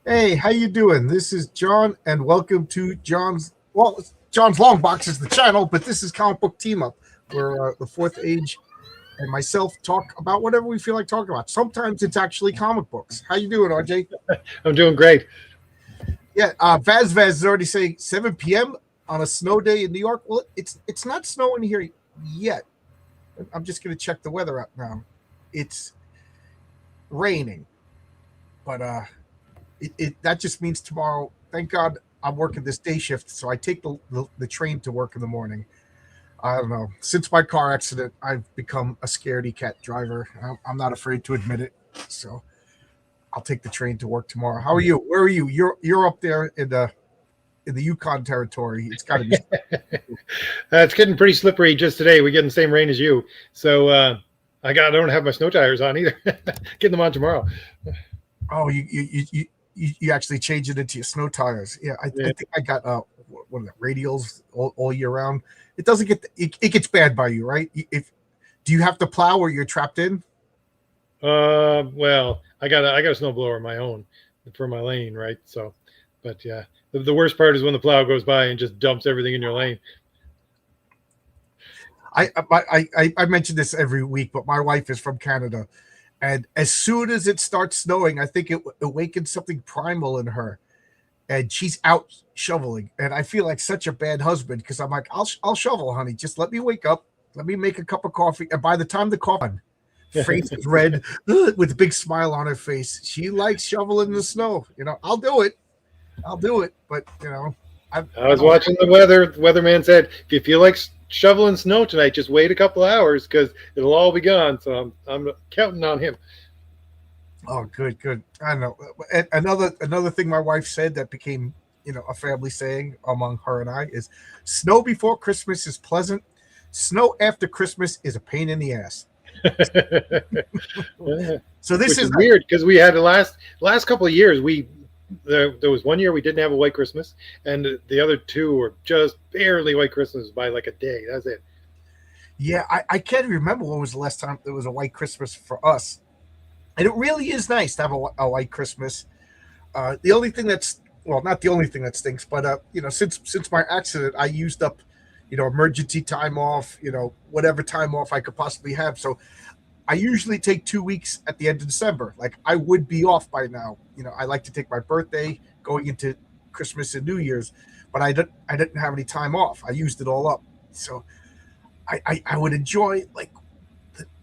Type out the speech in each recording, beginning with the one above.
Hey, how you doing? This is John, and welcome to John's Long Box is the channel, but this is Comic Book Team Up, where the Fourth Age and myself talk about whatever we feel like talking about. Sometimes it's actually comic books. How you doing, RJ? I'm doing great. Yeah, Vaz is already saying 7 p.m. on a snow day in New York. Well, it's not snowing here yet. I'm just gonna check the weather out now. It's raining, but that just means tomorrow. Thank God I'm working this day shift, so I take the train to work in the morning. I don't know. Since my car accident, I've become a scaredy cat driver. I'm not afraid to admit it. So I'll take the train to work tomorrow. How are you? Where are you? You're up there in the Yukon territory. It's got to be. It's getting pretty slippery just today. We get the same rain as you, so I don't have my snow tires on either. Getting them on tomorrow. Oh, you actually change it into your snow tires. Yeah, I think I got what are the radials all year round. It doesn't get it gets bad by you, right? If do you have to plow or you're trapped in? Well, I got a snow blower of my own for my lane, right? So, but yeah, the worst part is when the plow goes by and just dumps everything in your lane. I mention this every week, but my wife is from Canada, and as soon as it starts snowing, I think it awakens something primal in her, and she's out shoveling. And I feel like such a bad husband because I'm like, I'll shovel, honey. Just let me wake up. Let me make a cup of coffee. And by the time the coffee face is red with a big smile on her face, she likes shoveling the snow. I'll do it. I'll do it. But I was watching the weather. The weatherman said, if you feel like shoveling snow tonight, just wait a couple of hours because it'll all be gone. So I'm counting on him. Oh, good. I know. And another thing my wife said that became, a family saying among her and I is, snow before Christmas is pleasant. Snow after Christmas is a pain in the ass. So this is weird because we had the last couple of years there was one year we didn't have a white Christmas, and the other two were just barely white Christmas by like a day. That's it. Yeah, I can't remember when was the last time there was a white Christmas for us. And it really is nice to have a white Christmas. The only thing not the only thing that stinks, but since my accident, I used up, emergency time off, whatever time off I could possibly have. So I usually take 2 weeks at the end of December. Like I would be off by now. I like to take my birthday going into Christmas and New Year's, but I didn't have any time off. I used it all up. So I would enjoy like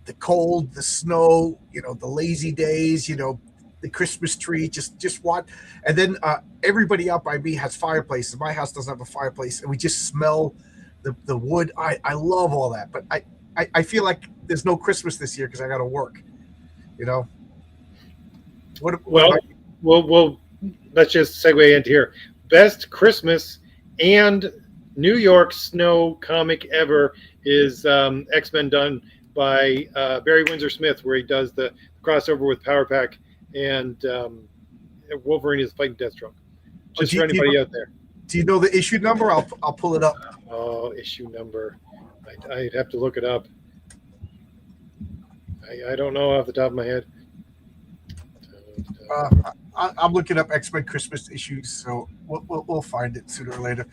the cold, the snow, the lazy days, the Christmas tree, just watch. And then everybody out by me has fireplaces. My house doesn't have a fireplace, and we just smell the wood. I love all that, but I feel like there's no Christmas this year because I got to work. Well, let's just segue into here. Best Christmas and New York snow comic ever is X-Men done by Barry Windsor Smith, where he does the crossover with Power Pack and Wolverine is fighting Deathstroke. Just for anybody out there. Do you know the issue number? I'll pull it up. Oh, issue number. I'd have to look it up. I don't know off the top of my head. I'm looking up X-Men Christmas issues, so we'll find it sooner or later.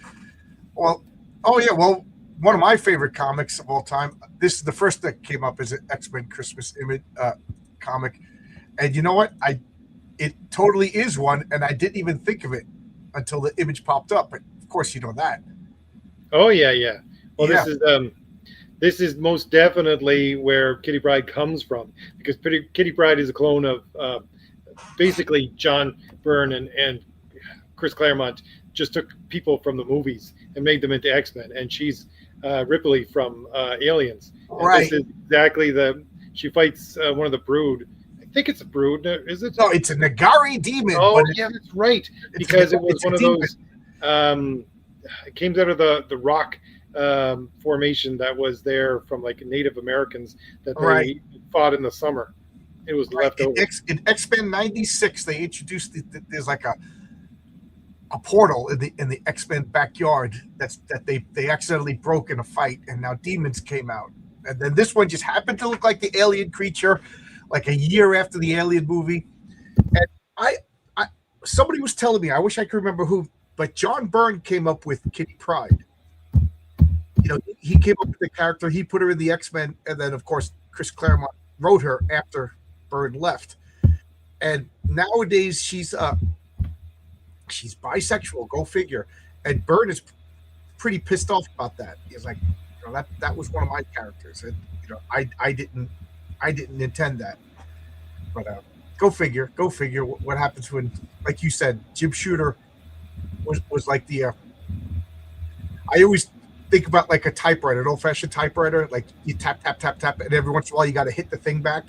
Well, one of my favorite comics of all time. This is the first that came up as an X-Men Christmas image comic, and you know what? It totally is one, and I didn't even think of it until the image popped up. But of course, you know that. Oh yeah. Well, yeah. This is most definitely where Kitty Pryde comes from, because Kitty Pryde is a clone of basically John Byrne and Chris Claremont just took people from the movies and made them into X-Men, and she's Ripley from Aliens. And right. This is exactly she fights one of the Brood. I think it's a Brood. Is it? No, it's a Nagari demon. Oh, yeah, that's right. Because it was one of those. It came out of the rock formation that was there from like Native Americans that they fought in the summer. It was left over. In X-Men '96, they introduced there's like a portal in the X-Men backyard that they accidentally broke in a fight, and now demons came out. And then this one just happened to look like the alien creature, like a year after the Alien movie. And somebody was telling me, I wish I could remember who, but John Byrne came up with Kitty Pryde. He came up with the character, he put her in the X-Men, and then of course Chris Claremont wrote her after Byrne left. And nowadays she's bisexual, go figure. And Byrne is pretty pissed off about that. He's like, that was one of my characters, and I didn't intend that. But go figure what happens when, like you said, Jim Shooter was like the. I always think about like a typewriter, an old-fashioned typewriter. Like you tap, tap, tap, tap, and every once in a while you got to hit the thing back.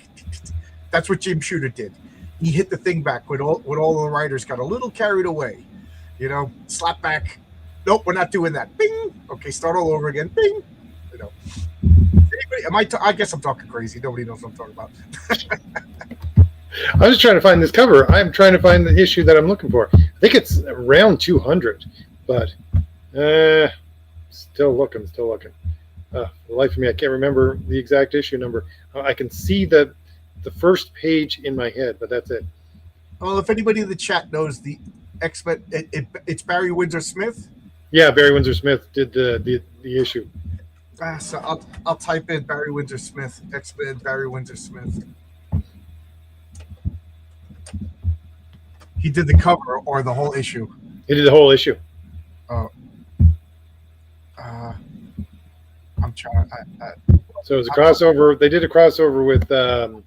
That's what Jim Shooter did. He hit the thing back when all the writers got a little carried away. Slap back. Nope, we're not doing that. Bing. Okay, start all over again. Bing. Anybody, I guess I'm talking crazy. Nobody knows what I'm talking about. I was trying to find this cover. I'm trying to find the issue that I'm looking for. I think it's around 200, but still looking. The life of me, I can't remember the exact issue number. I can see the first page in my head, but that's it. Well, if anybody in the chat knows the X-Men, it's Barry Windsor Smith. Yeah, Barry Windsor Smith did the issue. So I'll type in Barry Windsor Smith, X-Men Barry Windsor Smith. He did the cover or the whole issue? He did the whole issue. Oh. I'm trying. So it was a crossover. They did a crossover with the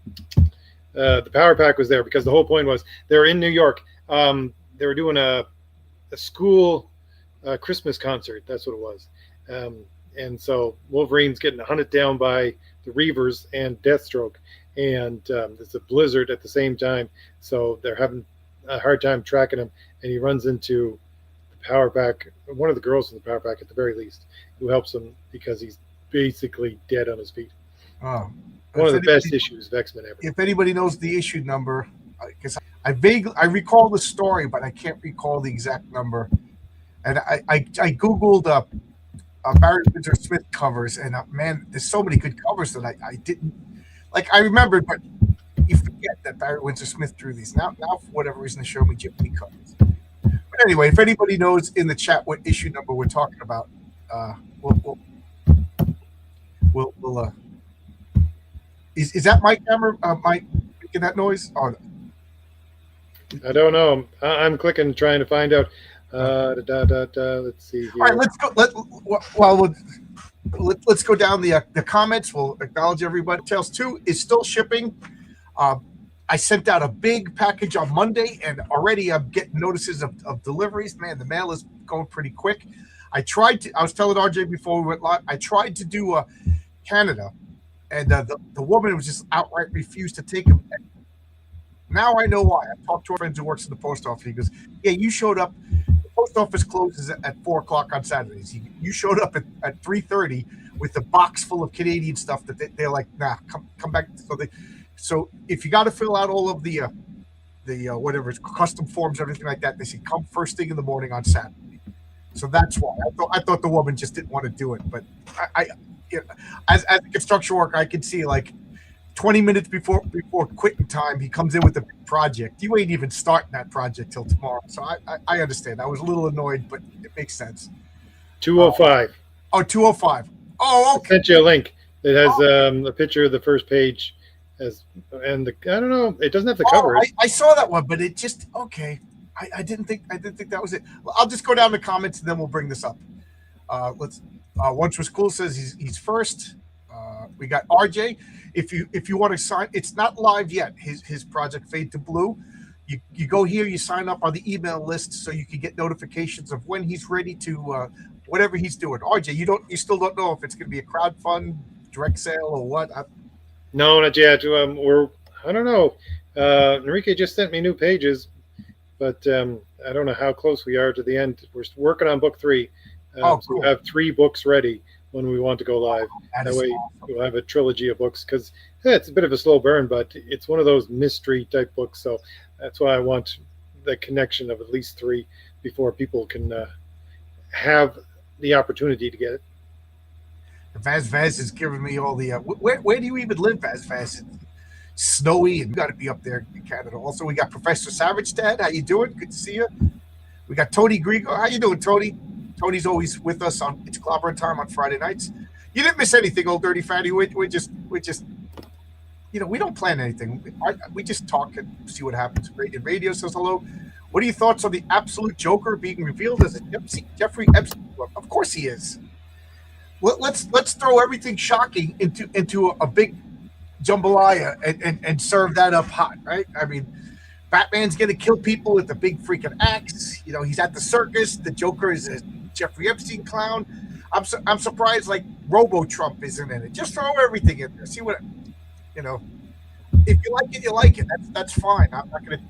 Power Pack was there because the whole point was they were in New York. They were doing a school Christmas concert. That's what it was. And so Wolverine's getting hunted down by the Reavers and Deathstroke, and there's a blizzard at the same time. So they're having a hard time tracking him, and he runs into the Power Pack, one of the girls in the Power Pack at the very least, who helps him because he's basically dead on his feet. Oh, one of the best issues of X-Men ever. If anybody knows the issue number, because I recall the story, but I can't recall the exact number. And I googled Barry Windsor Smith covers, and man, there's so many good covers that I didn't like. I remembered, but you forget that Barry Windsor Smith drew these. Now for whatever reason, they show me Jim Lee covers. But anyway, if anybody knows in the chat what issue number we're talking about, we'll is that my camera? Mike making that noise? Oh, I don't know. I'm clicking, trying to find out. Let's see here. All right, let's go. Let's go down the comments. We'll acknowledge everybody. Tales 2 is still shipping. I sent out a big package on Monday, and already I'm getting notices of deliveries. Man, the mail is going pretty quick. I was telling RJ before we went live, I tried to do Canada, and the woman was just outright refused to take them. Now I know why. I talked to a friend who works in the post office. He goes, yeah, you showed up. The post office closes at 4 o'clock on Saturdays. You showed up at 3:30 with a box full of Canadian stuff that they're like, nah, come back. So if you got to fill out all of the whatever it's custom forms, everything like that, they say come first thing in the morning on Saturday. So that's why I thought the woman just didn't want to do it. But as a construction worker, I could see like 20 minutes before quitting time, he comes in with a big project. You ain't even starting that project till tomorrow. So I understand. I was a little annoyed, but it makes sense. 205. 205. Oh, okay. I sent you a link. It has a picture of the first page, I don't know. It doesn't have the cover. I saw that one, but it just okay. I didn't think that was it. I'll just go down the comments and then we'll bring this up. Let's. Once Was Cool says he's first. We got RJ. If you want to sign, it's not live yet. His project Fade to Blue. You go here, you sign up on the email list so you can get notifications of when he's ready to whatever he's doing. RJ, you still don't know if it's going to be a crowdfund, direct sale, or what? No, not yet. I don't know. Enrique just sent me new pages, but I don't know how close we are to the end. We're working on book 3. Cool. So we have 3 books ready when we want to go live. That way awesome. We'll have a trilogy of books because it's a bit of a slow burn, but it's one of those mystery type books. So that's why I want the connection of at least 3 before people can have the opportunity to get it. Vaz is giving me all the where do you even live, Vaz? snowy, and you got to be up there in Canada. Also, we got Professor Savage Dad. How you doing? Good to see you. We got Tony Grigo. How you doing, Tony? Tony's always with us on It's Clobbering Time on Friday nights. You didn't miss anything, old dirty fatty. We just we don't plan anything. We just talk and see what happens. Radio says hello. What are your thoughts on the absolute Joker being revealed as a Jeffrey Epstein? Of course he is. Well, let's throw everything shocking into a big jambalaya and serve that up hot, right? I mean, Batman's gonna kill people with a big freaking axe. He's at the circus. The Joker is a Jeffrey Epstein clown. I'm surprised like Robo Trump isn't in it. Just throw everything in there. See what if you like it, you like it. That's fine. I'm not gonna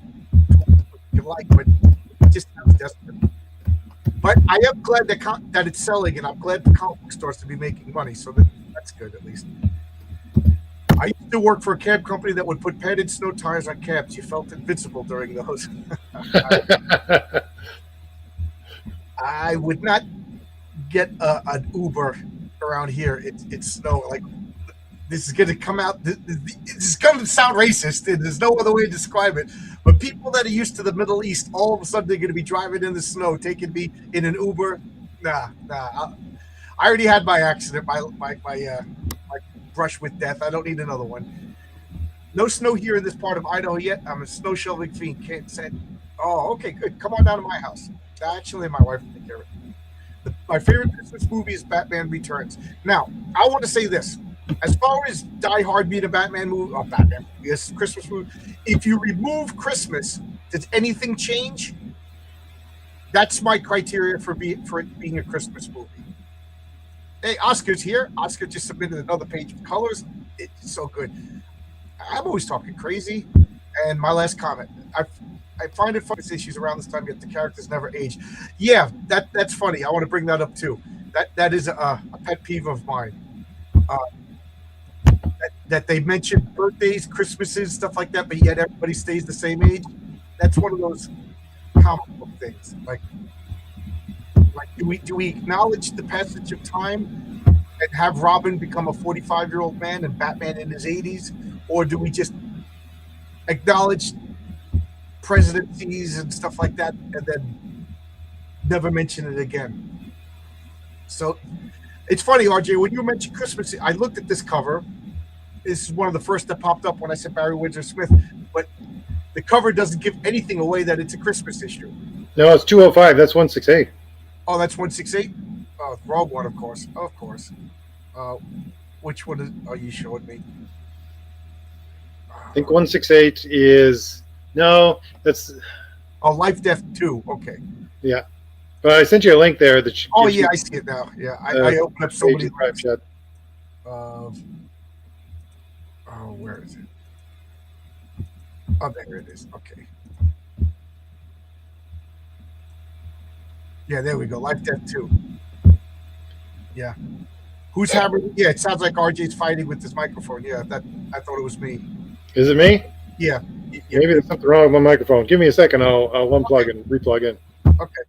you like, but it just sounds desperate. But I am glad that it's selling, and I'm glad the comic book stores to be making money. So that's good at least. I used to work for a cab company that would put padded snow tires on cabs. You felt invincible during those. I would not get an Uber around here. It's snow. Like, this is going to come out. This is going to sound racist. There's no other way to describe it. But people that are used to the Middle East, all of a sudden they're going to be driving in the snow, taking me in an Uber. Nah. I already had my accident, my brush with death. I don't need another one. No snow here in this part of Idaho yet. I'm a snow shoveling fiend. Can't say. Oh, okay, good. Come on down to my house. Actually, my wife will take care of it. My favorite Christmas movie is Batman Returns. Now, I want to say this. As far as Die Hard being a Batman movie, yes, Christmas movie, if you remove Christmas, does anything change? That's my criteria for it being a Christmas movie. Hey, Oscar's here. Oscar just submitted another page of colors. It's so good. I'm always talking crazy. And my last comment. I find it funny issues around this time, yet the characters never age. Yeah, that's funny. I want to bring that up too. That is a pet peeve of mine. That they mention birthdays, Christmases, stuff like that, but yet everybody stays the same age. That's one of those comic book things. Like do we acknowledge the passage of time and have Robin become a 45-year-old man and Batman in his 80s, or do we just acknowledge presidencies and stuff like that and then never mention it again? So it's funny, RJ, when you mentioned Christmas, I looked at this cover. This is one of the first that popped up when I said Barry Windsor Smith, but the cover doesn't give anything away that it's a Christmas issue. No, it's 205. That's 168. Oh, that's 168? Oh, wrong one, of course. Of course. Which one are you showing me? I think 168 is... No, that's... Oh, Life, Death 2. Okay. Yeah. But I sent you a link there. That yeah, I see it now. Yeah, I opened up so many links. Where is it? Oh, there it is. Okay. Yeah, there we go. Life, Death 2. Yeah. Who's having? Yeah, it sounds like RJ's fighting with his microphone. Yeah, I thought it was me. Is it me? Yeah. Maybe there's something wrong with my microphone. Give me a second. I'll unplug and replug in. Okay.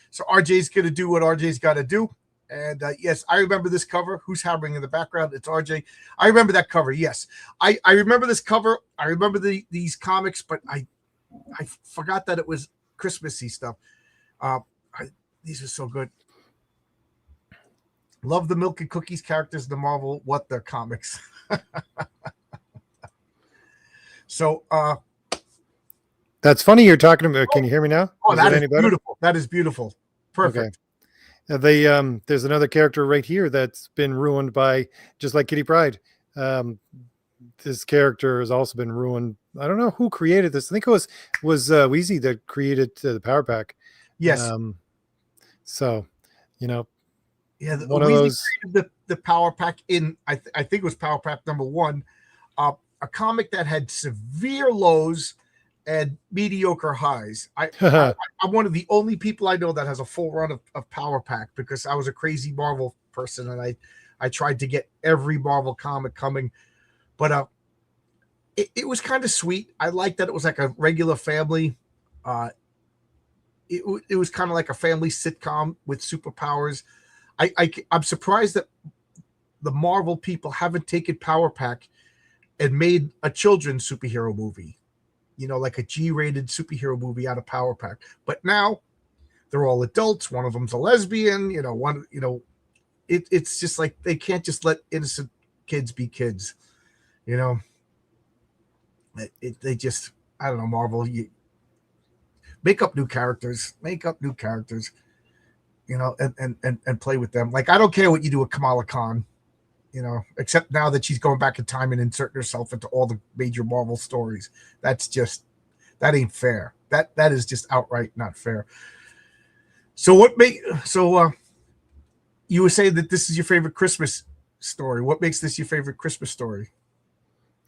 So RJ's going to do what RJ's got to do. And yes, I remember this cover. Who's hammering in the background? It's RJ. I remember that cover. Yes. I remember this cover. I remember these comics, but I forgot that it was Christmassy stuff. These are so good. Love the Milk and Cookies characters in the Marvel What the comics. So that's funny you're talking about. Can you hear me now? Oh, that is beautiful. That is beautiful. Perfect. Okay. There's another character right here that's been ruined by, just like Kitty Pryde. This character has also been ruined. I don't know who created this. I think it was Wheezy that created the Power Pack. Yes. So, yeah, one of those. The Power Pack in I think it was Power Pack number 1, a comic that had severe lows and mediocre highs. I'm one of the only people I know that has a full run of Power Pack, because I was a crazy Marvel person and I tried to get every Marvel comic coming, but it was kind of sweet. I liked that it was like a regular family. It was kind of like a family sitcom with superpowers. I'm surprised that the Marvel people haven't taken Power Pack and made a children's superhero movie, like a G-rated superhero movie out of Power Pack. But now they're all adults. One of them's a lesbian. It's just like they can't just let innocent kids be kids. You know, they just, I don't know, Marvel. You make up new characters, and play with them. Like, I don't care what you do with Kamala Khan, except now that she's going back in time and inserting herself into all the major Marvel stories. That ain't fair. That is just outright not fair. So you were saying that this is your favorite Christmas story. What makes this your favorite Christmas story?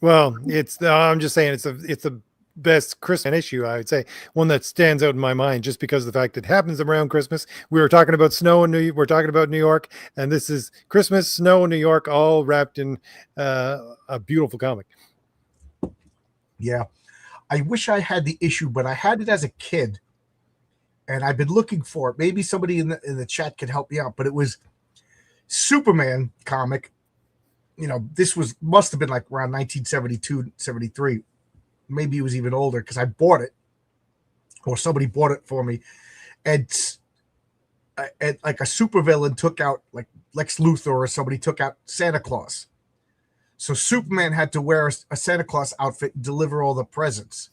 Well, I'm just saying it's the best Christmas issue, I would say, one that stands out in my mind just because of the fact it happens around Christmas. We were talking about snow in we're talking about New York, and this is Christmas, snow in New York, all wrapped in a beautiful comic. Yeah, I wish I had the issue, but I had it as a kid, and I've been looking for it. Maybe somebody in the chat could help me out, but it was Superman comic. This must have been like around 1972, 73. Maybe it was even older because I bought it, or somebody bought it for me. And like a supervillain took out, like Lex Luthor or somebody took out Santa Claus. So Superman had to wear a Santa Claus outfit and deliver all the presents,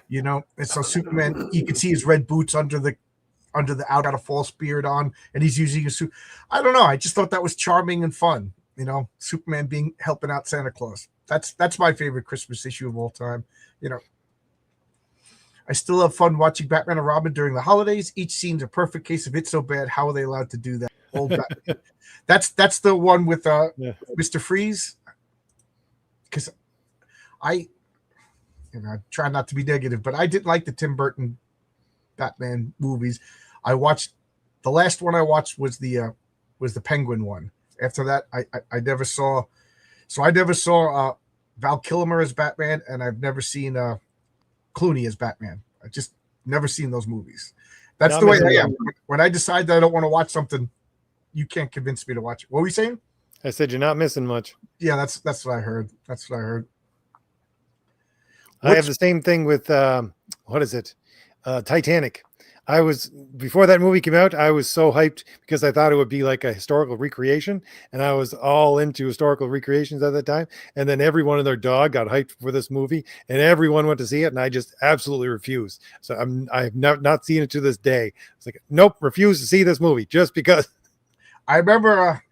And so Superman, you could see his red boots under the out, got a false beard on, and he's using a suit. I don't know. I just thought that was charming and fun. Superman helping out Santa Claus. That's my favorite Christmas issue of all time. I still have fun watching Batman and Robin during the holidays. Each scene's a perfect case of It's So Bad. How are they allowed to do that? Old Batman. That's the one with Mr. Freeze. Because I try not to be negative, but I didn't like the Tim Burton Batman movies. The last one I watched was the Penguin one. After that, I never saw. So I never saw Val Kilmer as Batman, and I've never seen Clooney as Batman. I just never seen those movies. That's the way I am. When I decide that I don't want to watch something, you can't convince me to watch it. What were you saying? I said you're not missing much. Yeah, that's what I heard. I have the same thing with what is it? Titanic. Before that movie came out, I was so hyped because I thought it would be like a historical recreation, and I was all into historical recreations at that time. And then everyone and their dog got hyped for this movie, and everyone went to see it, and I just absolutely refused. So I've not seen it to this day. It's like, nope, refuse to see this movie just because. I remember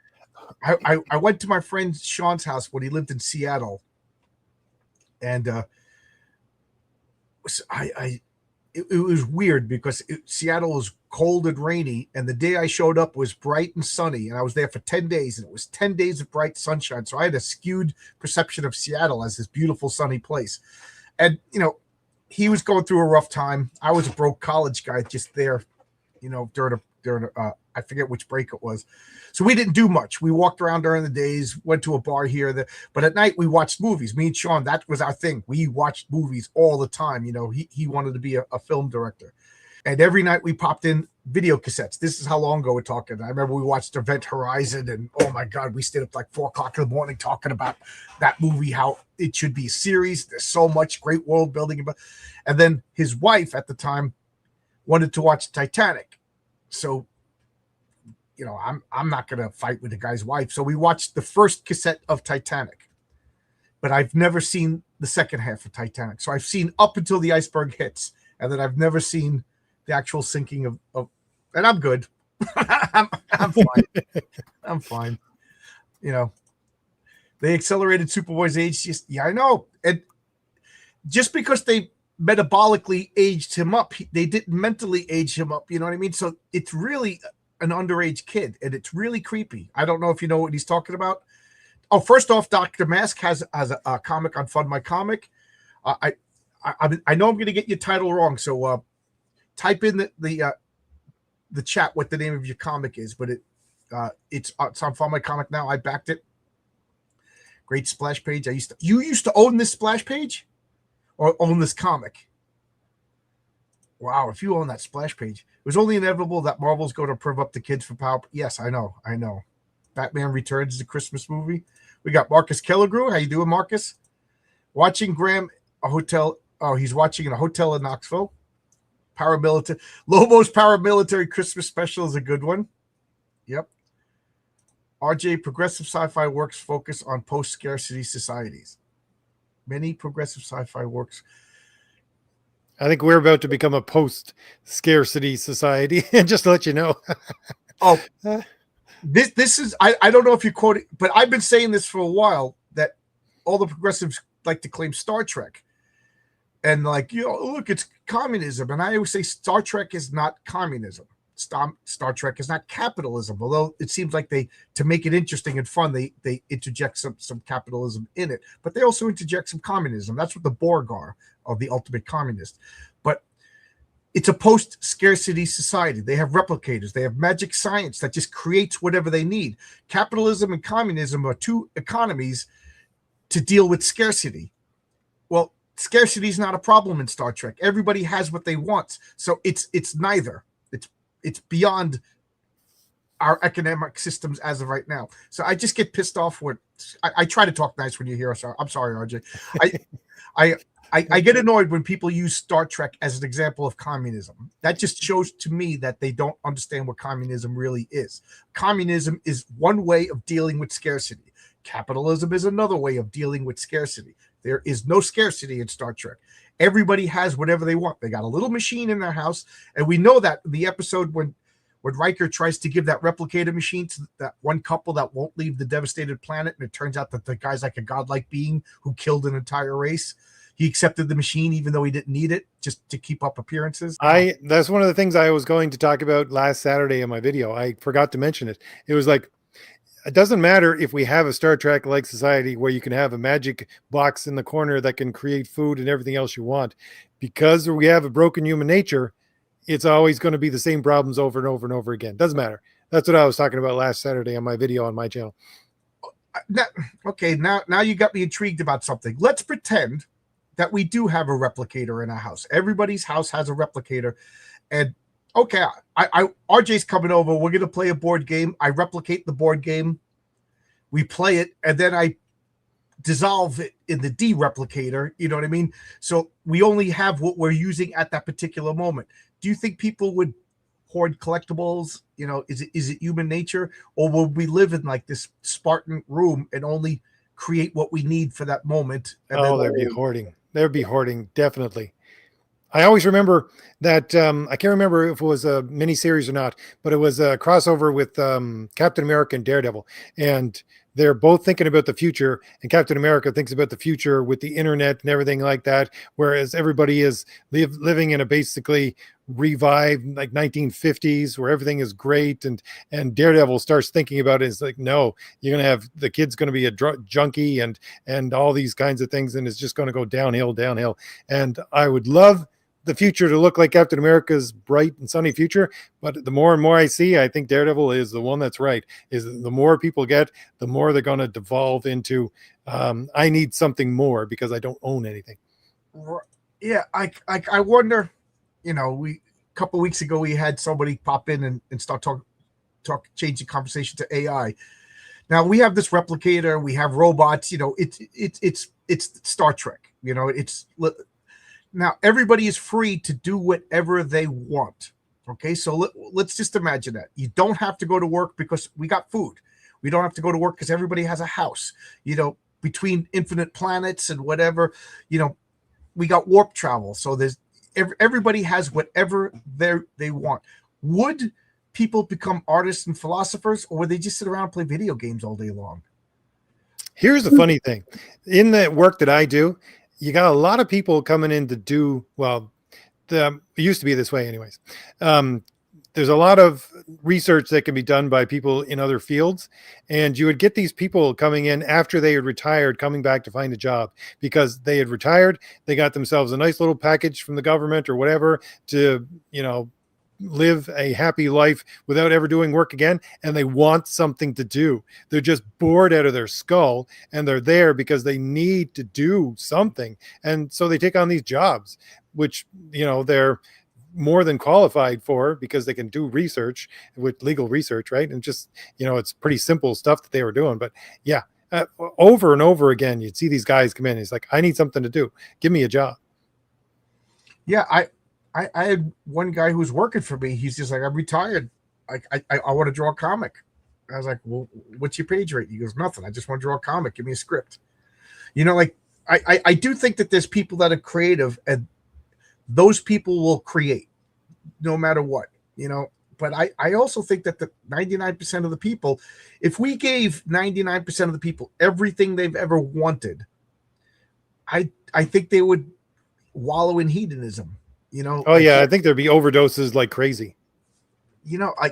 I went to my friend Sean's house when he lived in Seattle, and it was weird because Seattle was cold and rainy, and the day I showed up was bright and sunny, and I was there for 10 days, and it was 10 days of bright sunshine. So I had a skewed perception of Seattle as this beautiful sunny place. And, he was going through a rough time. I was a broke college guy just there, during I forget which break it was. So we didn't do much. We walked around during the days, went to a bar here, but at night we watched movies. Me and Sean, that was our thing. We watched movies all the time. He wanted to be a film director. And every night we popped in video cassettes. This is how long ago we're talking. I remember we watched Event Horizon, and oh my God, we stayed up like 4:00 in the morning talking about that movie, how it should be a series. There's so much great world building. And then his wife at the time wanted to watch Titanic. So, I'm not going to fight with the guy's wife. So we watched the first cassette of Titanic, but I've never seen the second half of Titanic. So I've seen up until the iceberg hits, and then I've never seen the actual sinking of and I'm good. I'm fine. I'm fine. They accelerated Superboy's age. I know. And just because they metabolically aged him up, they didn't mentally age him up. You know what I mean? So it's really an underage kid, and it's really creepy. I don't know if you know what he's talking about. Oh, first off, Dr. Mask has a comic on Fund My Comic. I know I'm going to get your title wrong, so type in the chat what the name of your comic is, but it's on Fund My Comic now. I backed it. Great splash page. You used to own this splash page, or own this comic? Wow, if you own that splash page. It was only inevitable that Marvel's going to prove up the kids for power. Yes, I know. Batman Returns, the Christmas movie. We got Marcus Kellegrew. How you doing, Marcus? Watching Graham a hotel. Oh, he's watching in a hotel in Knoxville. Paramilitary Lobo's paramilitary Christmas special is a good one. Yep. RJ, progressive sci-fi works focus on post-scarcity societies. Many progressive sci-fi works. I think we're about to become a post-scarcity society. Just to let you know. Oh, this is I don't know if you quote it, but I've been saying this for a while that all the progressives like to claim Star Trek. And like, look, it's communism. And I always say Star Trek is not communism. Star Trek is not capitalism, although it seems like to make it interesting and fun, they interject some capitalism in it, but they also interject some communism. That's what the Borg are, of the ultimate communist. But it's a post-scarcity society. They have replicators. They have magic science that just creates whatever they need. Capitalism and communism are two economies to deal with scarcity. Well, scarcity is not a problem in Star Trek. Everybody has what they want. So it's neither. It's beyond our economic systems as of right now. So I just get pissed off when I try to talk nice when you hear us. I'm sorry, RJ. I get annoyed when people use Star Trek as an example of communism. That just shows to me that they don't understand what communism really is. Communism is one way of dealing with scarcity. Capitalism is another way of dealing with scarcity. There is no scarcity in Star Trek. Everybody has whatever they want. They got a little machine in their house, and we know that in the episode when Riker tries to give that replicator machine to that one couple that won't leave the devastated planet, and it turns out that the guy's like a godlike being who killed an entire race. He accepted the machine even though he didn't need it, just to keep up appearances. That's one of the things I was going to talk about last Saturday in my video. I forgot to mention it. It was like, it doesn't matter if we have a Star Trek like society where you can have a magic box in the corner that can create food and everything else you want, because we have a broken human nature. It's always going to be the same problems over and over and over again. Doesn't matter. That's what I was talking about last Saturday on my video on my channel. Now you got me intrigued about something. Let's pretend that we do have a replicator in our house. Everybody's house has a replicator, and okay, RJ's coming over. We're going to play a board game. I replicate the board game. We play it, and then I dissolve it in the de-replicator. You know what I mean? So we only have what we're using at that particular moment. Do you think people would hoard collectibles? Is it human nature? Or will we live in like this Spartan room and only create what we need for that moment? There'd be hoarding. There'd be hoarding, definitely. I always remember that I can't remember if it was a miniseries or not, but it was a crossover with Captain America and Daredevil, and they're both thinking about the future, and Captain America thinks about the future with the internet and everything like that, whereas everybody is living in a basically revived like 1950s where everything is great, and Daredevil starts thinking about it. It's like, no, you're gonna have the kid's gonna be a junkie and all these kinds of things, and it's just going to go downhill. And I would love the future to look like Captain America's bright and sunny future, but the more and more I see, I think Daredevil is the one that's right. Is the more people get, the more they're going to devolve into I need something more because I don't own anything. Yeah, I wonder. A couple of weeks ago we had somebody pop in and start change the conversation to AI. Now we have this replicator, we have robots. It's Star Trek. Now everybody is free to do whatever they want. Okay, so let's just imagine that you don't have to go to work because we got food. We don't have to go to work because everybody has a house. Between infinite planets and whatever, we got warp travel. So everybody has whatever they want. Would people become artists and philosophers, or would they just sit around and play video games all day long? Here's the funny thing. In the work that I do, you got a lot of people coming in to do, well, it used to be this way anyways. There's a lot of research that can be done by people in other fields, and you would get these people coming in after they had retired, coming back to find a job because they had retired. They got themselves a nice little package from the government or whatever to, live a happy life without ever doing work again, and they want something to do. They're just bored out of their skull, and they're there because they need to do something, and so they take on these jobs, which they're more than qualified for because they can do research with legal research, right? And just it's pretty simple stuff that they were doing. But yeah, over and over again, you'd see these guys come in. He's like, I need something to do. Give me a job. Yeah, I had one guy who was working for me. He's just like, I'm retired. I want to draw a comic. I was like, well, what's your page rate? He goes, nothing. I just want to draw a comic. Give me a script. Like I do think that there's people that are creative, and those people will create no matter what, But I also think that the 99% of the people, if we gave 99% of the people everything they've ever wanted, I think they would wallow in hedonism. Oh yeah, I think there'd be overdoses like crazy.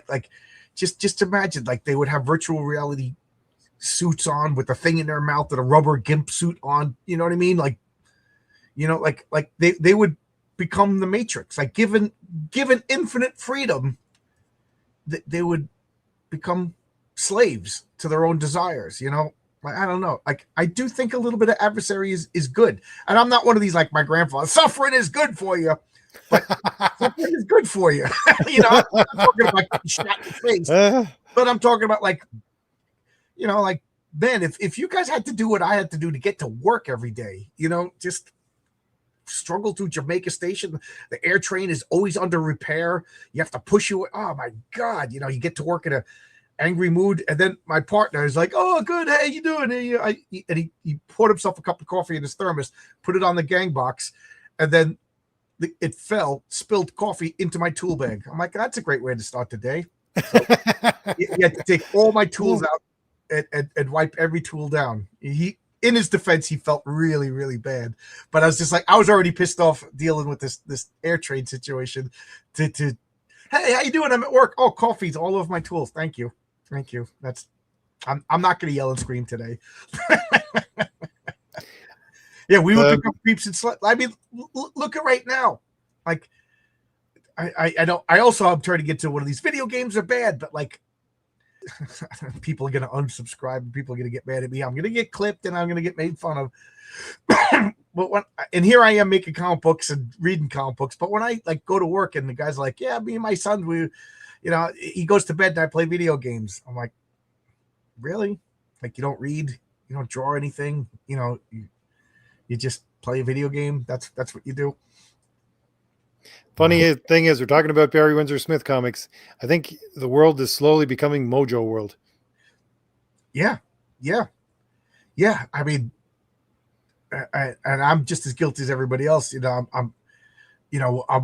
Like just imagine, like, they would have virtual reality suits on with a thing in their mouth and a rubber gimp suit on. You know what I mean? Like, like they would become the Matrix. Like, given infinite freedom, they would become slaves to their own desires. Like, I don't know. Like, I do think a little bit of adversary is good. And I'm not one of these, like my grandfather, suffering is good for you. But suffering is good for you. I'm not talking about getting shot in the face. But I'm talking about, like, like, man, if you guys had to do what I had to do to get to work every day, just struggle through Jamaica Station. The air train is always under repair. You have to push you. Oh my God. You get to work in a angry mood. And then my partner is like, oh, good. Hey, you doing? And he poured himself a cup of coffee in his thermos, put it on the gang box, and then it fell, spilled coffee into my tool bag. I'm like, that's a great way to start the day. So you had to take all my tools out and wipe every tool down. In his defense, he felt really, really bad. But I was just like, I was already pissed off dealing with this air train situation. Hey, how you doing? I'm at work. Oh, coffee's all over my tools. Thank you. I'm not going to yell and scream today. Yeah, we would become creeps and sluts. I mean, look at right now. Like, I know. I also am trying to get to one of these video games are bad, but like, people are going to unsubscribe and people are going to get mad at me. I'm going to get clipped and I'm going to get made fun of. And here I am making comic books and reading comic books. But when I like go to work and the guy's like, yeah, me and my son, he goes to bed and I play video games. I'm like, really? Like, you don't read, you don't draw anything, you just play a video game. That's what you do. Funny thing is, we're talking about Barry Windsor Smith comics. I think the world is slowly becoming Mojo World. Yeah. I mean, and I'm just as guilty as everybody else. I'm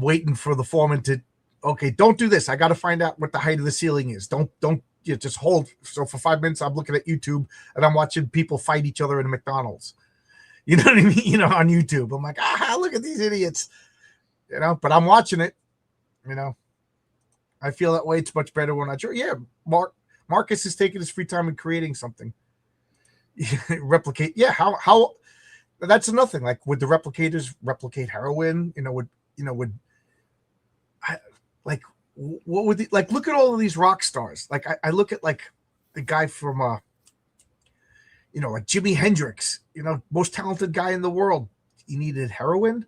waiting for the foreman to, okay, don't do this. I got to find out what the height of the ceiling is. Don't just hold. So for 5 minutes, I'm looking at YouTube and I'm watching people fight each other in a McDonald's. You know what I mean? On YouTube. I'm like, look at these idiots. But I'm watching it. I feel that way. It's much better when I draw. Yeah, Marcus is taking his free time and creating something. Replicate. Yeah, how that's another thing. Like, would the replicators replicate heroin? What would like, look at all of these rock stars. Like, I look at like the guy from like Jimi Hendrix, most talented guy in the world. He needed heroin.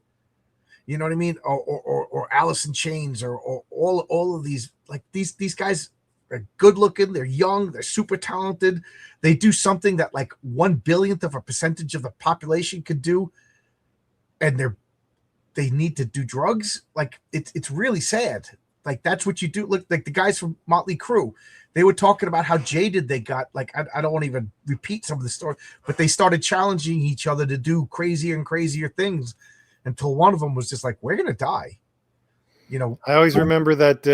You know what I mean? Or Alice in Chains, or all of these, like, these guys are good looking, they're young, they're super talented. They do something that like 1/100000th of a percentage of the population could do, and they need to do drugs. Like, it's really sad. Like, that's what you do. Look, like the guys from Motley Crue, they were talking about how jaded they got. Like, I don't want to even repeat some of the story, but they started challenging each other to do crazier and crazier things, until one of them was just like, we're going to die. I always remember that.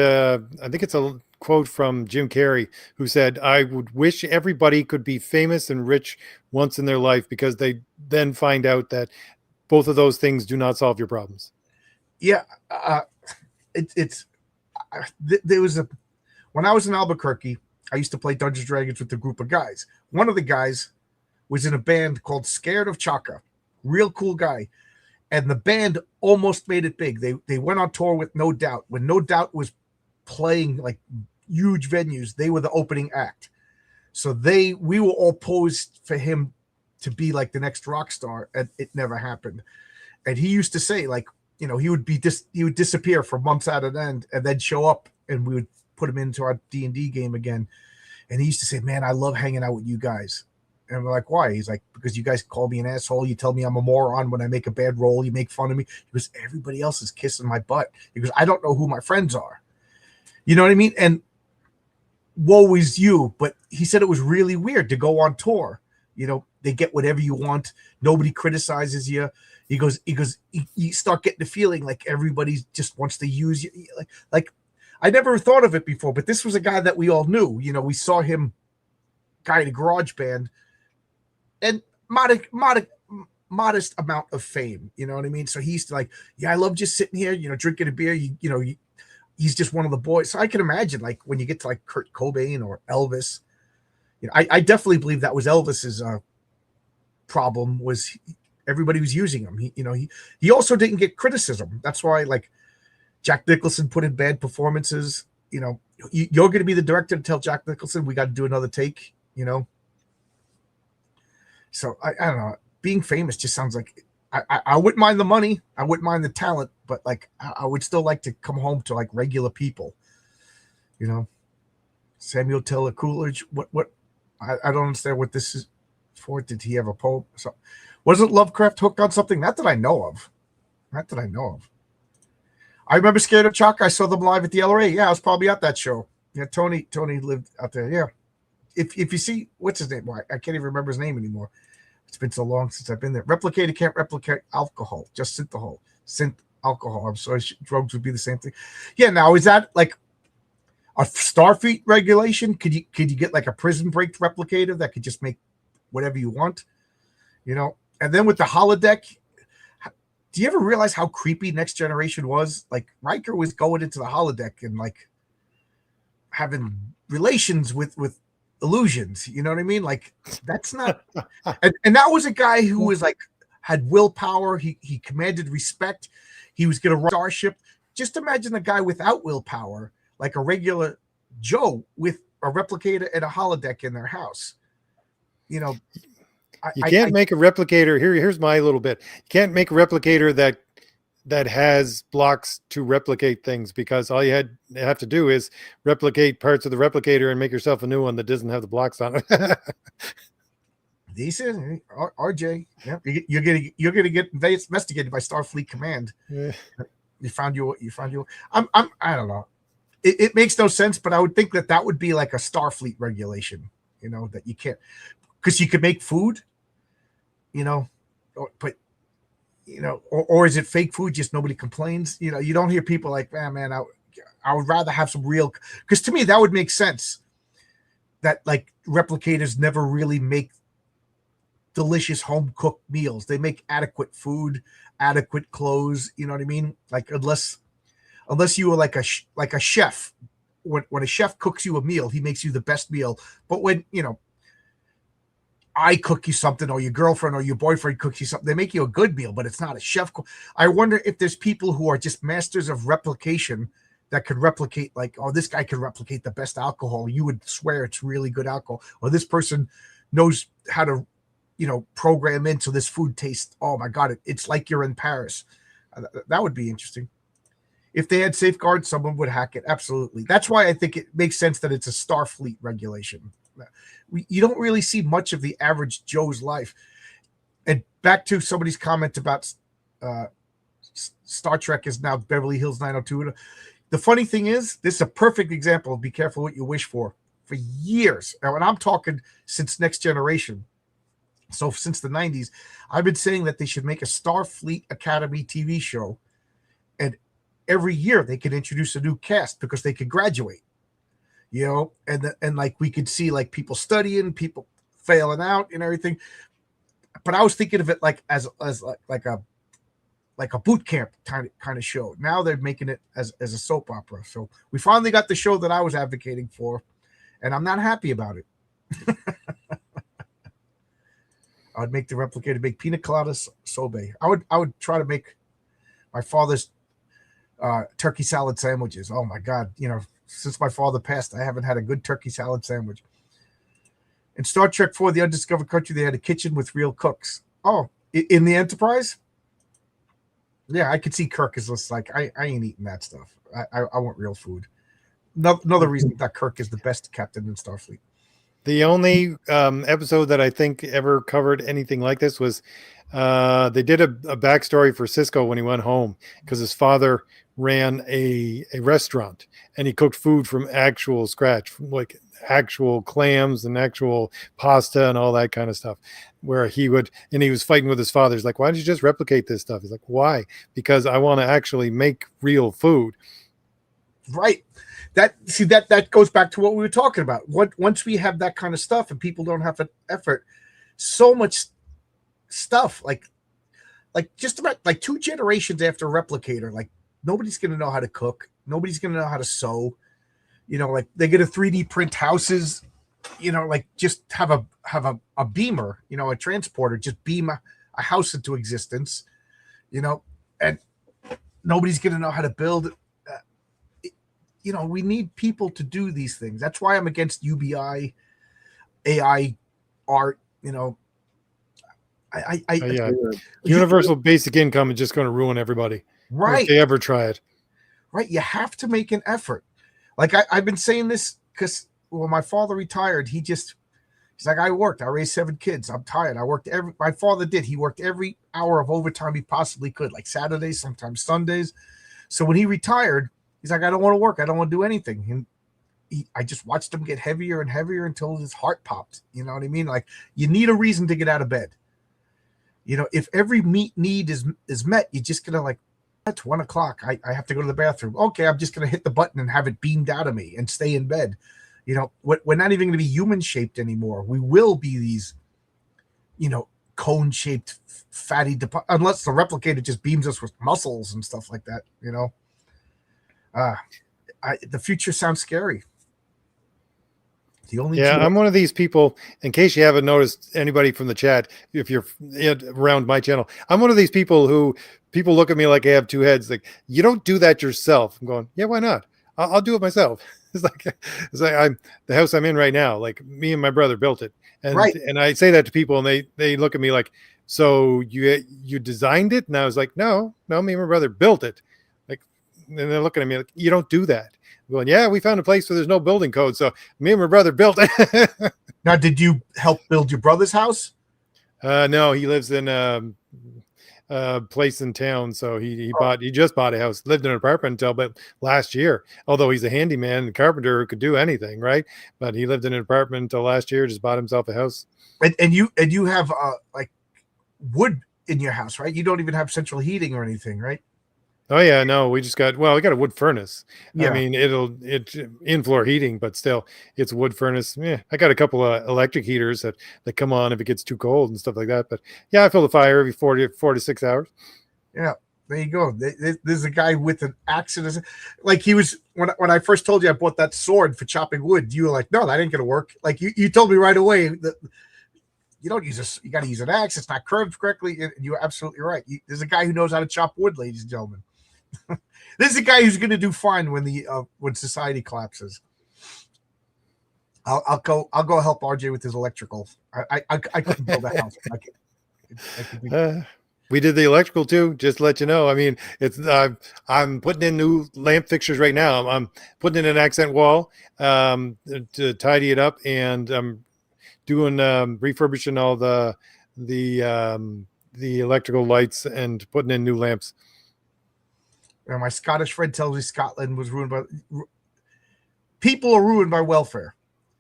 I think it's a quote from Jim Carrey, who said, I would wish everybody could be famous and rich once in their life, because they then find out that both of those things do not solve your problems. Yeah. There was when I was in Albuquerque, I used to play Dungeons & Dragons with a group of guys. One of the guys was in a band called Scared of Chaka. Real cool guy. And the band almost made it big. They went on tour with No Doubt. When No Doubt was playing like huge venues, they were the opening act. So we were all posed for him to be like the next rock star, and it never happened. And he used to say, like, he would disappear for months at an end, and then show up, and we would put him into our D&D game again. And he used to say, man, I love hanging out with you guys. And we're like, why? He's like, because you guys call me an asshole. You tell me I'm a moron when I make a bad roll. You make fun of me. He goes, everybody else is kissing my butt. He goes, I don't know who my friends are. You know what I mean? And woe is you. But he said it was really weird to go on tour. You know, they get whatever you want. Nobody criticizes you. He goes, you start getting the feeling like everybody just wants to use you. Like I never thought of it before, but this was a guy that we all knew. You know, we saw him guy in a garage band and modest amount of fame. You know what I mean? So he's like, yeah, I love just sitting here, you know, drinking a beer. He's just one of the boys. So I can imagine like when you get to like Kurt Cobain or Elvis, you know, I definitely believe that was Elvis's problem was everybody was using him. He also didn't get criticism. That's why like Jack Nicholson put in bad performances. You know, you're going to be the director to tell Jack Nicholson we got to do another take. You know, so I don't know. Being famous just sounds like I wouldn't mind the money. I wouldn't mind the talent, but like I would still like to come home to like regular people. You know, Samuel Taylor Coolidge. What? I don't understand what this is for. Did he have a poem? So, wasn't Lovecraft hooked on something? Not that I know of. I remember Scared of Chalk. I saw them live at the LRA. Yeah, I was probably at that show. Yeah, Tony lived out there. Yeah. If you see, what's his name? Well, I can't even remember his name anymore. It's been so long since I've been there. Replicator can't replicate alcohol, just synth alcohol. I'm sorry, drugs would be the same thing. Yeah, now is that like a Starfleet regulation? Could you get like a prison break replicator that could just make whatever you want? You know, and then with the holodeck, do you ever realize how creepy Next Generation was? Like Riker was going into the holodeck and like having relations with illusions. You know what I mean? Like that's not. And that was a guy who was like had willpower. He commanded respect. He was going to run Starship. Just imagine a guy without willpower, like a regular Joe with a replicator and a holodeck in their house. You know. You can't make a replicator. Here's my little bit. You can't make a replicator that has blocks to replicate things because all you have to do is replicate parts of the replicator and make yourself a new one that doesn't have the blocks on it. Decent, RJ. Yeah, you're gonna get investigated by Starfleet Command. Yeah. You found you. I don't know. It makes no sense, but I would think that would be like a Starfleet regulation. You know that you can't because you could make food. You know, but you know, or is it fake food? Just nobody complains. You know, you don't hear people like, man, I would rather have some real. Because to me, that would make sense. That like replicators never really make delicious home cooked meals. They make adequate food, adequate clothes. You know what I mean? Like unless you were like a chef. When a chef cooks you a meal, he makes you the best meal. But when you know. I cook you something or your girlfriend or your boyfriend cooks you something, they make you a good meal, but it's not a chef. I wonder if there's people who are just masters of replication that could replicate like, oh, this guy could replicate the best alcohol. You would swear it's really good alcohol. Or this person knows how to, you know, program in so this food tastes, oh my God, it's like you're in Paris. That would be interesting. If they had safeguards, someone would hack it. Absolutely. That's why I think it makes sense that it's a Starfleet regulation. You don't really see much of the average Joe's life. And back to somebody's comment about Star Trek is now Beverly Hills 902. The funny thing is, this is a perfect example of be careful what you wish for years. Now, and I'm talking since Next Generation. So since the 90s, I've been saying that they should make a Starfleet Academy TV show. And every year they could introduce a new cast because they could graduate. You know, and like we could see like people studying, people failing out and everything. But I was thinking of it like as like a boot camp kind of show. Now they're making it as a soap opera. So we finally got the show that I was advocating for, and I'm not happy about it. I'd make the replicator make pina colada sobe. I would try to make my father's turkey salad sandwiches. Oh my God, you know. Since my father passed, I haven't had a good turkey salad sandwich. In Star Trek 4, The Undiscovered Country, they had a kitchen with real cooks. Oh, in the Enterprise? Yeah, I could see Kirk is just like, I ain't eating that stuff. I want real food. Another reason that Kirk is the best captain in Starfleet. The only episode that I think ever covered anything like this was they did a backstory for Cisco when he went home because his father ran a restaurant and he cooked food from actual scratch, from like actual clams and actual pasta and all that kind of stuff. Where he was fighting with his father. He's like, why don't you just replicate this stuff? He's like, why? Because I want to actually make real food. Right. That goes back to what we were talking about. Once we have that kind of stuff and people don't have effort, so much stuff like just about like 2 generations after Replicator, like nobody's gonna know how to cook, nobody's gonna know how to sew. Like they're gonna 3D print houses. Like just have a beamer, a transporter, just beam a house into existence. And nobody's gonna know how to build. We need people to do these things. That's why I'm against UBI, AI, art. Yeah, universal basic income is just going to ruin everybody. Right. If they ever try it. Right. You have to make an effort. Like I've been saying this because when my father retired, he's like, I raised 7 kids. I'm tired. My father did. He worked every hour of overtime he possibly could, like Saturdays, sometimes Sundays. So when he retired, he's like, I don't want to work. I don't want to do anything. And I just watched him get heavier and heavier until his heart popped. You know what I mean? Like you need a reason to get out of bed. If every need is met, you're just going to like, at 1:00, I have to go to the bathroom. Okay, I'm just going to hit the button and have it beamed out of me and stay in bed. We're not even going to be human shaped anymore. We will be these, cone shaped, fatty, unless the replicator just beams us with muscles and stuff like that. The future sounds scary. I'm one of these people, in case you haven't noticed anybody from the chat, if you're around my channel, I'm one of these people who people look at me like I have 2 heads. Like, you don't do that yourself. I'm going, yeah, why not? I'll do it myself. It's like I'm the house I'm in right now. Like me and my brother built it. And right. And I say that to people and they look at me like, so you designed it? And I was like, no, me and my brother built it. Like, and they're looking at me like, you don't do that. Going, yeah, we found a place where there's no building code, so me and my brother built it. Now, did you help build your brother's house? No, he lives in a place in town, so he just bought a house. Lived in an apartment until last year. Although he's a handyman and carpenter who could do anything, right? But he lived in an apartment until last year. Just bought himself a house. And you have like wood in your house, right? You don't even have central heating or anything, right? Oh yeah, no, we got a wood furnace. Yeah. I mean, it's in-floor heating, but still it's a wood furnace. Yeah, I got a couple of electric heaters that come on if it gets too cold and stuff like that. But yeah, I fill the fire every 4 to 6 hours. Yeah, there you go. There's a guy with an axe in his, like he was when I first told you I bought that sword for chopping wood. You were like, no, that ain't gonna work. Like you told me right away that you don't use this. You got to use an axe. It's not curved correctly. And you're absolutely right. There's a guy who knows how to chop wood, ladies and gentlemen. This is a guy who's going to do fine when society collapses. I'll go help RJ with his electrical. I couldn't build a house. We did the electrical too. Just to let you know. I mean, it's I'm putting in new lamp fixtures right now. I'm putting in an accent wall to tidy it up, and I'm doing refurbishing all the electrical lights and putting in new lamps. My Scottish friend tells me Scotland was ruined by people are ruined by welfare.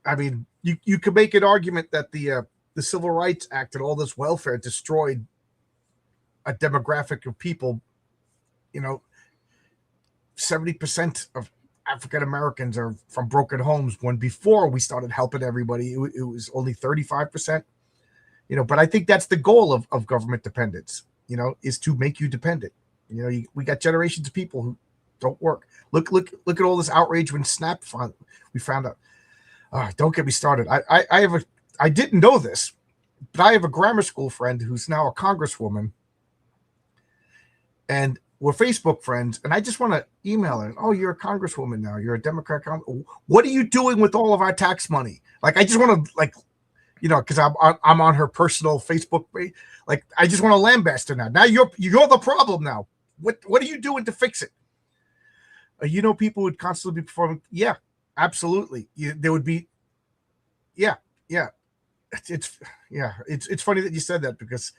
I mean, you could make an argument that the Civil Rights Act and all this welfare destroyed a demographic of people. 70% of African Americans are from broken homes, when before we started helping everybody, it was only 35%. But I think that's the goal of government dependence, is to make you dependent. We got generations of people who don't work. Look at all this outrage when Snap we found out. Don't get me started. I didn't know this, but I have a grammar school friend who's now a congresswoman, and we're Facebook friends. And I just want to email her. Oh, you're a congresswoman now. You're a Democrat. What are you doing with all of our tax money? Like, I just want to because I'm on her personal Facebook page. Like, I just want to lambast her now. Now you're the problem now. What are you doing to fix it? People would constantly be performing. Yeah, absolutely. There would be. Yeah, yeah, it's funny that you said that because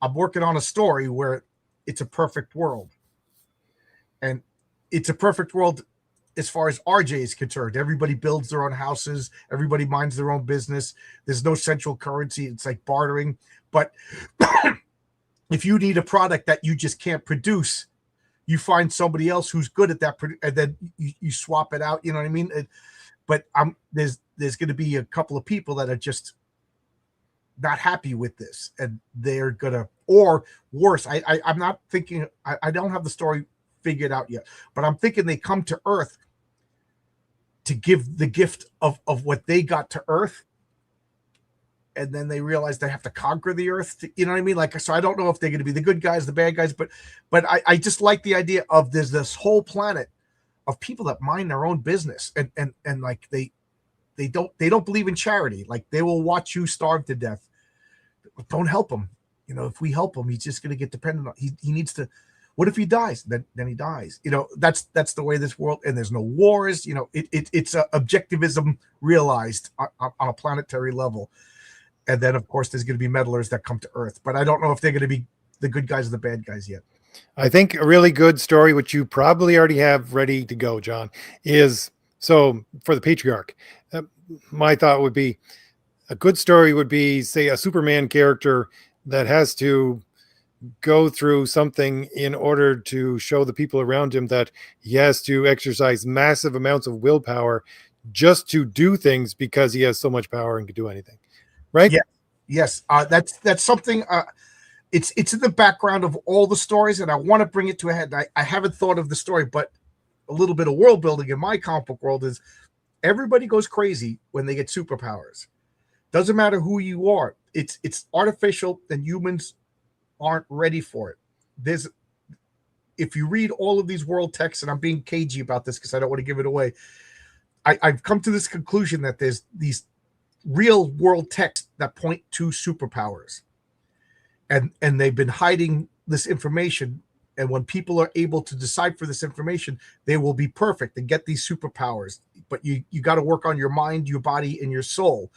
I'm working on a story where it's a perfect world, and it's a perfect world as far as RJ is concerned. Everybody builds their own houses, everybody minds their own business. There's no central currency. It's like bartering. But if you need a product that you just can't produce, you find somebody else who's good at that, and then you swap it out. You know what I mean? But there's going to be a couple of people that are just not happy with this, and they're gonna, or worse. I'm not thinking. I don't have the story figured out yet, but I'm thinking they come to Earth to give the gift of what they got to Earth, and then they realize they have to conquer the Earth. You know what I mean? Like, so I don't know if they're going to be the good guys, the bad guys, but I just like the idea of there's this whole planet of people that mind their own business, and like they don't believe in charity. Like, they will watch you starve to death. Don't help him. You know, if we help him, he's just going to get dependent on. He needs to. What if he dies? Then he dies. You know, that's the way this world. And there's no wars. You know, it's objectivism realized on a planetary level. And then, of course, there's going to be meddlers that come to Earth. But I don't know if they're going to be the good guys or the bad guys yet. I think a really good story, which you probably already have ready to go, John, is so for the patriarch. My thought would be a good story would be, say, a Superman character that has to go through something in order to show the people around him that he has to exercise massive amounts of willpower just to do things because he has so much power and can do anything. Right? Yeah. Yes. That's something. It's in the background of all the stories, and I want to bring it to a head. I haven't thought of the story, but a little bit of world building in my comic book world is everybody goes crazy when they get superpowers. Doesn't matter who you are. It's artificial, and humans aren't ready for it. If you read all of these world texts, and I'm being cagey about this because I don't want to give it away, I've come to this conclusion that there's these real world texts that point to superpowers, and they've been hiding this information. And when people are able to decipher this information, they will be perfect and get these superpowers. But you got to work on your mind, your body, and your soul.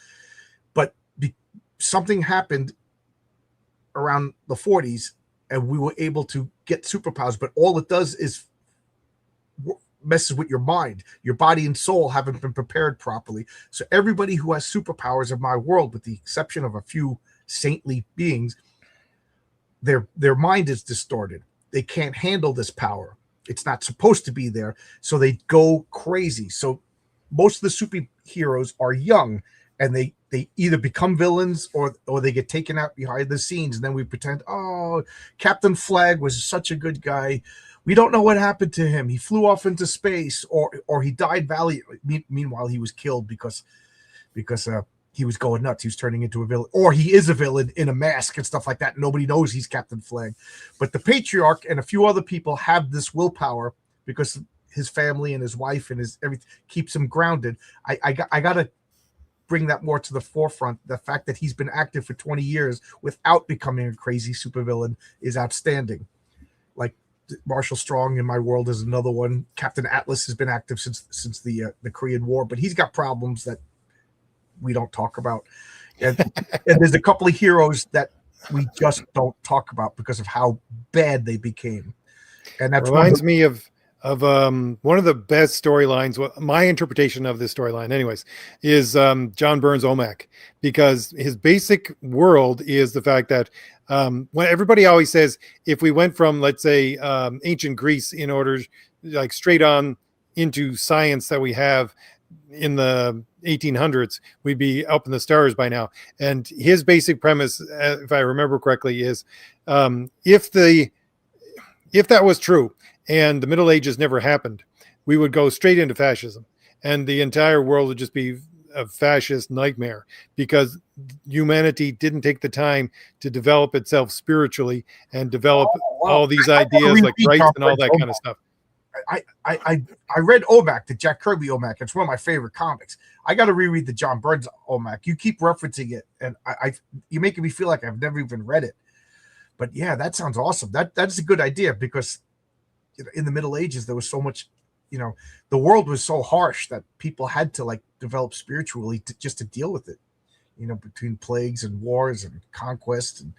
But something happened around the 40s, and we were able to get superpowers. But all it does is messes with your mind. Your body and soul haven't been prepared properly. So everybody who has superpowers in my world, with the exception of a few saintly beings, their mind is distorted. They can't handle this power. It's not supposed to be there. So they go crazy. So most of the superheroes are young, and they either become villains or they get taken out behind the scenes. And then we pretend, oh, Captain Flag was such a good guy. We don't know what happened to him. He flew off into space, or he died valiantly. Meanwhile, he was killed because he was going nuts. He was turning into a villain, or he is a villain in a mask and stuff like that. Nobody knows he's Captain Flag. But the patriarch and a few other people have this willpower because his family and his wife and his everything keeps him grounded. I got to bring that more to the forefront. The fact that he's been active for 20 years without becoming a crazy supervillain is outstanding. Like Marshall Strong in my world is another one. Captain Atlas has been active since the Korean War, but he's got problems that we don't talk about. And there's a couple of heroes that we just don't talk about because of how bad they became. And that reminds me of one of the best storylines. My interpretation of this storyline, anyways, is John Byrne's OMAC, because his basic world is the fact that when everybody always says, if we went from, let's say, ancient Greece in order, like straight on into science that we have in the 1800s, we'd be up in the stars by now. And his basic premise, if I remember correctly, is if that was true and the Middle Ages never happened, we would go straight into fascism, and the entire world would just be a fascist nightmare because humanity didn't take the time to develop itself spiritually and develop all these ideas like rights and all that kind of stuff. I read OMAC, the Jack Kirby OMAC. It's one of my favorite comics. I got to reread the John Byrne's OMAC. You keep referencing it, and you're making me feel like I've never even read it. But yeah, that sounds awesome. That's a good idea because in the Middle Ages there was so much, the world was so harsh that people had to like develop spiritually just to deal with it. between plagues and wars and conquest and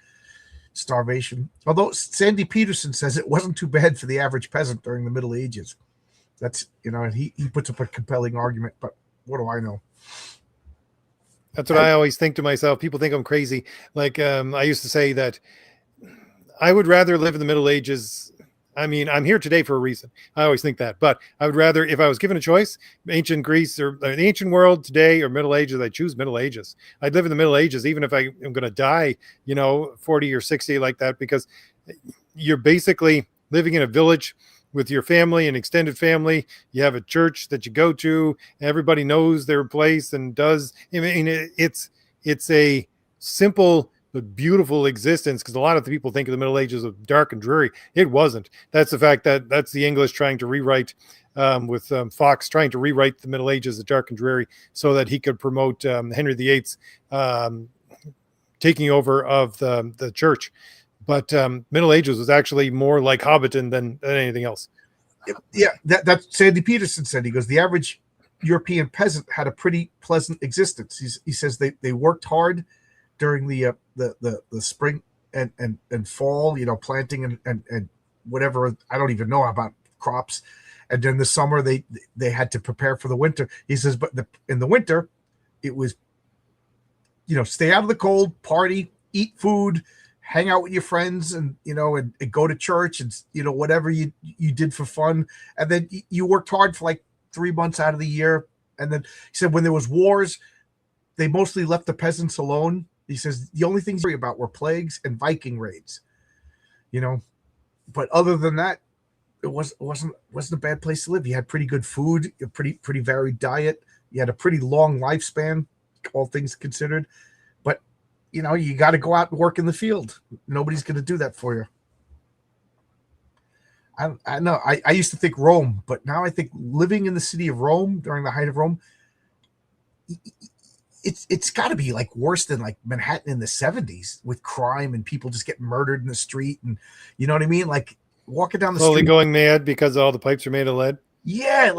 starvation. Although Sandy Peterson says it wasn't too bad for the average peasant during the Middle Ages. That's, and he puts up a compelling argument, but what do I know? That's what I always think to myself. People think I'm crazy. Like I used to say that I would rather live in the Middle Ages. I mean, I'm here today for a reason. I always think that. But I would rather, if I was given a choice, ancient Greece or the ancient world today or Middle Ages, I'd choose Middle Ages. I'd live in the Middle Ages, even if I am going to die, 40 or 60 like that, because you're basically living in a village with your family and extended family. You have a church that you go to. Everybody knows their place and does. I mean, it's a simple but beautiful existence, because a lot of the people think of the Middle Ages as dark and dreary. It wasn't. That's the fact that's the English trying to rewrite, with Fox trying to rewrite the Middle Ages as dark and dreary so that he could promote Henry VIII's taking over of the church. But Middle Ages was actually more like Hobbiton than anything else. Yeah, that Sandy Peterson said. He goes, the average European peasant had a pretty pleasant existence. He says they worked hard during the spring and fall, planting and whatever. I don't even know about crops. And then the summer they had to prepare for the winter. He says, but in the winter, it was, stay out of the cold, party, eat food, hang out with your friends, and and go to church, and whatever you did for fun. And then you worked hard for like 3 months out of the year. And then he said when there was wars, they mostly left the peasants alone. He says the only things to worry about were plagues and Viking raids. But other than that, it wasn't a bad place to live. You had pretty good food, a pretty varied diet. You had a pretty long lifespan, all things considered. But you got to go out and work in the field. Nobody's going to do that for you. I know. I used to think Rome, but now I think living in the city of Rome during the height of Rome, it's got to be like worse than like Manhattan in the 70s with crime and people just getting murdered in the street, and you know what I mean? Like walking down the slowly street, going mad because all the pipes are made of lead. Yeah,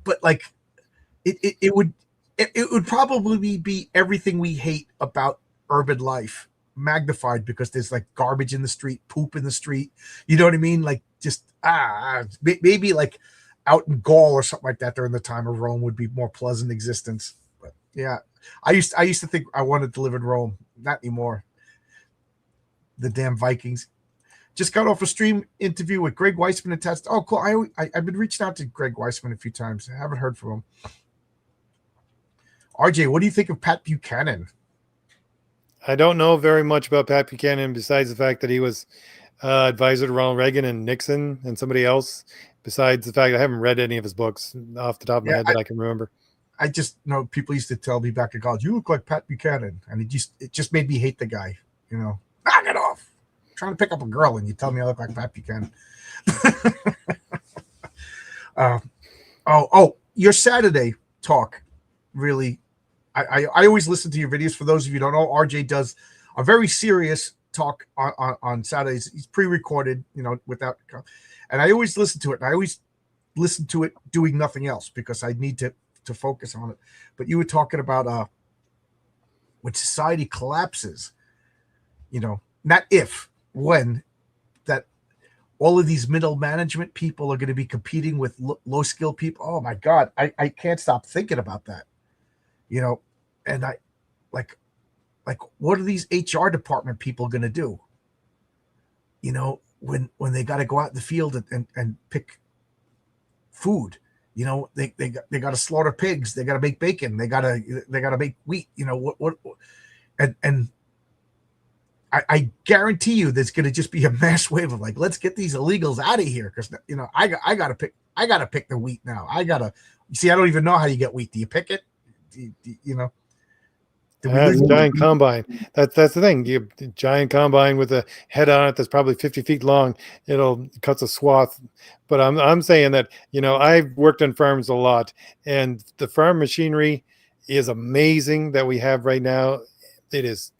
but like it would probably be everything we hate about urban life magnified, because there's like garbage in the street, poop in the street. You know what I mean? Like just maybe like out in Gaul or something like that during the time of Rome would be more pleasant existence. But yeah, I used to think I wanted to live in Rome. Not anymore. The damn Vikings. Just got off a stream interview with Greg Weisman and Test. Oh, cool. I've been reaching out to Greg Weisman a few times. I haven't heard from him. RJ, what do you think of Pat Buchanan? I don't know very much about Pat Buchanan besides the fact that he was advisor to Ronald Reagan and Nixon and somebody else. Besides the fact I haven't read any of his books off the top of my head that I can remember. I just know people used to tell me back in college, "You look like Pat Buchanan," and it just made me hate the guy. Knock it off. I'm trying to pick up a girl, and you tell me I look like Pat Buchanan. Your Saturday talk really. I always listen to your videos. For those of you who don't know, RJ does a very serious talk on Saturdays. He's pre-recorded, without, and I always listen to it. And I always listen to it doing nothing else because I need to focus on it. But you were talking about when society collapses, not if, when, that all of these middle management people are going to be competing with low skill people. Oh my God, I can't stop thinking about that. And I like what are these HR department people going to do? When they got to go out in the field and pick food, they got to slaughter pigs, they got to make bacon, they got to make wheat, and I guarantee you there's going to just be a mass wave of like, let's get these illegals out of here. Cause I got to pick the wheat now. I don't even know how you get wheat. Do you pick it? Giant combine. That's the thing. You giant combine with a head on it that's probably 50 feet long. It'll cuts a swath. But I'm saying that I've worked on farms a lot, and the farm machinery is amazing that we have right now. It is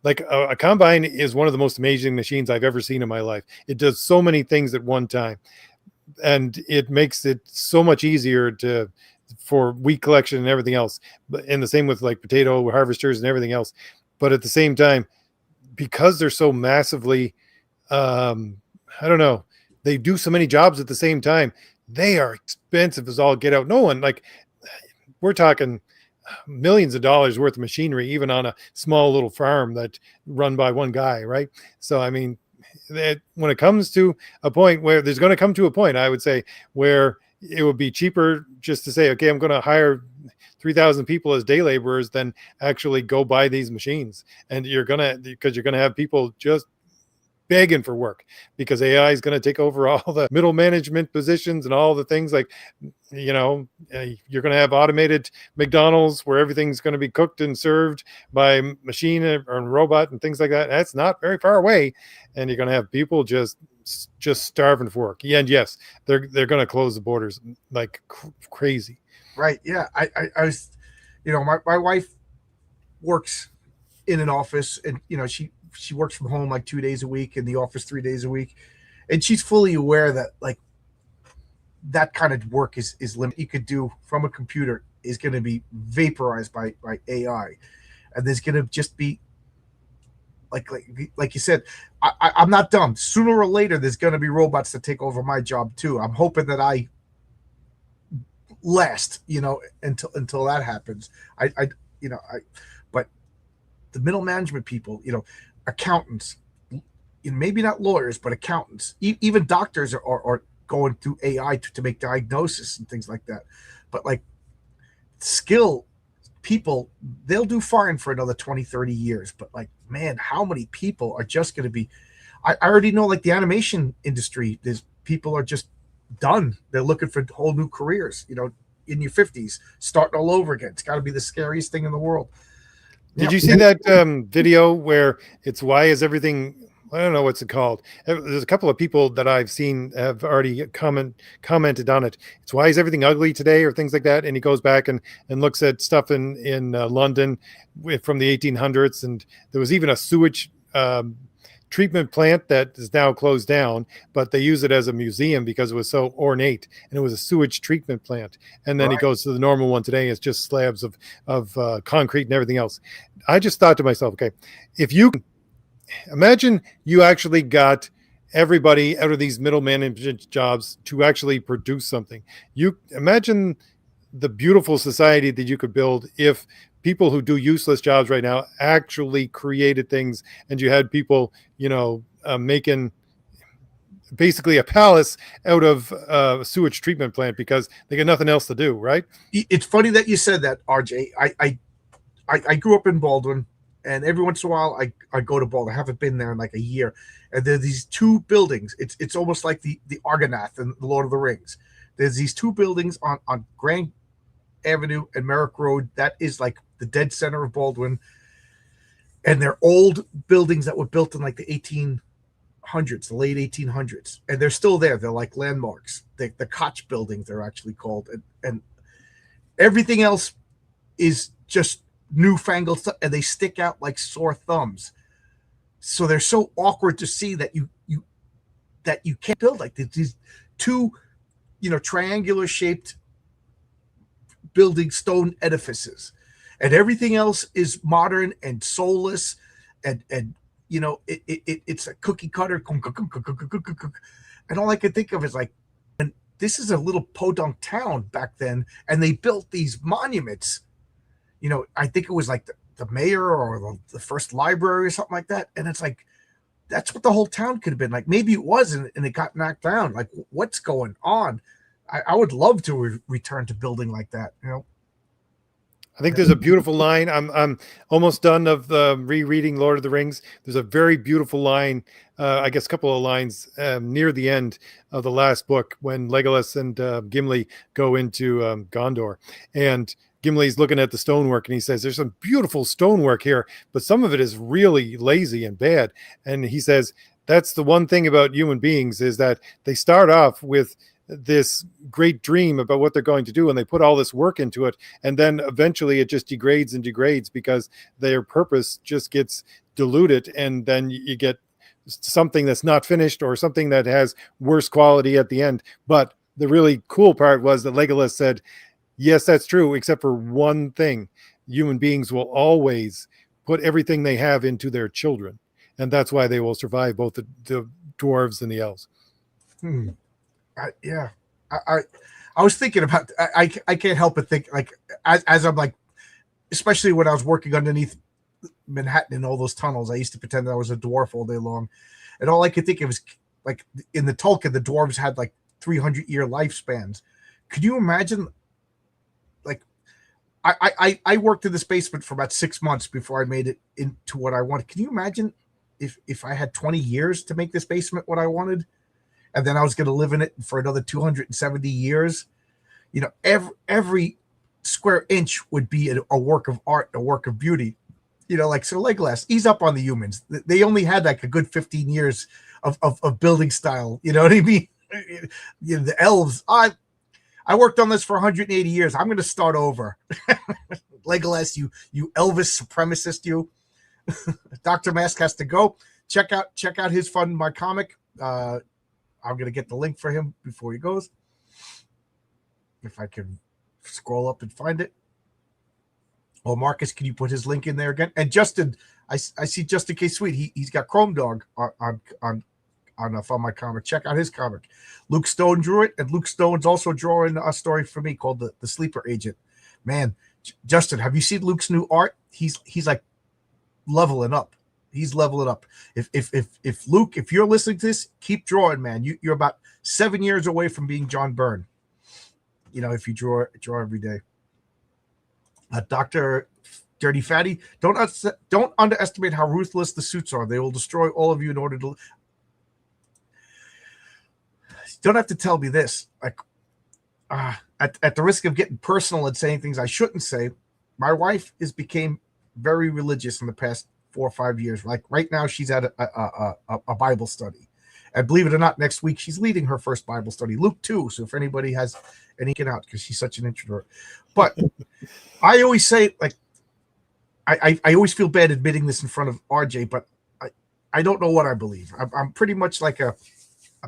like a combine is one of the most amazing machines I've ever seen in my life. It does so many things at one time, and it makes it so much easier for wheat collection and everything else, and the same with like potato harvesters and everything else. But at the same time, because they're so massively, I don't know, they do so many jobs at the same time. They are expensive as all get out. No one, like, we're talking millions of dollars worth of machinery, even on a small little farm that run by one guy, right? So I mean, when it comes to a point where there's going to come to a point, I would say, where it would be cheaper just to say, okay, I'm going to hire 3,000 people as day laborers than actually go buy these machines. And because you're going to have people just begging for work, because AI is going to take over all the middle management positions and all the things like, you're going to have automated McDonald's where everything's going to be cooked and served by machine or robot and things like that. That's not very far away. And you're going to have people just starving for work. And yes, they're going to close the borders like crazy. Right. Yeah. I was, my wife works in an office, and, she works from home like 2 days a week, in the office 3 days a week. And she's fully aware that like that kind of work is limited. You could do from a computer is going to be vaporized by AI. And there's going to just be like you said, I'm not dumb. Sooner or later, there's going to be robots that take over my job too. I'm hoping that I last, until that happens. But the middle management people, accountants, maybe not lawyers, but accountants, even doctors are going through AI to make diagnosis and things like that. But like skill people, they'll do fine for another 20, 30 years. But like, man, how many people are just going to be, I already know, like the animation industry, there's people are just done. They're looking for whole new careers, in your 50s, starting all over again. It's got to be the scariest thing in the world. Did you see that video where it's why is everything, I don't know what's it called. There's a couple of people that I've seen have already commented on it. It's why is everything ugly today, or things like that. And he goes back and looks at stuff in London from the 1800s. And there was even a sewage treatment plant that is now closed down, but they use it as a museum because it was so ornate, and it was a sewage treatment plant. And then He goes to the normal one today. It's just slabs of concrete and everything else. I just thought to myself, okay, if you imagine you actually got everybody out of these middle management jobs to actually produce something, you imagine the beautiful society that you could build if people who do useless jobs right now actually created things, and you had people, making basically a palace out of a sewage treatment plant because they got nothing else to do, right? It's funny that you said that, RJ. I grew up in Baldwin, and every once in a while I go to Baldwin. I haven't been there in like a year. And there's these two buildings. It's almost like the Argonath and the Lord of the Rings. There's these two buildings on Grand Avenue and Merrick Road. That is like the dead center of Baldwin. And they're old buildings that were built in like the 1800s, the late 1800s. And they're still there. They're like landmarks. The Koch buildings, they're actually called. And everything else is just newfangled stuff, and they stick out like sore thumbs. So they're so awkward to see that you can't build like these two, triangular shaped building stone edifices, and everything else is modern and soulless, and it's a cookie cutter, and all I can think of is like, and this is a little podunk town back then, and they built these monuments. I think it was like the mayor or the first library or something like that, and it's like that's what the whole town could have been like. Maybe it wasn't, and it got knocked down. Like, what's going on? I would love to return to building like that. I think there's a beautiful line. I'm almost done of rereading Lord of the Rings. There's a very beautiful line, I guess a couple of lines near the end of the last book when Legolas and Gimli go into Gondor, and Gimli's looking at the stonework, and he says, "There's some beautiful stonework here, but some of it is really lazy and bad." And he says, "That's the one thing about human beings, is that they start off with this great dream about what they're going to do, and they put all this work into it, and then eventually it just degrades and degrades because their purpose just gets diluted, and then you get something that's not finished or something that has worse quality at the end." But the really cool part was that Legolas said, Yes, that's true, except for one thing. Human beings will always put everything they have into their children. And that's why they will survive both the dwarves and the elves. Hmm. Yeah. I, I I was thinking about. I can't help but think like as I'm like, especially when I was working underneath Manhattan in all those tunnels. I used to pretend that I was a dwarf all day long, and all I could think of was like in the Tolkien, the dwarves had like 300-year lifespans. Could you imagine? Like, I worked in this basement for about 6 months before I made it into what I wanted. Can you imagine if I had 20 years to make this basement what I wanted, and then I was going to live in it for another 270 years? Every square inch would be a work of art, a work of beauty. Like, so Legolas, ease up on the humans. They only had like a good 15 years of building style. You know what I mean? The elves. I worked on this for 180 years. I'm going to start over. Legolas, you Elvis supremacist, you. Dr. Mask has to go. Check out his Fund My Comic. I'm going to get the link for him before he goes. If I can scroll up and find it. Oh, Marcus, can you put his link in there again? And Justin, I see Justin K. Sweet. He's got Chrome Dog on Fund My Comic. Check out his comic. Luke Stone drew it, and Luke Stone's also drawing a story for me called the Sleeper Agent. Man, Justin, have you seen Luke's new art? He's like leveling up. He's leveling up. If Luke, if you're listening to this, keep drawing, man. You're about 7 years away from being John Byrne. If you draw every day. Dr. Dirty Fatty, don't underestimate how ruthless the suits are. They will destroy all of you in order to. You don't have to tell me this. Like, at the risk of getting personal and saying things I shouldn't say, my wife became very religious in the past 4 or 5 years. Like right now, she's at a Bible study, and believe it or not, next week she's leading her first Bible study, Luke 2. So if anybody has any, get out, because she's such an introvert. But I always say, like, I always feel bad admitting this in front of RJ, but I don't know what I believe. I'm pretty much like a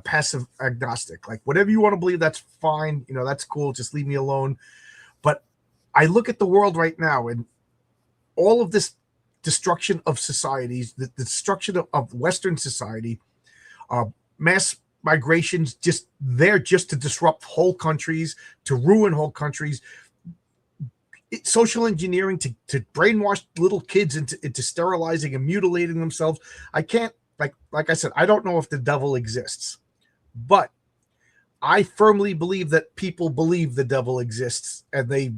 passive agnostic. Like, whatever you want to believe, that's fine. That's cool. Just leave me alone. But I look at the world right now, and all of this destruction of societies, the destruction of Western society, mass migrations, just to disrupt whole countries, to ruin whole countries, social engineering to brainwash little kids into sterilizing and mutilating themselves. I can't, like I said, I don't know if the devil exists, but I firmly believe that people believe the devil exists, and they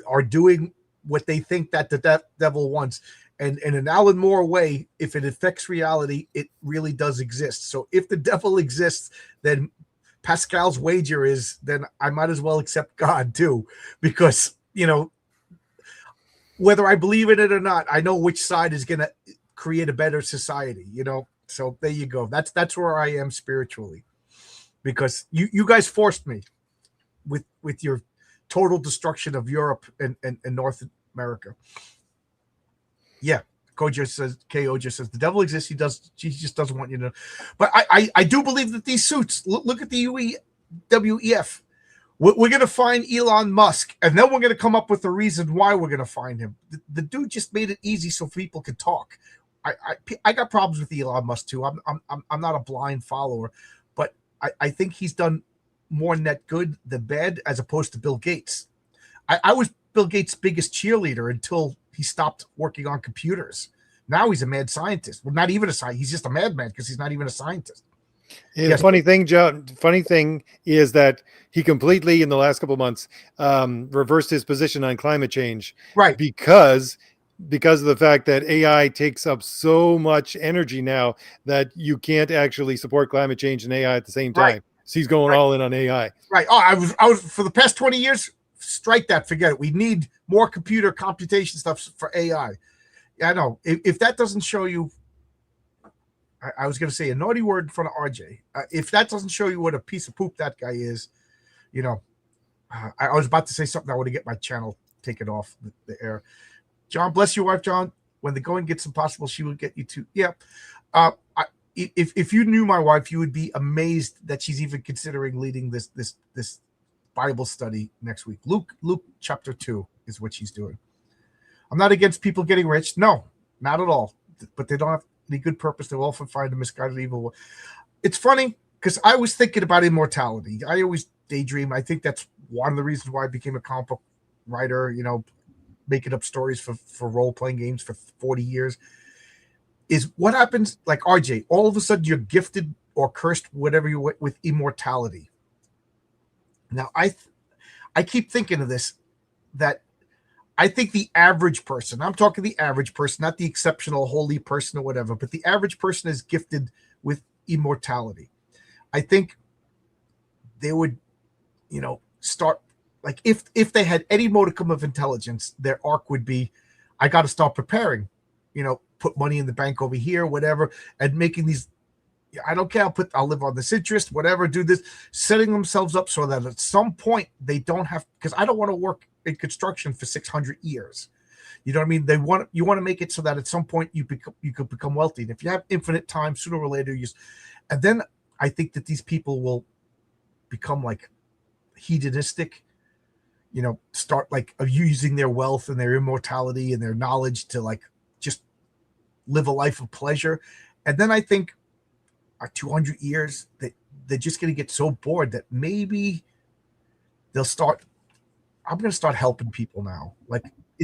are doing what they think that the devil wants. And in an Alan Moore way, if it affects reality, it really does exist. So if the devil exists, then Pascal's wager is, then I might as well accept God too, because, whether I believe in it or not, I know which side is going to create a better society, So there you go. That's where I am spiritually, because you guys forced me with your total destruction of Europe and North America. Yeah. KO just says the devil exists. He just doesn't want you to know. But I do believe that these suits, look at the WEF. We're going to find Elon Musk, and then we're going to come up with a reason why we're going to find him. The dude just made it easy so people could talk. I got problems with Elon Musk too. I'm not a blind follower, but I think he's done more net good than bad, as opposed to Bill Gates. I was Bill Gates' biggest cheerleader until he stopped working on computers. Now he's a mad scientist. Well, not even a scientist. He's just a madman because he's not even a scientist. Yeah, yes. The funny thing is that he completely, in the last couple of months, reversed his position on climate change. Right. Because of the fact that AI takes up so much energy now that you can't actually support climate change and AI at the same time. Right. So he's going all in on AI. Right. Oh, I was for the past 20 years, strike that, forget it. We need more computer computation stuff for AI. I know. If that doesn't show you, I was going to say a naughty word in front of RJ. If that doesn't show you what a piece of poop that guy is, I was about to say something. I want to get my channel taken off the air. John, bless your wife, John. When the going gets impossible, she will get you to. Yeah. If you knew my wife, you would be amazed that she's even considering leading this Bible study next week. Luke chapter 2 is what she's doing. I'm not against people getting rich. No, not at all. But they don't have any good purpose. They'll often find a misguided evil. It's funny because I was thinking about immortality. I always daydream. I think that's one of the reasons why I became a comic book writer, making up stories for role-playing games for 40 years. Is what happens, like RJ, all of a sudden you're gifted or cursed, whatever you with immortality. Now, I keep thinking of this, that I think the average person, I'm talking the average person, not the exceptional holy person or whatever, but the average person is gifted with immortality. I think they would, start, like if they had any modicum of intelligence, their arc would be, I got to start preparing, put money in the bank over here, whatever, and making these, I don't care, I'll live on this interest, whatever, do this, setting themselves up so that at some point they don't have, because I don't want to work in construction for 600 years. You know what I mean? You want to make it so that at some point you could become wealthy. And if you have infinite time, sooner or later, and then I think that these people will become like hedonistic, start like using their wealth and their immortality and their knowledge to like just live a life of pleasure. And then I think 200 years that they're just going to get so bored that maybe I'm going to start helping people now. Like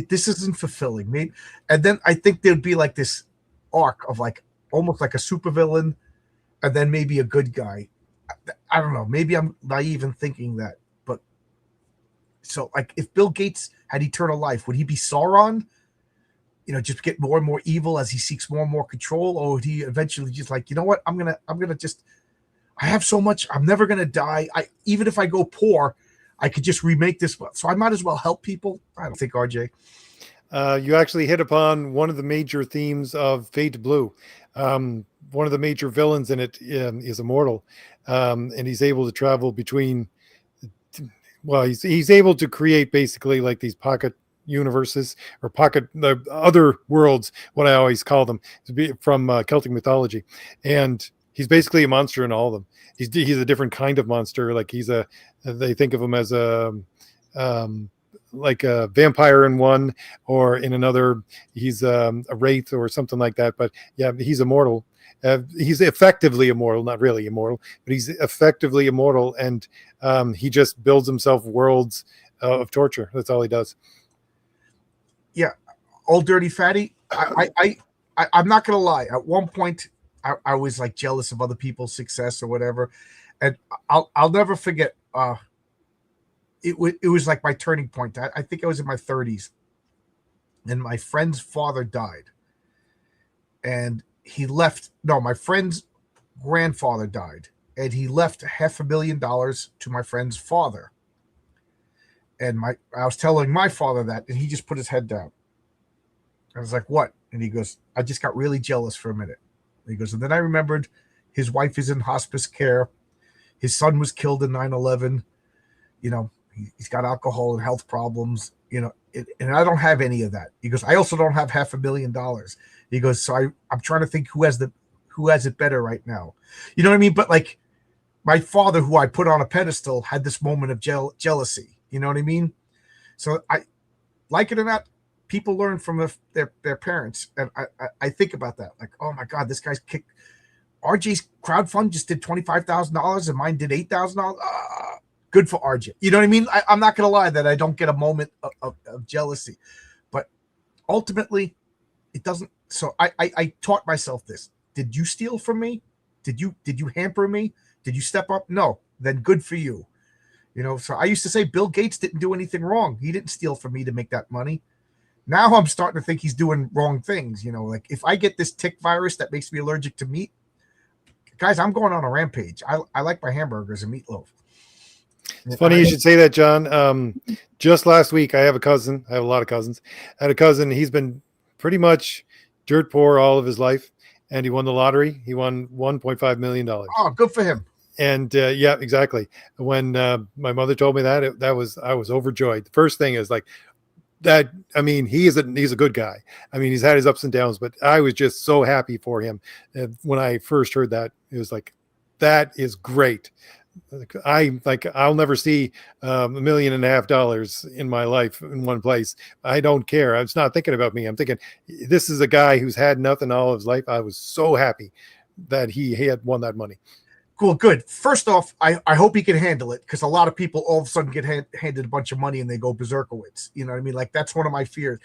this isn't fulfilling me. And then I think there'd be like this arc of like almost like a supervillain and then maybe a good guy. I don't know. Maybe I'm naive in thinking that, but so like if Bill Gates had eternal life, would he be Sauron? Just get more and more evil as he seeks more and more control, or would he eventually just like, you know what? I'm gonna just. I have so much. I'm never gonna die. Even if I go poor, I could just remake this. So I might as well help people. I don't think, RJ. You actually hit upon one of the major themes of Fate Blue. One of the major villains in it is immortal, and he's able to travel between. Well, he's able to create basically like these pocket universes or pocket the other worlds, what I always call them, to be from Celtic mythology, and he's basically a monster in all of them. He's a different kind of monster. Like they think of him as a like a vampire in one, or in another he's a wraith or something like that. But yeah, he's immortal. He's effectively immortal, not really immortal, but he's effectively immortal, and he just builds himself worlds of torture. That's all he does. Yeah, Old Dirty Fatty. I'm not gonna lie. At one point, I was like jealous of other people's success or whatever, and I'll never forget. It was like my turning point. I think I was in my 30s, and my friend's father died, and he left. No, my friend's grandfather died, and he left $500,000 to my friend's father. And I was telling my father that, and he just put his head down. I was like, what? And he goes, I just got really jealous for a minute. And he goes, and then I remembered his wife is in hospice care. His son was killed in 9/11. He's got alcohol and health problems, and I don't have any of that. He goes, I also don't have $500,000. He goes, so I'm trying to think who has it better right now. You know what I mean? But like my father, who I put on a pedestal, had this moment of jealousy. You know what I mean? So I, like it or not, people learn from their parents. And I think about that. Like, oh my God, this guy's kicked. RJ's crowdfund just did $25,000 and mine did $8,000. Good for RJ. You know what I mean? I'm not going to lie that I don't get a moment of jealousy. But ultimately, it doesn't. So I taught myself this. Did you steal from me? Did you hamper me? Did you step up? No. Then good for you. So I used to say Bill Gates didn't do anything wrong. He didn't steal from me to make that money. Now I'm starting to think he's doing wrong things. Like if I get this tick virus that makes me allergic to meat, guys, I'm going on a rampage. I like my hamburgers and meatloaf. It's funny you should say that, John. Just last week, I have a cousin. I have a lot of cousins. I had a cousin. He's been pretty much dirt poor all of his life, and he won the lottery. He won $1.5 million. Oh, good for him. And yeah, exactly. When my mother told me that, I was overjoyed. The first thing is like that. I mean, he's a good guy. I mean, he's had his ups and downs, but I was just so happy for him. When I first heard that, it was like, that is great. I'll never see $1.5 million in my life in one place. I don't care. It's not thinking about me. I'm thinking this is a guy who's had nothing all his life. I was so happy that he had won that money. Cool, good. First off, I hope he can handle it, because a lot of people all of a sudden get handed a bunch of money and they go berserkowitz. You know what I mean? Like, that's one of my fears.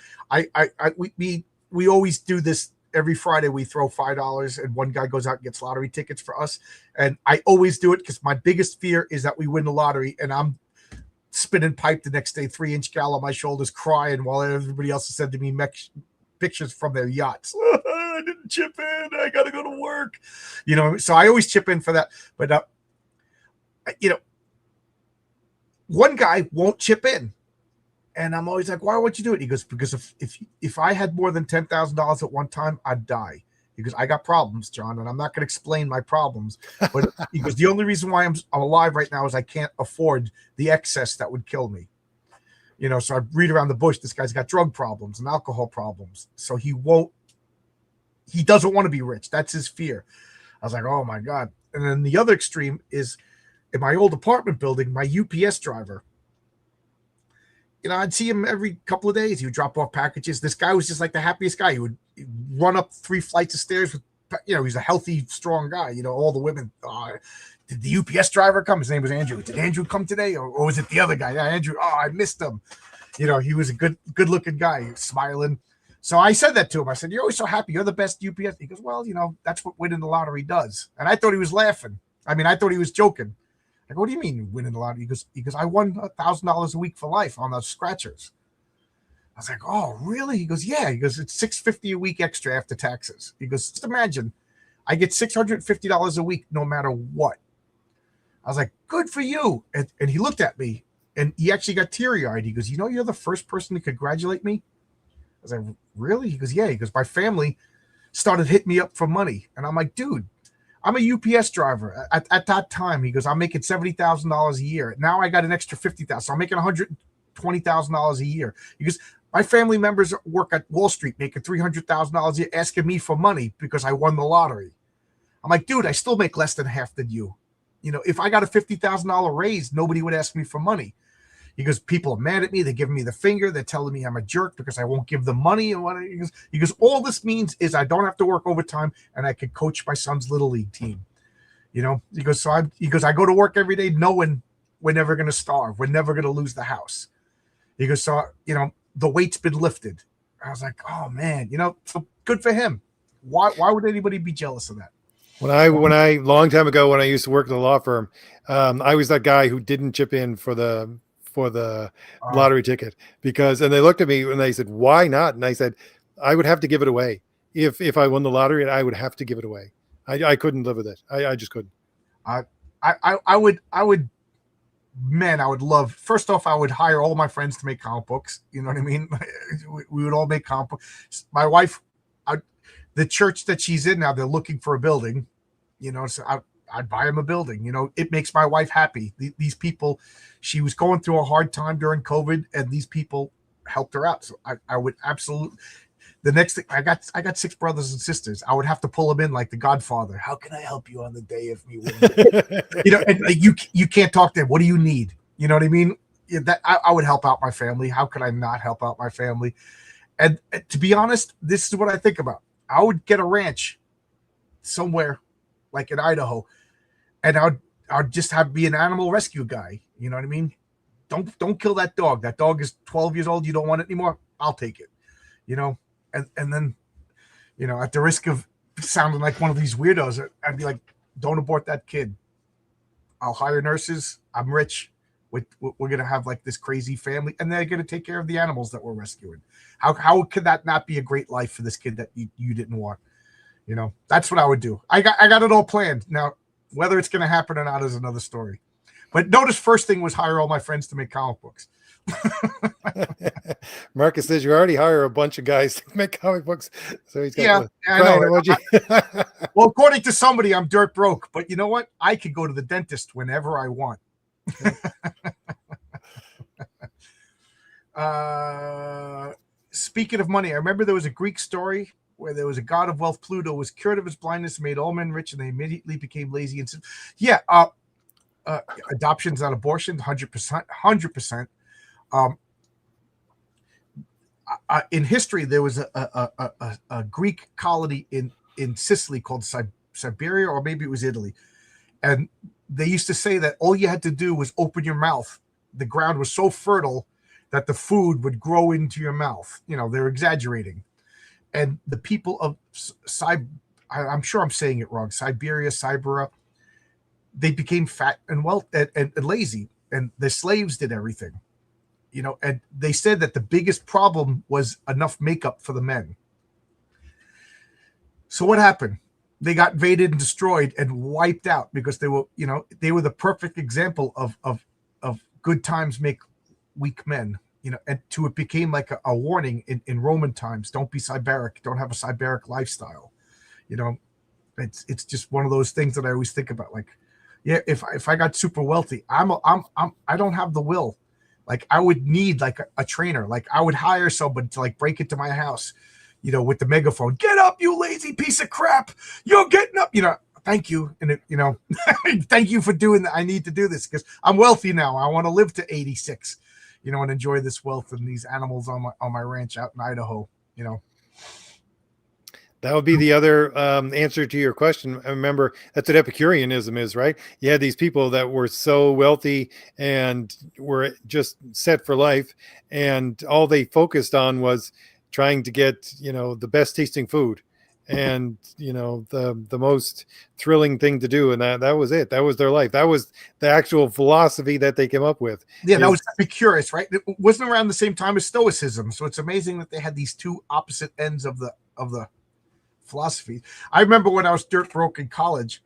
We always do this every Friday. We throw $5 and one guy goes out and gets lottery tickets for us. And I always do it because my biggest fear is that we win the lottery and I'm spinning pipe the next day, 3-inch gal on my shoulders, crying while everybody else is sending me pictures from their yachts. I didn't chip in. I got to go to work. So I always chip in for that. But, one guy won't chip in. And I'm always like, why won't you do it? He goes, because if I had more than $10,000 at one time, I'd die. He goes, I got problems, John, and I'm not going to explain my problems. But he goes, the only reason why I'm alive right now is I can't afford the excess that would kill me. So I read around the bush. This guy's got drug problems and alcohol problems. So he doesn't want to be rich. That's his fear. I was like, oh my God. And then the other extreme is in my old apartment building, my UPS driver. I'd see him every couple of days. He would drop off packages. This guy was just like the happiest guy. He would run up 3 flights of stairs with, he's a healthy, strong guy. All the women, did the UPS driver come? His name was Andrew. Did Andrew come today? Or was it the other guy? Yeah, Andrew. Oh, I missed him. He was a good looking guy, smiling. So I said that to him. I said, you're always so happy. You're the best UPS. He goes, well, that's what winning the lottery does. And I thought he was laughing. I thought he was joking. I go, what do you mean winning the lottery? He goes, I won $1,000 a week for life on those scratchers. I was like, oh, really? He goes, yeah. He goes, it's $650 a week extra after taxes. He goes, just imagine, I get $650 a week no matter what. I was like, good for you. And he looked at me and he actually got teary-eyed. He goes, you're the first person to congratulate me? I was like, really? He goes, yeah. He goes, my family started hitting me up for money. And I'm like, dude, I'm a UPS driver. At that time, he goes, I'm making $70,000 a year. Now I got an extra $50,000. So I'm making $120,000 a year. He goes, my family members work at Wall Street making $300,000 a year, asking me for money because I won the lottery. I'm like, dude, I still make less than half than you. If I got a $50,000 raise, nobody would ask me for money. He goes, people are mad at me. They're giving me the finger. They're telling me I'm a jerk because I won't give them money. And what he goes, all this means is I don't have to work overtime and I can coach my son's little league team. He goes, I go to work every day knowing we're never going to starve. We're never going to lose the house. He goes, so, the weight's been lifted. I was like, oh man, so good for him. Why would anybody be jealous of that? When I long time ago, when I used to work in a law firm, I was that guy who didn't chip in for the lottery ticket and they looked at me and they said, why not? And I said, I would have to give it away. If I won the lottery, I would have to give it away. I couldn't live with it. I just couldn't. I would, man, I would love, first off, I would hire all my friends to make comic books. You know what I mean? We would all make comic books. My wife, the church that she's in now, they're looking for a building, so I'd buy him a building. It makes my wife happy. These people, she was going through a hard time during COVID, and these people helped her out. So I would absolutely. The next thing, I got 6 brothers and sisters. I would have to pull them in like the Godfather. How can I help you on the day if me win? And you can't talk to them. What do you need? You know what I mean? That I would help out my family. How could I not help out my family? And to be honest, this is what I think about. I would get a ranch somewhere like in Idaho, and I'd just be an animal rescue guy. You know what I mean? Don't kill that dog. That dog is 12 years old. You don't want it anymore. I'll take it. And then, at the risk of sounding like one of these weirdos, I'd be like, don't abort that kid. I'll hire nurses. I'm rich. We're going to have like this crazy family, and they're going to take care of the animals that we're rescuing. How could that not be a great life for this kid that you didn't want? That's what I would do. I got it all planned. Now, whether it's going to happen or not is another story. But notice first thing was hire all my friends to make comic books. Marcus says you already hire a bunch of guys to make comic books. So he's got I know. Well, according to somebody, I'm dirt broke. But you know what? I could go to the dentist whenever I want. Speaking of money, I remember there was a Greek story where there was a god of wealth, Pluto, was cured of his blindness, made all men rich, and they immediately became lazy. And adoptions on abortion, 100%, 100%. Um, in history, there was a Greek colony in Sicily called Siberia, or maybe it was Italy, and they used to say that all you had to do was open your mouth. The ground was so fertile that the food would grow into your mouth. They're exaggerating. And the people of I'm sure I'm saying it wrong, Siberia, they became fat and lazy, and the slaves did everything. And they said that the biggest problem was enough makeup for the men. So what happened? They got invaded and destroyed and wiped out because they were the perfect example of good times make weak men. And it became like a warning in Roman times. Don't be Siberic. Don't have a Siberic lifestyle. It's just one of those things that I always think about. Like, yeah, if I got super wealthy, I don't have the will. Like, I would need like a trainer. Like, I would hire someone to like break into my house, with the megaphone. Get up, you lazy piece of crap! You're getting up. Thank you, and thank you for doing that. I need to do this because I'm wealthy now. I want to live to 86, and enjoy this wealth and these animals on my ranch out in Idaho. That would be the other answer to your question. I remember that's what Epicureanism is, right? You had these people that were so wealthy and were just set for life, and all they focused on was trying to get, the best tasting food and, the most thrilling thing to do. And that was it. That was their life. That was the actual philosophy that they came up with. Yeah, that was Epicurus, right? It wasn't around the same time as Stoicism. So it's amazing that they had these two opposite ends of the philosophy. I remember when I was dirt broke in college,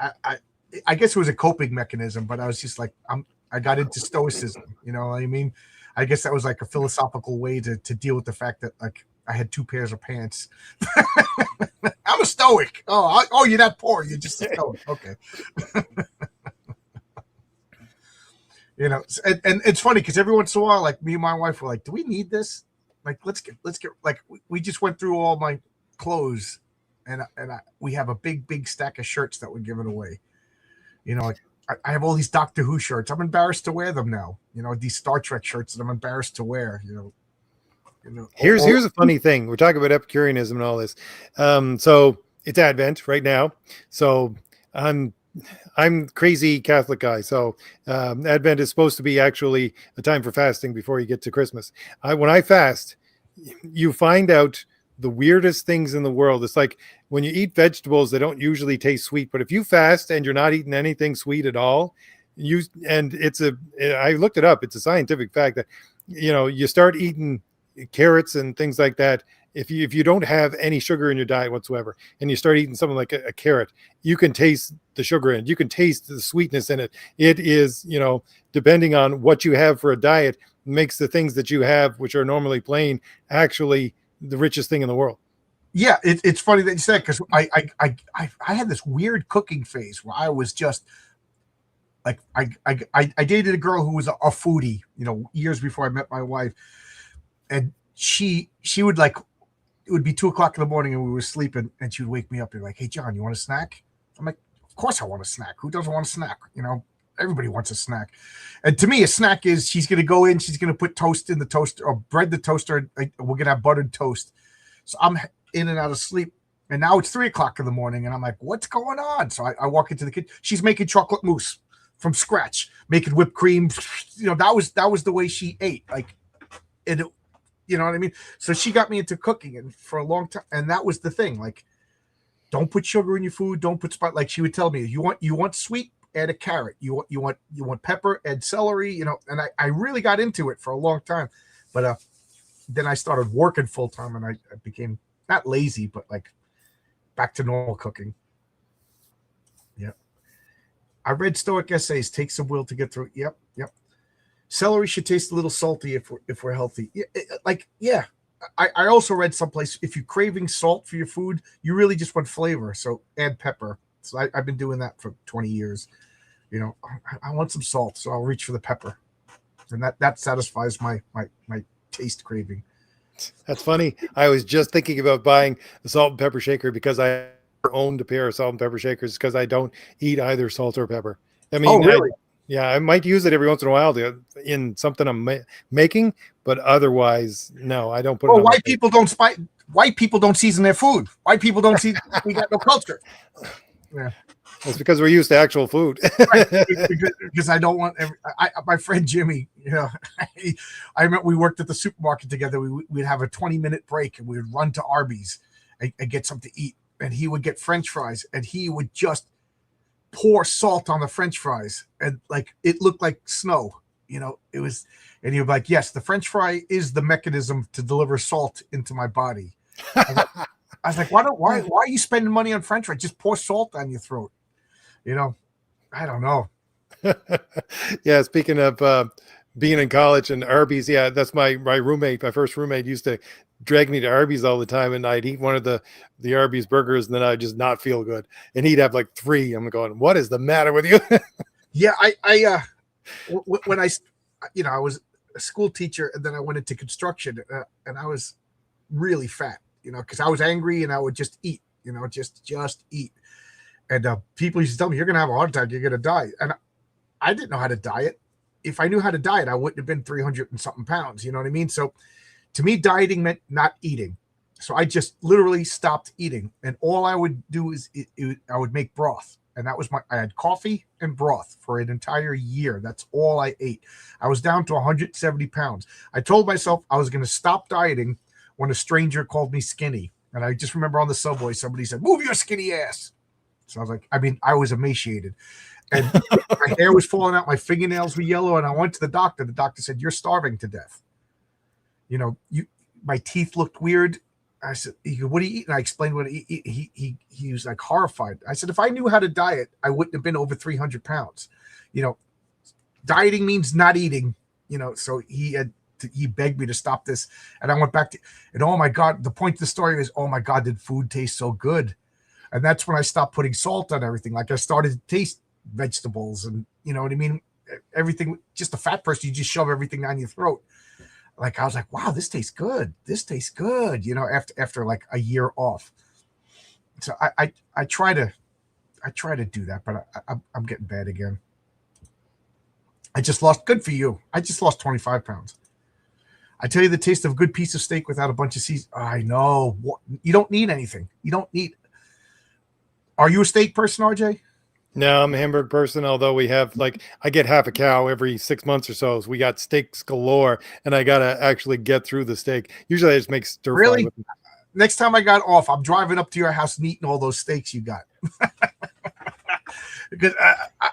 I guess it was a coping mechanism, but I was just like, I got into Stoicism. You know what I mean? I guess that was like a philosophical way to deal with the fact that like I had two pairs of pants. I'm a Stoic. Oh, you're not poor. You're just a Stoic. Okay. And it's funny because every once in a while, like me and my wife were like, do we need this? Like, let's get like, we just went through all my clothes and we have a big stack of shirts that we're giving away. Like I have all these Doctor Who shirts. I'm embarrassed to wear them now. These Star Trek shirts that I'm embarrassed to wear. Here's a funny thing. We're talking about Epicureanism and all this. So it's Advent right now. So I'm crazy Catholic guy. So Advent is supposed to be actually a time for fasting before you get to Christmas. When I fast, you find out the weirdest things in the world. It's like when you eat vegetables, they don't usually taste sweet, but if you fast and you're not eating anything sweet at all, I looked it up. It's a scientific fact that, you start eating carrots and things like that. If you don't have any sugar in your diet whatsoever, and you start eating something like a carrot, you can taste the sugar in it. You can taste the sweetness in it. It is, depending on what you have for a diet, makes the things that you have, which are normally plain, actually the richest thing in the world. Yeah, it's funny that you said, because I had this weird cooking phase where I was just like I dated a girl who was a foodie, years before I met my wife, and she would like, it would be 2:00 in the morning and we were sleeping, and she would wake me up and be like, "Hey John, you want a snack?" I'm like, "Of course I want a snack. Who doesn't want a snack? Everybody wants a snack." And to me, a snack is she's going to go in, she's going to put toast in the toaster or bread in the toaster. We're going to have buttered toast. So I'm in and out of sleep. And now it's 3:00 in the morning. And I'm like, what's going on? So I walk into the kitchen. She's making chocolate mousse from scratch, making whipped cream. That was the way she ate. Like, you know what I mean? So she got me into cooking, and for a long time. And that was the thing. Like, don't put sugar in your food. Don't put spice. Like, she would tell me, you want sweet, add a carrot. You want pepper, add celery. And I really got into it for a long time. But then I started working full time, and I became not lazy, but like back to normal cooking. Yeah. I read Stoic essays. Takes some will to get through. Yep. Celery should taste a little salty if we're healthy. Yeah. I also read someplace, if you're craving salt for your food, you really just want flavor. So add pepper. So I've been doing that for 20 years. I want some salt, so I'll reach for the pepper, and that satisfies my taste craving. That's funny. I was just thinking about buying a salt and pepper shaker because I owned a pair of salt and pepper shakers because I don't eat either salt or pepper. I Oh, mean, really? yeah, I might use it every once in a while in something I'm making, but otherwise, no, I don't put it Well, on my white plate. people don't spice. White people don't season their food. White people don't season. We got no culture. Yeah. It's because we're used to actual food. Right, because I don't want my friend Jimmy. I remember we worked at the supermarket together. We'd have a 20-minute break and we'd run to Arby's and get something to eat. And he would get French fries and he would just pour salt on the French fries and like it looked like snow. It was, and he would be like, "Yes, the French fry is the mechanism to deliver salt into my body." I was like, why are you spending money on French fries? Just pour salt on your throat. You know, I don't know. Yeah, speaking of being in college and Arby's, yeah, that's my roommate. My first roommate used to drag me to Arby's all the time, and I'd eat one of the Arby's burgers, and then I'd just not feel good. And he'd have like three. I'm going, what is the matter with you? Yeah, when I was a school teacher and then I went into construction and I was really fat, because I was angry and I would just eat, just eat. And people used to tell me, "You're gonna have a heart attack. You're gonna die." And I didn't know how to diet. If I knew how to diet, I wouldn't have been 300 and something pounds. You know what I mean? So to me, dieting meant not eating. So I just literally stopped eating, and all I would do is I would make broth, and that was I had coffee and broth for an entire year. That's all I ate. I was down to 170 pounds. I told myself I was going to stop dieting when a stranger called me skinny, and I just remember on the subway somebody said, "Move your skinny ass." So I was like, I was emaciated, and my hair was falling out, my fingernails were yellow, and I went to the doctor. The doctor said, "You're starving to death." My teeth looked weird. I said, he goes, "What do you eat?" And I explained what he was like horrified. I said, "If I knew how to diet, I wouldn't have been over 300 pounds. You know, dieting means not eating, so he begged me to stop this. And I went back and oh my God, the point of the story is, oh my God, did food taste so good? And that's when I stopped putting salt on everything. Like I started to taste vegetables and you know what I mean? Everything, just a fat person, you just shove everything down your throat. Like I was like, wow, this tastes good. This tastes good. After like a year off. So I try to do that, but I'm getting bad again. I just lost. Good for you. I just lost 25 pounds. I tell you the taste of a good piece of steak without a bunch of seeds. I know. You don't need anything. You don't need. Are you a steak person, RJ? No, I'm a hamburger person, although we have I get half a cow every 6 months or so. So we got steaks galore, and I gotta actually get through the steak. Usually I just make stir fry Really? with them. Next time I got off, I'm driving up to your house and eating all those steaks you got. Because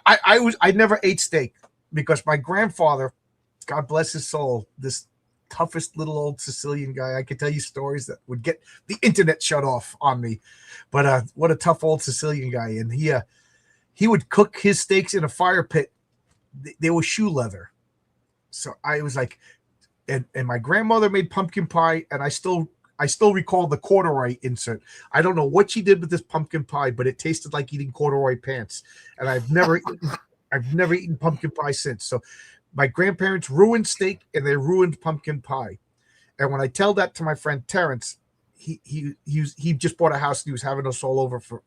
I never ate steak because my grandfather, God bless his soul, this toughest little old Sicilian guy. I could tell you stories that would get the internet shut off on me. But what a tough old Sicilian guy. And he would cook his steaks in a fire pit. They were shoe leather. So I was like, and my grandmother made pumpkin pie, and I still recall the corduroy insert. I don't know what she did with this pumpkin pie, but it tasted like eating corduroy pants. And I've never eaten pumpkin pie since. So my grandparents ruined steak and they ruined pumpkin pie. And when I tell that to my friend Terrence, he just bought a house and he was having us all over for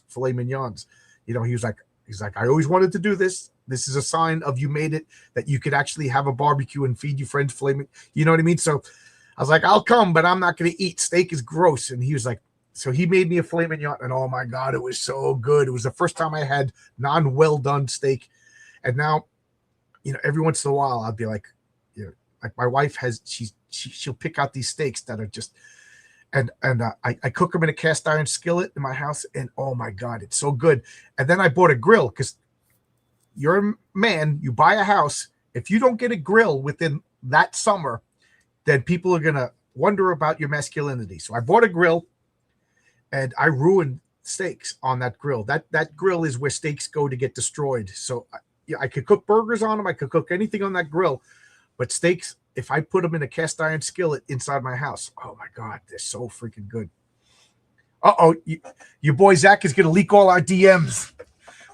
filet mignons. He's like, I always wanted to do this. This is a sign of you made it, that you could actually have a barbecue and feed your friends filet. You know what I mean? So I was like, I'll come, but I'm not going to eat. Steak is gross. And he was like, so he made me a filet mignon, and oh my God, it was so good. It was the first time I had non-well done steak. And now, every once in a while, I'll be like, like my wife she'll pick out these steaks that are just, and I cook them in a cast iron skillet in my house, and oh my God, it's so good. And then I bought a grill because you're a man, you buy a house. If you don't get a grill within that summer, then people are going to wonder about your masculinity. So I bought a grill and I ruined steaks on that grill. That grill is where steaks go to get destroyed. So I could cook burgers on them. I could cook anything on that grill, but steaks, if I put them in a cast iron skillet inside my house, oh my God, they're so freaking good. Uh-oh, your boy Zach is going to leak all our DMs.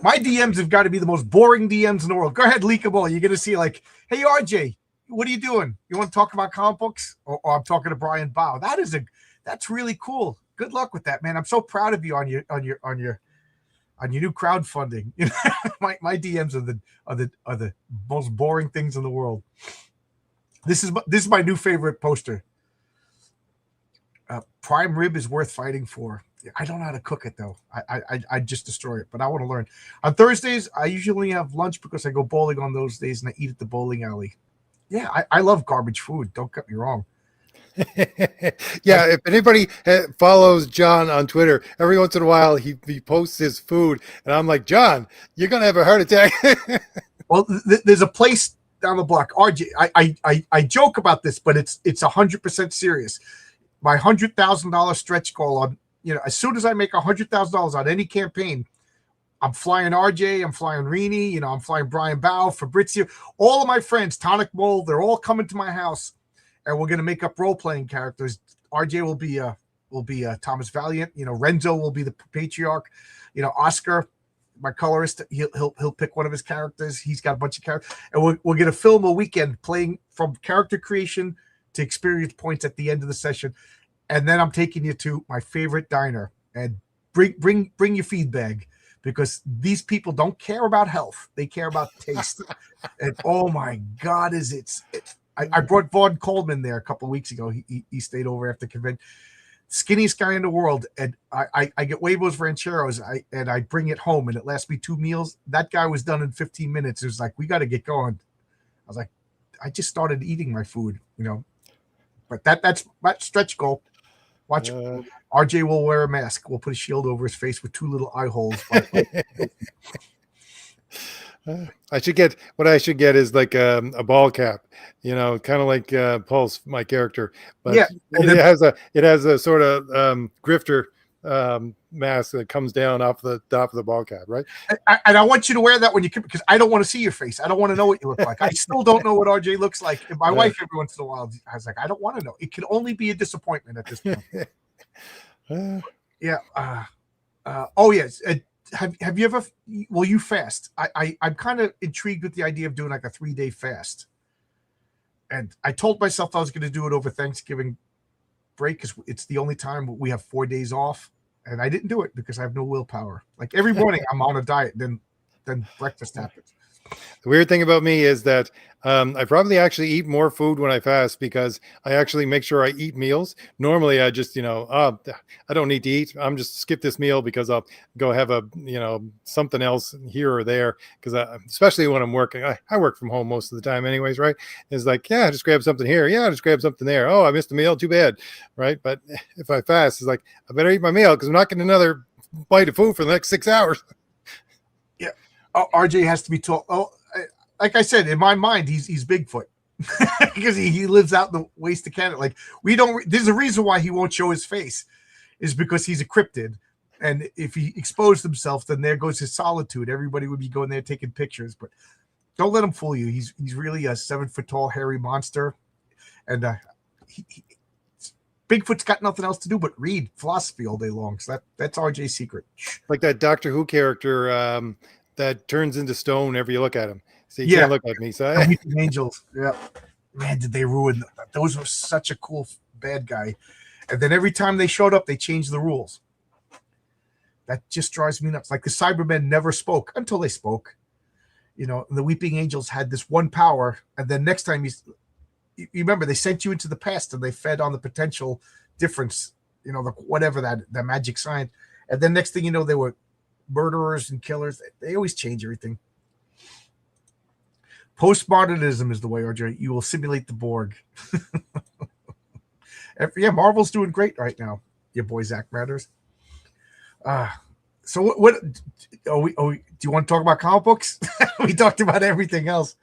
My DMs have got to be the most boring DMs in the world. Go ahead, leak them all. You're going to see like, hey, RJ, what are you doing? You want to talk about comic books? Or I'm talking to Brian Bow. That's really cool. Good luck with that, man. I'm so proud of you on your on your new crowdfunding. My DMs are the most boring things in the world. This is my new favorite poster. Prime rib is worth fighting for. I don't know how to cook it though. I just destroy it, but I want to learn. On Thursdays, I usually have lunch because I go bowling on those days and I eat at the bowling alley. Yeah, I love garbage food. Don't get me wrong. Yeah, if anybody follows John on Twitter, every once in a while he posts his food, and I'm like, John, you're gonna have a heart attack. Well, there's a place down the block. RJ, I joke about this, but it's 100% serious. My $100,000 stretch goal on, as soon as I make $100,000 on any campaign, I'm flying RJ, I'm flying Rini, I'm flying Brian Bao, Fabrizio, all of my friends, Tonic Mole, they're all coming to my house, and we're gonna make up role playing characters. RJ will be Thomas Valiant, Renzo will be the patriarch, Oscar, my colorist, he'll pick one of his characters. He's got a bunch of characters, and we're gonna film a weekend playing from character creation to experience points at the end of the session, and then I'm taking you to my favorite diner and bring your feed bag, because these people don't care about health; they care about taste. And oh my God, I brought Vaughn Coleman there a couple of weeks ago. He stayed over after convention. Skinniest guy in the world, and I get huevos rancheros, and I bring it home, and it lasts me 2 meals. That guy was done in 15 minutes. It was like, we got to get going. I was like, I just started eating my food, But that's my stretch goal. Watch, RJ will wear a mask. We'll put a shield over his face with 2 little eye holes. I should get is like a ball cap, kind of like Paul's, my character, but yeah, it has a sort of grifter mask that comes down off the top of the ball cap, right? And I want you to wear that when you come, because I don't want to see your face. I don't want to know what you look like. I still don't know what RJ looks like. And my wife, every once in a while, I was like, I don't want to know. It can only be a disappointment at this point. Yeah. Oh yes. Have you ever? Well, you fast. I'm kind of intrigued with the idea of doing like a 3-day fast. And I told myself I was going to do it over Thanksgiving break, because it's the only time we have 4 days off. And I didn't do it because I have no willpower. Like every morning I'm on a diet, then breakfast happens. The weird thing about me is that I probably actually eat more food when I fast, because I actually make sure I eat meals. Normally I just, I don't need to eat. I'm just skip this meal because I'll go have a, something else here or there. Because especially when I'm working, I work from home most of the time anyways, right? It's like, yeah, just grab something here. Yeah, just grab something there. Oh, I missed a meal. Too bad. Right. But if I fast, it's like, I better eat my meal, because I'm not getting another bite of food for the next 6 hours. Yeah. RJ has to be told. Oh, like I said, in my mind, he's Bigfoot because he lives out in the waste of Canada. Like there's a reason why he won't show his face, is because he's a cryptid, and if he exposed himself, then there goes his solitude. Everybody would be going there taking pictures, but don't let him fool you. He's really a 7-foot tall hairy monster, and Bigfoot's got nothing else to do but read philosophy all day long. So that's RJ's secret. Like that Doctor Who character that turns into stone whenever you look at him. So you can't look like me. So Angels. Yeah. Man, did they ruin that? Those were such a cool bad guy. And then every time they showed up, they changed the rules. That just drives me nuts. Like the Cybermen never spoke until they spoke. The Weeping Angels had this one power, and then next time you remember, they sent you into the past and they fed on the potential difference, whatever that magic science. And then next thing you know, they were murderers and killers. They always change everything. Postmodernism is the way, RJ. You will simulate the Borg. Yeah, Marvel's doing great right now. Your boy Zach Matters. So what do you want to talk about comic books? We talked about everything else.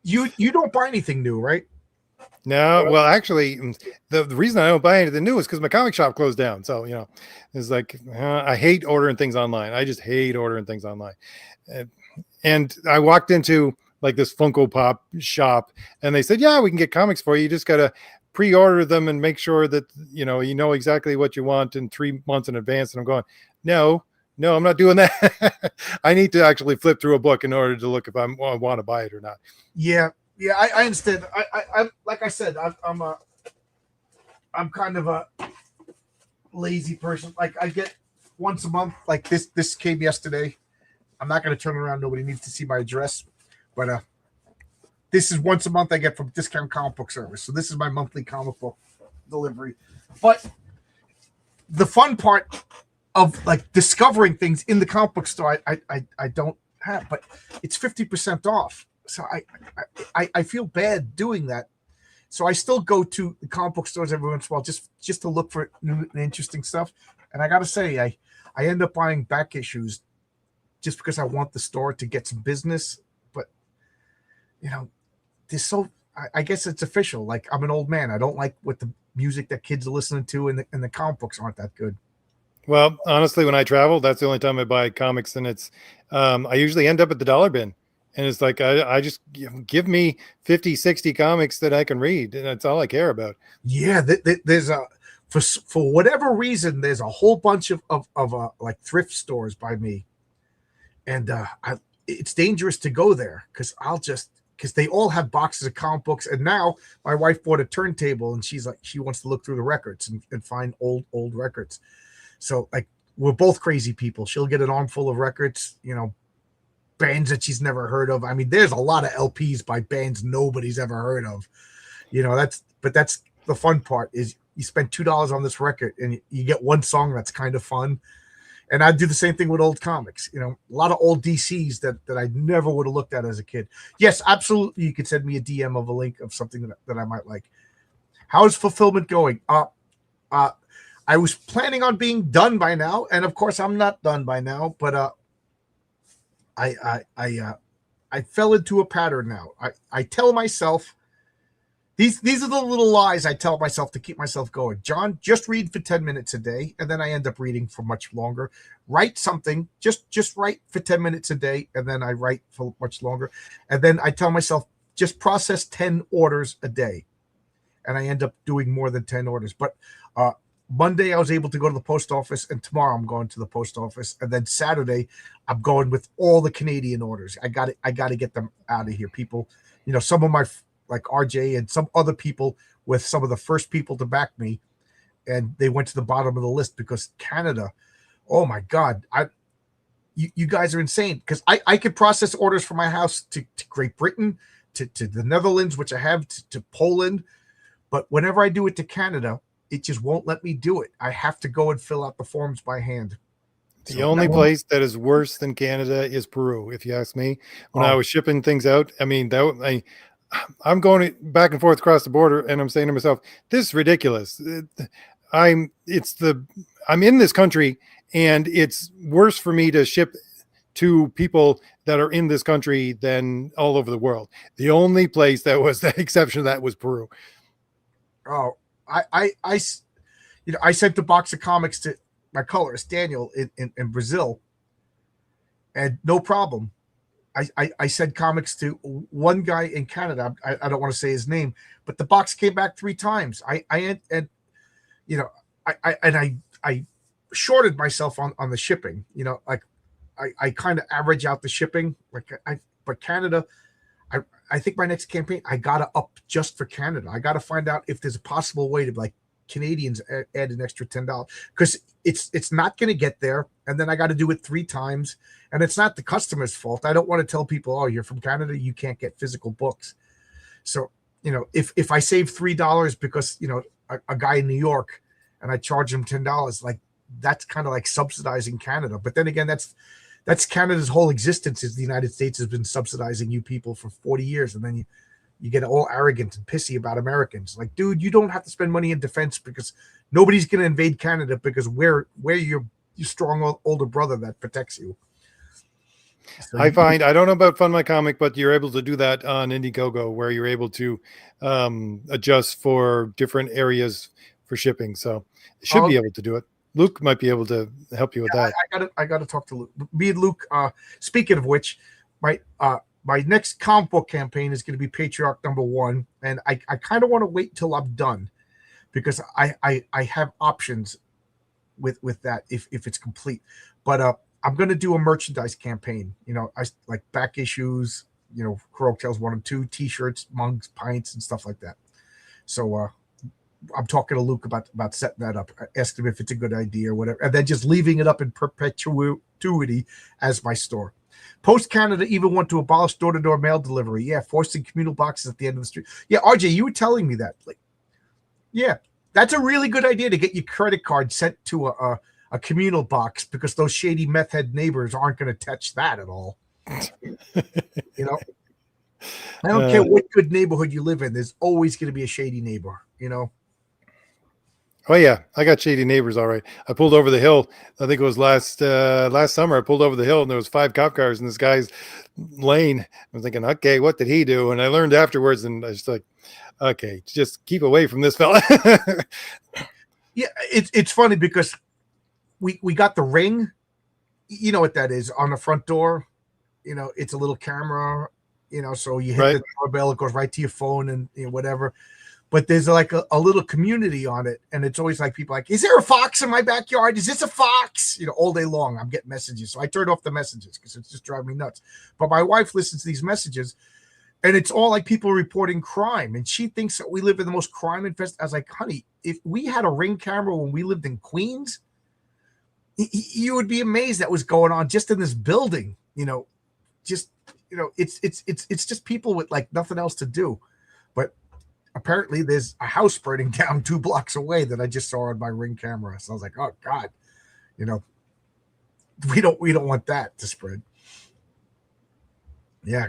You don't buy anything new, right? No, well, actually, the reason I don't buy anything new is because my comic shop closed down. So, it's like, I hate ordering things online. I just hate ordering things online. And I walked into like this Funko Pop shop, and they said, yeah, we can get comics for you. You just got to pre-order them and make sure that, you know exactly what you want in 3 months in advance. And I'm going, no, I'm not doing that. I need to actually flip through a book in order to look if I want to buy it or not. Yeah, I understand. I like I said, I'm kind of a lazy person. Like I get once a month. Like this came yesterday. I'm not going to turn around. Nobody needs to see my address, but this is once a month I get from Discount Comic Book Service. So this is my monthly comic book delivery. But the fun part of like discovering things in the comic book store, I don't have, but it's 50% off. So I feel bad doing that. So I still go to the comic book stores every once in a while just to look for new and interesting stuff. And I got to say, I end up buying back issues just because I want the store to get some business. But you know, there's so I guess it's official. Like I'm an old man. I don't like what the music that kids are listening to, and the comic books aren't that good. Well, honestly, when I travel, that's the only time I buy comics, and it's I usually end up at the dollar bin, and it's like I just give me 50, 60 comics that I can read, and that's all I care about. Yeah, there's a for whatever reason there's a whole bunch of like thrift stores by me, and it's dangerous to go there because they all have boxes of comic books. And now my wife bought a turntable, and she's like she wants to look through the records and find old records. So like we're both crazy people. She'll get an armful of records, bands that she's never heard of. I mean, there's a lot of LPs by bands nobody's ever heard of. That's the fun part is you spend $2 on this record and you get one song that's kind of fun. And I do the same thing with old comics. A lot of old DCs that I never would have looked at as a kid. Yes, absolutely. You could send me a DM of a link of something that I might like. How's fulfillment going? I was planning on being done by now, and of course I'm not done by now. But I fell into a pattern now. I tell myself these are the little lies I tell myself to keep myself going. John, just read for 10 minutes a day, and then I end up reading for much longer. Write something, just write for 10 minutes a day, and then I write for much longer. And then I tell myself just process 10 orders a day, and I end up doing more than 10 orders. But Monday I was able to go to the post office, and tomorrow I'm going to the post office, and then Saturday I'm going with all the Canadian orders. I got to get them out of here. People, some of my like RJ and some other people with some of the first people to back me, and they went to the bottom of the list because Canada, oh my God, you guys are insane because I could process orders from my house to Great Britain, to the Netherlands, which I have, to Poland, but whenever I do it to Canada, it just won't let me do it. I have to go and fill out the forms by hand. The only place that is worse than Canada is Peru, if you ask me. When I was shipping things out, I mean, I'm going back and forth across the border, and I'm saying to myself, "This is ridiculous." I'm in this country, and it's worse for me to ship to people that are in this country than all over the world. The only place that was the exception to that was Peru. Oh, I sent a box of comics to my colorist Daniel in Brazil, and no problem. I sent comics to one guy in Canada. I don't want to say his name, but the box came back 3 times. I shorted myself on the shipping. Like I kind of average out the shipping. But Canada, I think my next campaign, I gotta up just for Canada. I gotta find out if there's a possible way to like Canadians add an extra $10 because it's not going to get there, and then I got to do it 3 times, and it's not the customer's fault. I don't want to tell people, oh, you're from Canada, you can't get physical books. So if I save $3 because a guy in New York and I charge him $10, like that's kind of like subsidizing Canada. But then again, that's Canada's whole existence is the United States has been subsidizing you people for 40 years, and then you get all arrogant and pissy about Americans. Like, dude, you don't have to spend money in defense because nobody's going to invade Canada because we're your strong older brother that protects you. So I don't know about Fund My Comic, but you're able to do that on Indiegogo where you're able to adjust for different areas for shipping. So you should be able to do it. Luke might be able to help you with that. I got to talk to Luke. Me and Luke, speaking of which, my next comic book campaign is going to be Patriarch #1, and I kind of want to wait till I'm done because I have options with that if it's complete. But I'm going to do a merchandise campaign. I like back issues, Heroic Tales 1 and 2, T-shirts, mugs, pints, and stuff like that. So I'm talking to Luke about setting that up, asking him if it's a good idea or whatever, and then just leaving it up in perpetuity as my store. Post Canada even want to abolish door-to-door mail delivery. Yeah, forcing communal boxes at the end of the street. Yeah, RJ, you were telling me that. Like, yeah, that's a really good idea to get your credit card sent to a communal box, because those shady meth head neighbors aren't going to touch that at all. You know, I don't care what good neighborhood you live in. There's always going to be a shady neighbor, you know? Oh yeah, I got shady neighbors. All right. I pulled over the hill. I think it was last summer. I pulled over the hill and there was 5 cop cars in this guy's lane. I was thinking, okay, what did he do? And I learned afterwards, and I was like, okay, just keep away from this fella. Yeah, it's funny because we got the Ring. You know what that is on the front door. You know, it's a little camera. You know, so you hit Right. the doorbell, it goes right to your phone and whatever. But there's like a little community on it, and it's always like people like, is there a fox in my backyard? Is this a fox? You know, all day long I'm getting messages. So I turned off the messages because it's just driving me nuts. But my wife listens to these messages, and it's all like people reporting crime, and she thinks that we live in the most crime infested. I was like, honey, if we had a Ring camera when we lived in Queens, you would be amazed that was going on just in this building. You know, just it's just people with like nothing else to do. But apparently there's a house burning down 2 blocks away that I just saw on my Ring camera. So I was like, oh God, you know, we don't want that to spread. Yeah.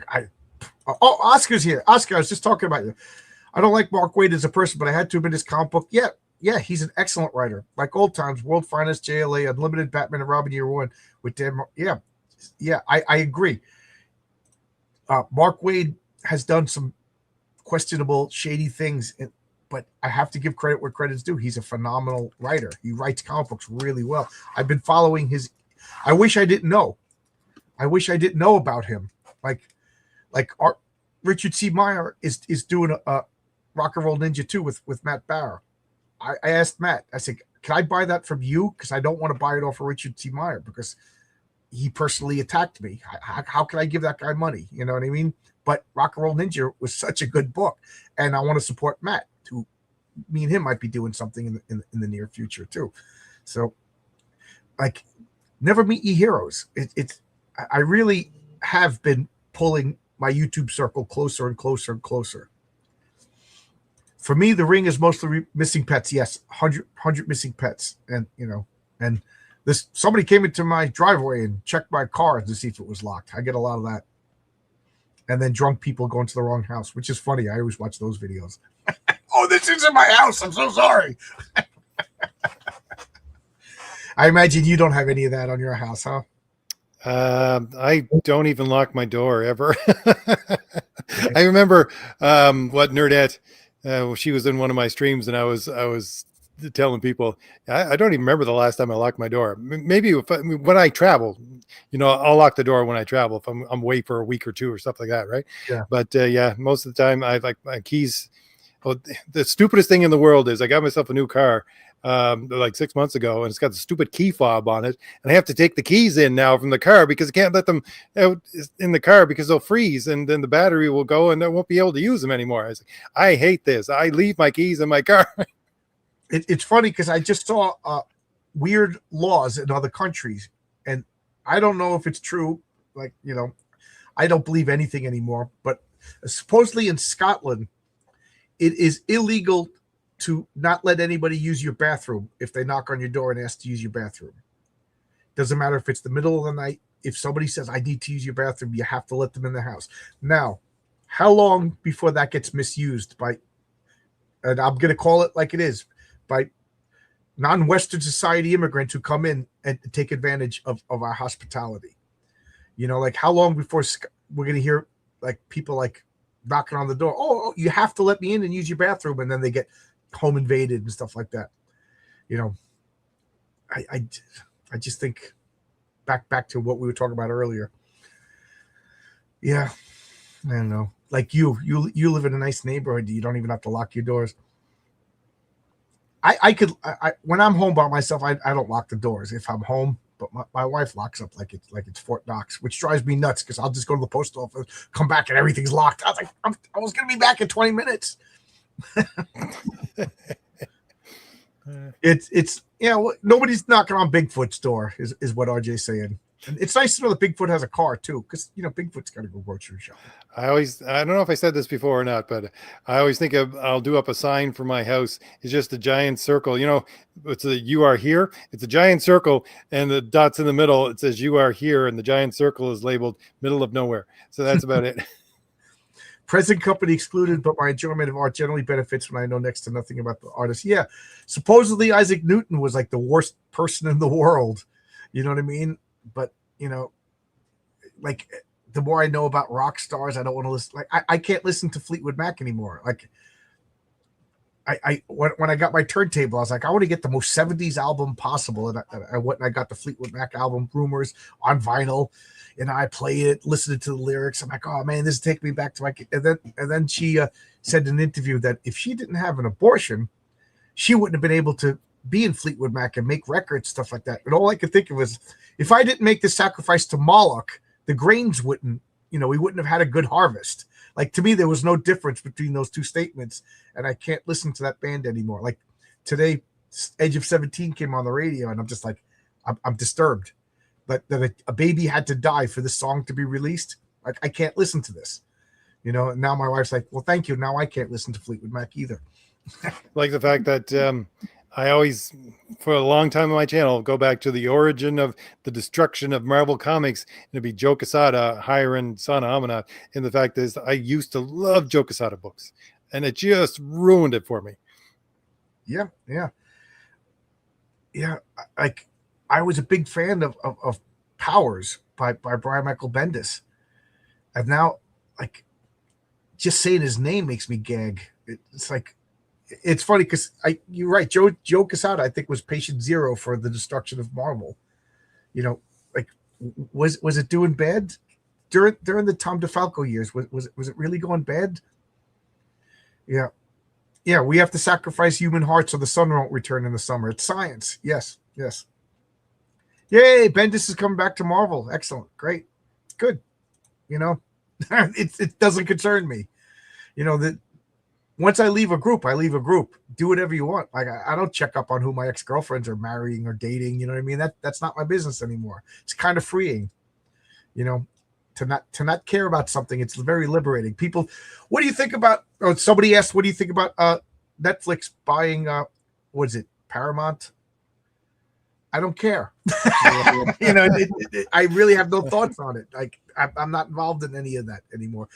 Oscar's here. Oscar, I was just talking about you. I don't like Mark Waid as a person, but I had to admit his comic book. Yeah, he's an excellent writer. Like Old Times, World Finest, JLA, Unlimited, Batman and Robin Year One with Dan. Yeah, I agree. Mark Waid has done some questionable, shady things, but I have to give credit where credit's due. He's a phenomenal writer. He writes comic books really well. I've been following his. I wish I didn't know. I wish I didn't know about him. Like Richard C. Meyer is doing a Rock and Roll Ninja 2 with Matt Barra. I asked Matt. I said, "Can I buy that from you? Because I don't want to buy it off of Richard C. Meyer because he personally attacked me. How can I give that guy money? You know what I mean?" But Rock and Roll Ninja was such a good book, and I want to support Matt. Who, me and him might be doing something in the near future too. So, like, never meet your heroes. I really have been pulling my YouTube circle closer and closer and closer. For me, the Ring is mostly missing pets. Yes, 100 missing pets, and and this somebody came into my driveway and checked my car to see if it was locked. I get a lot of that. And then drunk people going to the wrong house, which is funny. I always watch those videos. Oh, this isn't my house. I'm so sorry. I imagine you don't have any of that on your house, huh? I don't even lock my door ever. I remember what Nerdette. She was in one of my streams, and I was telling people I don't even remember the last time I locked my door. Maybe when I travel, I'll lock the door when I travel if I'm away for a week or 2 or stuff like that, right? Yeah. But yeah, most of the time I like my keys. Oh, the stupidest thing in the world is I got myself a new car like 6 months ago, and it's got the stupid key fob on it, and I have to take the keys in now from the car because I can't let them out in the car because they'll freeze, and then the battery will go and I won't be able to use them anymore. I hate this. I leave my keys in my car. It's funny because I just saw weird laws in other countries, and I don't know if it's true. Like, I don't believe anything anymore, but supposedly in Scotland, it is illegal to not let anybody use your bathroom if they knock on your door and ask to use your bathroom. Doesn't matter if it's the middle of the night. If somebody says, I need to use your bathroom, you have to let them in the house. Now, how long before that gets misused by, and I'm going to call it like it is, by non-Western society immigrants who come in and take advantage of our hospitality? Like how long before we're going to hear like people like knocking on the door, oh, you have to let me in and use your bathroom, and then they get home invaded and stuff like that. I just think back to what we were talking about earlier. Yeah, I don't know. Like you live in a nice neighborhood. You don't even have to lock your doors. I could when I'm home by myself, I don't lock the doors if I'm home. But my wife locks up like it's Fort Knox, which drives me nuts because I'll just go to the post office, come back, and everything's locked. I was like, I was going to be back in 20 minutes. It's nobody's knocking on Bigfoot's door is what RJ's saying. And it's nice to know that Bigfoot has a car too, because Bigfoot's got to go grocery shopping. I don't know if I said this before or not, but I always think I'll do up a sign for my house. It's just a giant circle. It's you are here. It's a giant circle, and the dots in the middle. It says you are here, and the giant circle is labeled middle of nowhere. So that's about it. Present company excluded, but my enjoyment of art generally benefits when I know next to nothing about the artist. Yeah, supposedly Isaac Newton was like the worst person in the world. You know what I mean? But like the more I know about rock stars, I don't want to listen. Like I can't listen to Fleetwood Mac anymore. Like when I got my turntable, I was like, I want to get the most 70s album possible, and I went and I got the Fleetwood Mac album Rumors on vinyl, and I played it, listened to the lyrics. I'm like, oh man, this is taking me back to my kid. And then she said in an interview that if she didn't have an abortion, she wouldn't have been able to be in Fleetwood Mac and make records, stuff like that. And all I could think of was, if I didn't make the sacrifice to Moloch, the grains wouldn't, we wouldn't have had a good harvest. Like, to me, there was no difference between those two statements, and I can't listen to that band anymore. Like today, Edge of 17 came on the radio, and I'm just like, I'm disturbed that a baby had to die for this song to be released. Like, I can't listen to this, And now my wife's like, well, thank you. Now I can't listen to Fleetwood Mac either. Like the fact that I always, for a long time on my channel, go back to the origin of the destruction of Marvel Comics, and it'd be Joe Quesada hiring Sana Amanat. And the fact is, I used to love Joe Quesada books, and it just ruined it for me. Yeah. Like, I was a big fan of Powers by Brian Michael Bendis, and now, like, just saying his name makes me gag. It's like, it's funny because you're right. Joe Quesada, I think, was patient zero for the destruction of Marvel. Like, was it doing bad during the Tom DeFalco years? Was it really going bad? Yeah. We have to sacrifice human hearts so the sun won't return in the summer. It's science. Yes. Yay! Bendis is coming back to Marvel. Excellent, great, good. It doesn't concern me. That. Once I leave a group, I leave a group. Do whatever you want. Like, I don't check up on who my ex-girlfriends are marrying or dating. You know what I mean? That's not my business anymore. It's kind of freeing, to not care about something. It's very liberating. People, what do you think about? Oh, somebody asked, what do you think about Netflix buying? What is it, Paramount? I don't care. I really have no thoughts on it. Like, I'm not involved in any of that anymore.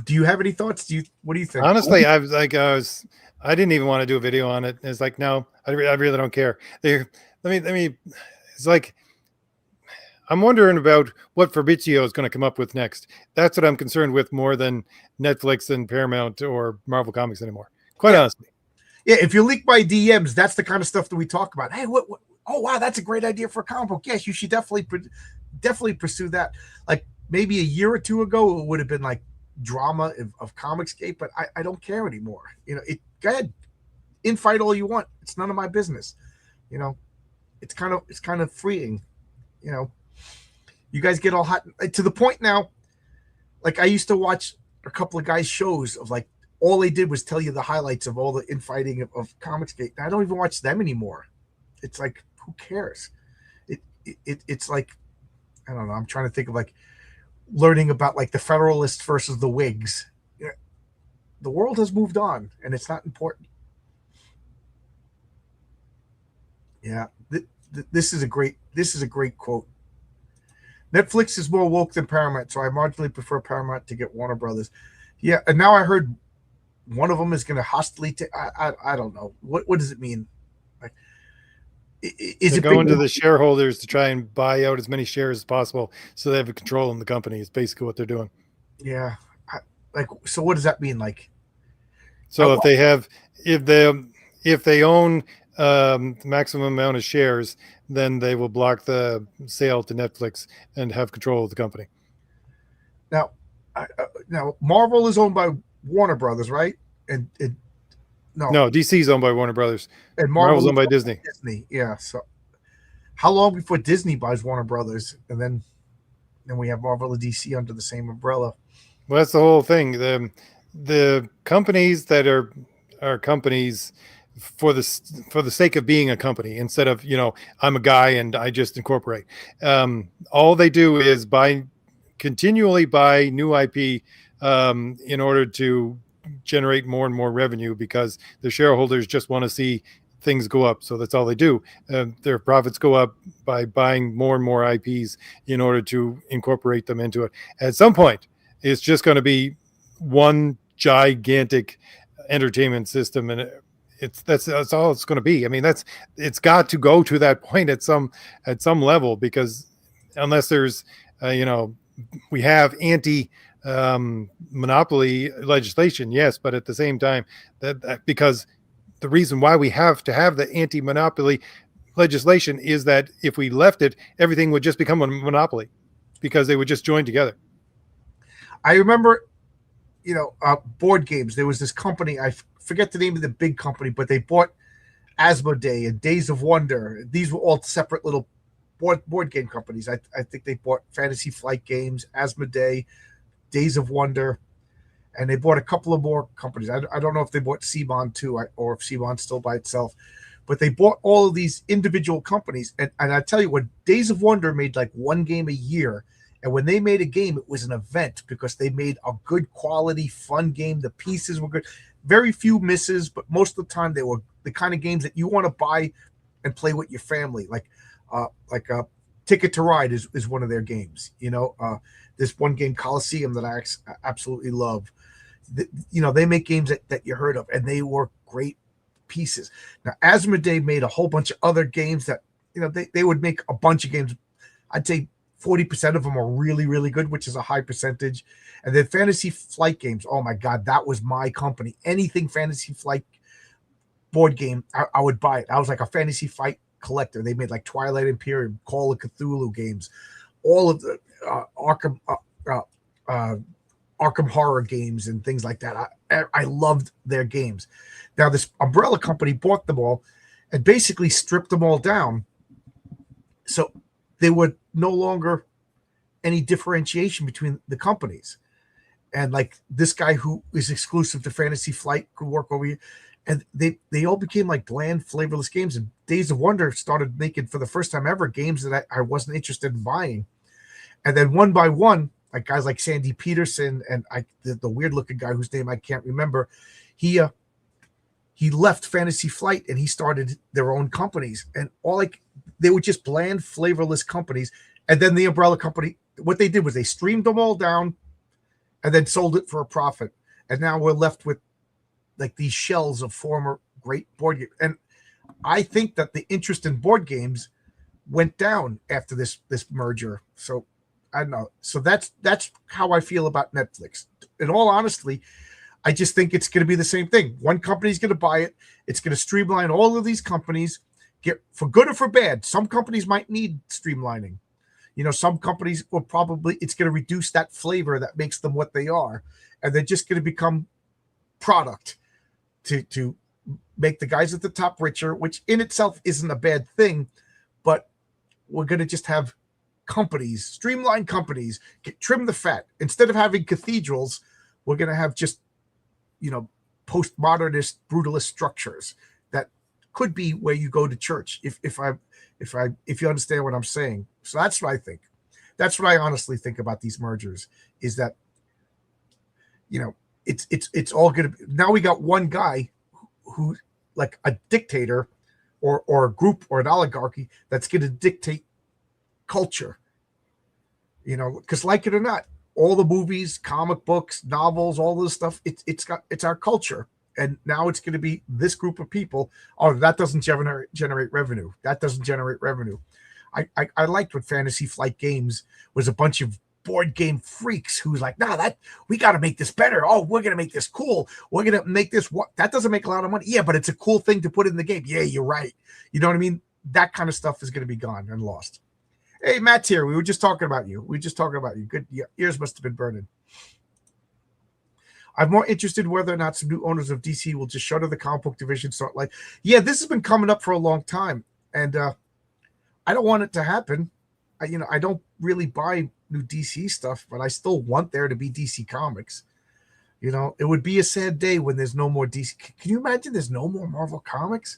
Do you have any thoughts? What do you think? Honestly, I didn't even want to do a video on it. It's like, no, I really don't care. Let me. It's like, I'm wondering about what Fabrizio is going to come up with next. That's what I'm concerned with more than Netflix and Paramount or Marvel Comics anymore. Quite honestly. Yeah, if you leak my DMs, that's the kind of stuff that we talk about. Hey, what? Oh, wow, that's a great idea for a comic book. Yes, you should definitely pursue that. Like, maybe a year or two ago, it would have been like drama of Comicsgate, but I don't care anymore. Go ahead, infight all you want. It's none of my business. It's kind of freeing. You guys get all hot to the point now. Like, I used to watch a couple of guys' shows of, like, all they did was tell you the highlights of all the infighting of Comicsgate. I don't even watch them anymore. It's like, who cares? It's like, I don't know. I'm trying to think of, like, learning about, like, the Federalists versus the Whigs. The world has moved on, and it's not important. Yeah, this is a great quote. Netflix is more woke than Paramount, so I marginally prefer Paramount to get Warner Brothers. Yeah, and now I heard one of them is going to hostily. I don't know what does it mean. Like, is it going to the shareholders to try and buy out as many shares as possible so they have a control in the company? Is basically what they're doing. Yeah, so what does that mean? Like, so if they own the maximum amount of shares, then they will block the sale to Netflix and have control of the company. Now, Marvel is owned by Warner Brothers, right? And no, DC is owned by Warner Brothers, and Marvel's owned by Disney. Yeah. So, how long before Disney buys Warner Brothers, and then we have Marvel and DC under the same umbrella? Well, that's the whole thing. The companies that are companies for the sake of being a company instead of, I'm a guy and I just incorporate. All they do is continually buy new IP in order to generate more and more revenue because the shareholders just want to see things go up. So that's all they do. Their profits go up by buying more and more IPs in order to incorporate them into it. At some point, it's just going to be one gigantic entertainment system, and that's all it's going to be. I mean, it's got to go to that point at some level, because unless there's we have anti monopoly legislation, yes, but at the same time, that because the reason why we have to have the anti monopoly legislation is that if we left it, everything would just become a monopoly because they would just join together. I remember, board games. There was this company, I forget the name of the big company, but they bought Asmodee and Days of Wonder. These were all separate little board game companies. I think they bought Fantasy Flight Games, Asmodee, Days of Wonder, and they bought a couple of more companies. I don't know if they bought Cbon too, or if Cbon's still by itself, but they bought all of these individual companies. And I tell you what, Days of Wonder made like one game a year. And when they made a game, it was an event because they made a good quality, fun game. The pieces were good. Very few misses, but most of the time they were the kind of games that you want to buy and play with your family. Like Ticket to Ride is one of their games. This one game, Coliseum, that I absolutely love. They make games that you heard of, and they were great pieces. Now, Asmodee made a whole bunch of other games that, they would make a bunch of games. I'd say 40% of them are really, really good, which is a high percentage. And then Fantasy Flight Games, oh my God, that was my company. Anything Fantasy Flight board game, I would buy it. I was like a Fantasy Flight collector. They made like Twilight Imperium, Call of Cthulhu games, all of the Arkham Horror games and things like that. I loved their games. Now, this umbrella company bought them all and basically stripped them all down. So there were no longer any differentiation between the companies. And like this guy who is exclusive to Fantasy Flight could work over here. And they all became like bland, flavorless games. And Days of Wonder started making, for the first time ever, games that I wasn't interested in buying. And then one by one, like guys like Sandy Peterson and the weird looking guy whose name I can't remember, he left Fantasy Flight and he started their own companies. And they were just bland, flavorless companies. And then the umbrella company, what they did was they streamed them all down and then sold it for a profit. And now we're left with like these shells of former great board games. And I think that the interest in board games went down after this merger. So I don't know. So that's how I feel about Netflix. In all honesty, I just think it's going to be the same thing. One company's going to buy it. It's going to streamline all of these companies, get for good or for bad. Some companies might need streamlining. Some companies will probably, it's going to reduce that flavor that makes them what they are. And they're just going to become product to make the guys at the top richer, which in itself isn't a bad thing. But we're going to just have companies, streamlined companies, trim the fat. Instead of having cathedrals, we're going to have just, postmodernist, brutalist structures that could be where you go to church. If you understand what I'm saying. So that's what I think. That's what I honestly think about these mergers, is that, it's all going to, now we got one guy who like a dictator or a group or an oligarchy that's going to dictate culture, because like it or not, all the movies, comic books, novels, all this stuff, it's our culture. And now it's going to be this group of people. Oh, that doesn't generate revenue. That doesn't generate revenue. I liked what Fantasy Flight Games was, a bunch of board game freaks who's like, that we got to make this better. Oh, we're going to make this cool. We're going to make this, that doesn't make a lot of money. Yeah, but it's a cool thing to put in the game. Yeah, you're right. You know what I mean? That kind of stuff is going to be gone and lost. Hey, Matt's here. We were just talking about you. Good. Your ears must have been burning. I'm more interested whether or not some new owners of DC will just shutter the comic book division. Start like, yeah, this has been coming up for a long time, and I don't want it to happen. I don't really buy new DC stuff, but I still want there to be DC Comics. It would be a sad day when there's no more DC. Can you imagine there's no more Marvel comics?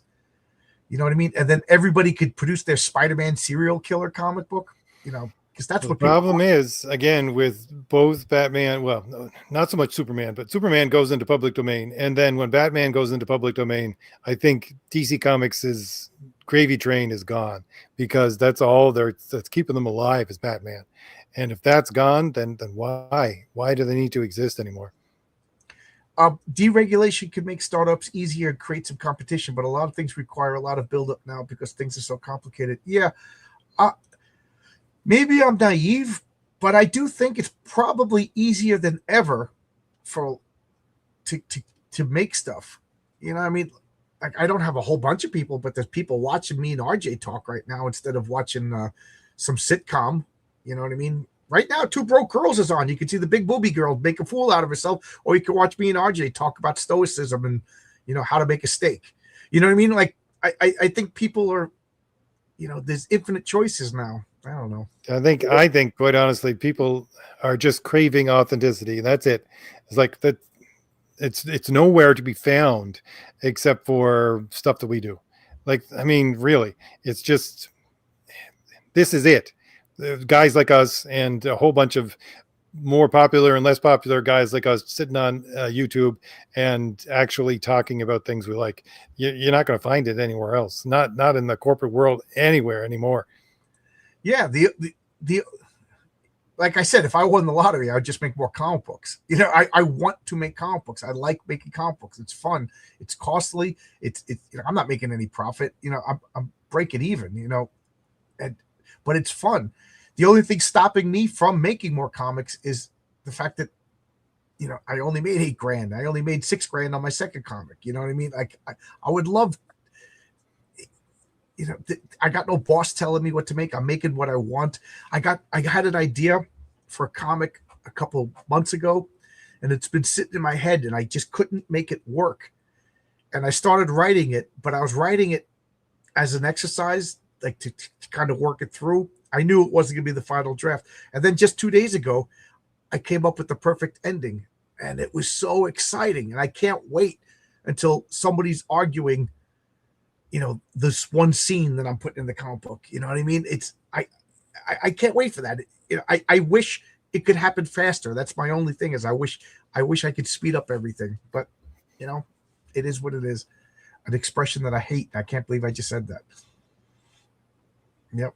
You know what I mean? And then everybody could produce their Spider-Man serial killer comic book, because that's Well, the what people problem want. is, again, with both Batman, well, not so much Superman, but Superman goes into public domain. And then when Batman goes into public domain, I think DC Comics' gravy train is gone because that's all that's keeping them alive is Batman. And if that's gone, then why? Why do they need to exist anymore? Deregulation can make startups easier and create some competition, but a lot of things require a lot of buildup now because things are so complicated. Yeah, uh, maybe I'm naive, but I do think it's probably easier than ever for to make stuff. I mean, like I don't have a whole bunch of people, but there's people watching me and RJ talk right now instead of watching some sitcom. You know what I mean? Right now, Two Broke Girls is on. You can see the big booby girl make a fool out of herself, or you can watch me and RJ talk about stoicism and how to make a steak. You know what I mean? Like I think people are, there's infinite choices now. I don't know. I think quite honestly, people are just craving authenticity. That's it. It's like that. It's nowhere to be found except for stuff that we do. Like, I mean, really, it's just this is it. Guys like us and a whole bunch of more popular and less popular guys like us sitting on YouTube and actually talking about things we like. You're not going to find it anywhere else. Not in the corporate world anywhere anymore. Yeah, the like I said, if I won the lottery, I would just make more comic books. I want to make comic books. I like making comic books. It's fun. It's costly. It's I'm not making any profit. I'm breaking even. And but it's fun. The only thing stopping me from making more comics is the fact that I only made $8,000. I only made $6,000 on my second comic. You know what I mean? Like I would love. I got no boss telling me what to make. I'm making what I want. I had an idea for a comic a couple of months ago, and it's been sitting in my head, and I just couldn't make it work. And I started writing it, but I was writing it as an exercise, like to kind of work it through. I knew it wasn't going to be the final draft. And then just 2 days ago, I came up with the perfect ending, and it was so exciting. And I can't wait until somebody's arguing this one scene that I'm putting in the comic book. You know what I mean? I can't wait for that. I wish it could happen faster. That's my only thing is I wish I could speed up everything. But it is what it is. An expression that I hate. I can't believe I just said that. Yep.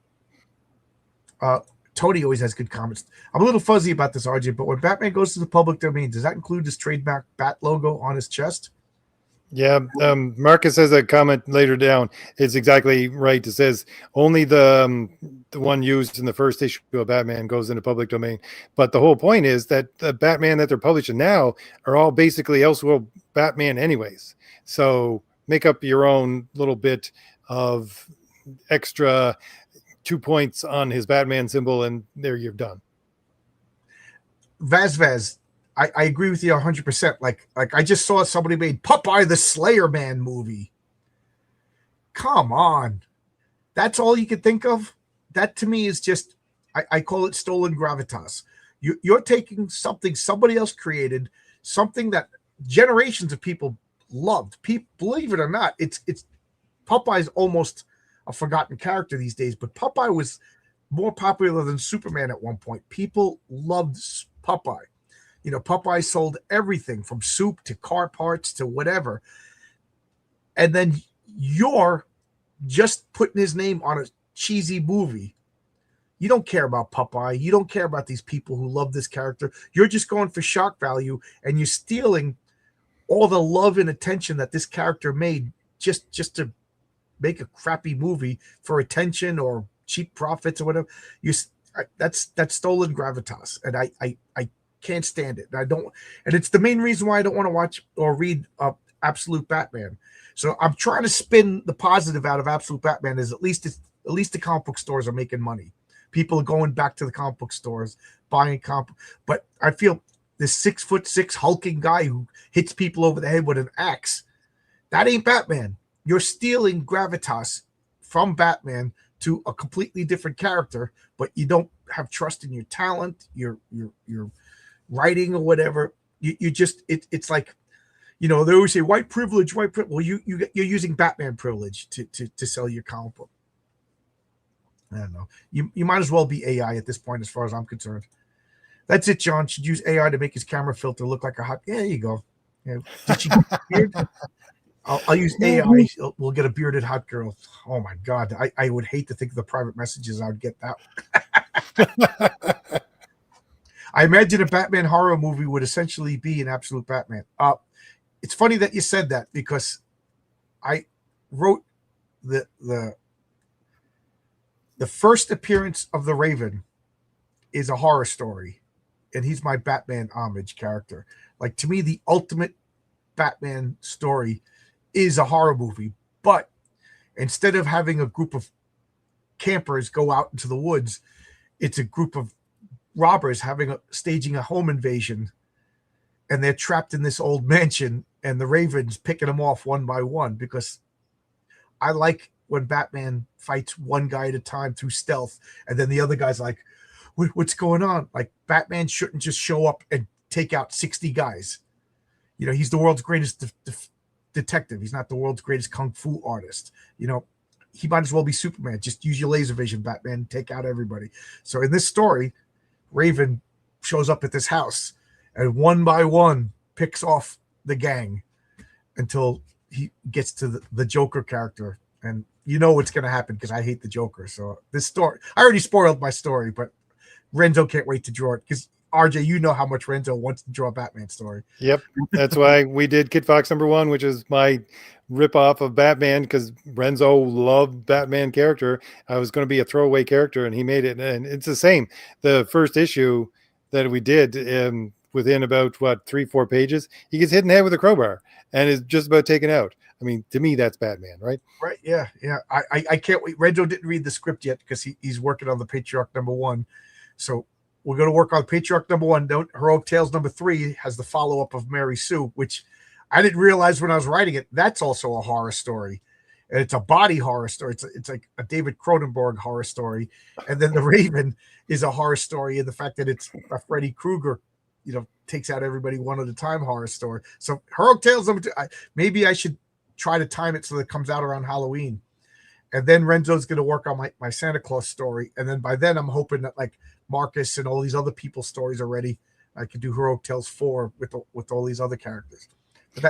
Tony always has good comments. I'm a little fuzzy about this, RJ, but when Batman goes to the public domain, does that include his trademark bat logo on his chest? Yeah, Marcus has a comment later down. It's exactly right. It says only the one used in the first issue of Batman goes into public domain. But the whole point is that the Batman that they're publishing now are all basically Elseworld Batman, anyways. So make up your own little bit of extra 2 points on his Batman symbol, and there you're done. Vaz, I agree with you 100%. Like I just saw somebody made Popeye the Slayer Man movie. Come on. That's all you can think of? That to me is just, I call it stolen gravitas. You're taking something somebody else created, something that generations of people loved. Believe it or not, it's Popeye's almost a forgotten character these days, but Popeye was more popular than Superman at one point. People loved Popeye. Popeye sold everything from soup to car parts to whatever. And then you're just putting his name on a cheesy movie. You don't care about Popeye. You don't care about these people who love this character. You're just going for shock value, and you're stealing all the love and attention that this character made just to make a crappy movie for attention or cheap profits or whatever. That's stolen gravitas, and I can't stand it. And it's the main reason why I don't want to watch or read Absolute Batman. So I'm trying to spin the positive out of Absolute Batman is at least the comic book stores are making money. People are going back to the comic book stores, buying comic. But I feel this 6'6" hulking guy who hits people over the head with an axe, that ain't Batman. You're stealing gravitas from Batman to a completely different character, but you don't have trust in your talent, your writing or whatever. You just it's like, they always say white privilege, white privilege. Well, you're using Batman privilege to sell your comic book. I don't know. You might as well be AI at this point, as far as I'm concerned. That's it, John. Should use AI to make his camera filter look like a hot. Yeah, there you go. Yeah. Did she get a beard? I'll use AI. We'll get a bearded hot girl. Oh my god, I would hate to think of the private messages I would get that. I imagine a Batman horror movie would essentially be an absolute Batman. It's funny that you said that, because I wrote the first appearance of the Raven is a horror story, and he's my Batman homage character. Like, to me, the ultimate Batman story is a horror movie, but instead of having a group of campers go out into the woods, it's a group of robbers staging a home invasion, and they're trapped in this old mansion, and the Raven's picking them off one by one, because I like when Batman fights one guy at a time through stealth, and then the other guy's like, what's going on? Like, Batman shouldn't just show up and take out 60 guys. He's the world's greatest detective. He's not the world's greatest kung fu artist. He might as well be Superman. Just use your laser vision, Batman, take out everybody. So in this story, Raven shows up at this house and one by one picks off the gang until he gets to the Joker character. And what's going to happen, because I hate the Joker. So this story, I already spoiled my story, but Renzo can't wait to draw it, because RJ, how much Renzo wants to draw a Batman story. Yep. That's why we did Kid Fox #1, which is my ripoff of Batman, because Renzo loved Batman character. I was going to be a throwaway character, and he made it. And it's the same. The first issue that we did, within about 3-4 pages, he gets hit in the head with a crowbar and is just about taken out. I mean, to me, that's Batman, right? Right. Yeah. I can't wait. Renzo didn't read the script yet, because he's working on the Patriarch #1. So we're going to work on Patriarch #1. Heroic Tales #3 has the follow-up of Mary Sue, which I didn't realize when I was writing it. That's also a horror story. And it's a body horror story. It's like a David Cronenberg horror story. And then The Raven is a horror story, and the fact that it's a Freddy Krueger, takes out everybody one at a time horror story. So Heroic Tales #2, maybe I should try to time it so that it comes out around Halloween. And then Renzo's going to work on my Santa Claus story. And then by then, I'm hoping that, like, Marcus and all these other people's stories are ready. I could do Heroic Tales 4 with all these other characters.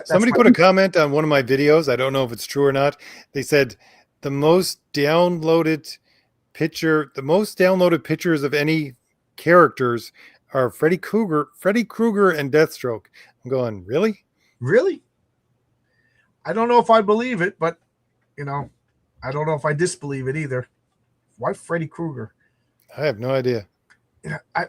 Somebody put a comment on one of my videos. I don't know if it's true or not. They said the most downloaded pictures of any characters are Freddy Krueger and Deathstroke. I'm going, really? Really? I don't know if I believe it, but I don't know if I disbelieve it either. Why Freddy Krueger? I have no idea. I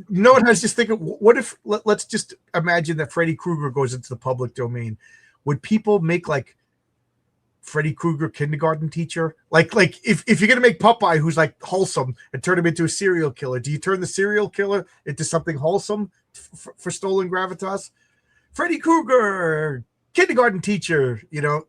what I was just thinking, what if, let's just imagine that Freddy Krueger goes into the public domain. Would people make, like, Freddy Krueger kindergarten teacher? Like if you're going to make Popeye, who's like wholesome, and turn him into a serial killer, do you turn the serial killer into something wholesome for stolen gravitas? Freddy Krueger, kindergarten teacher, don't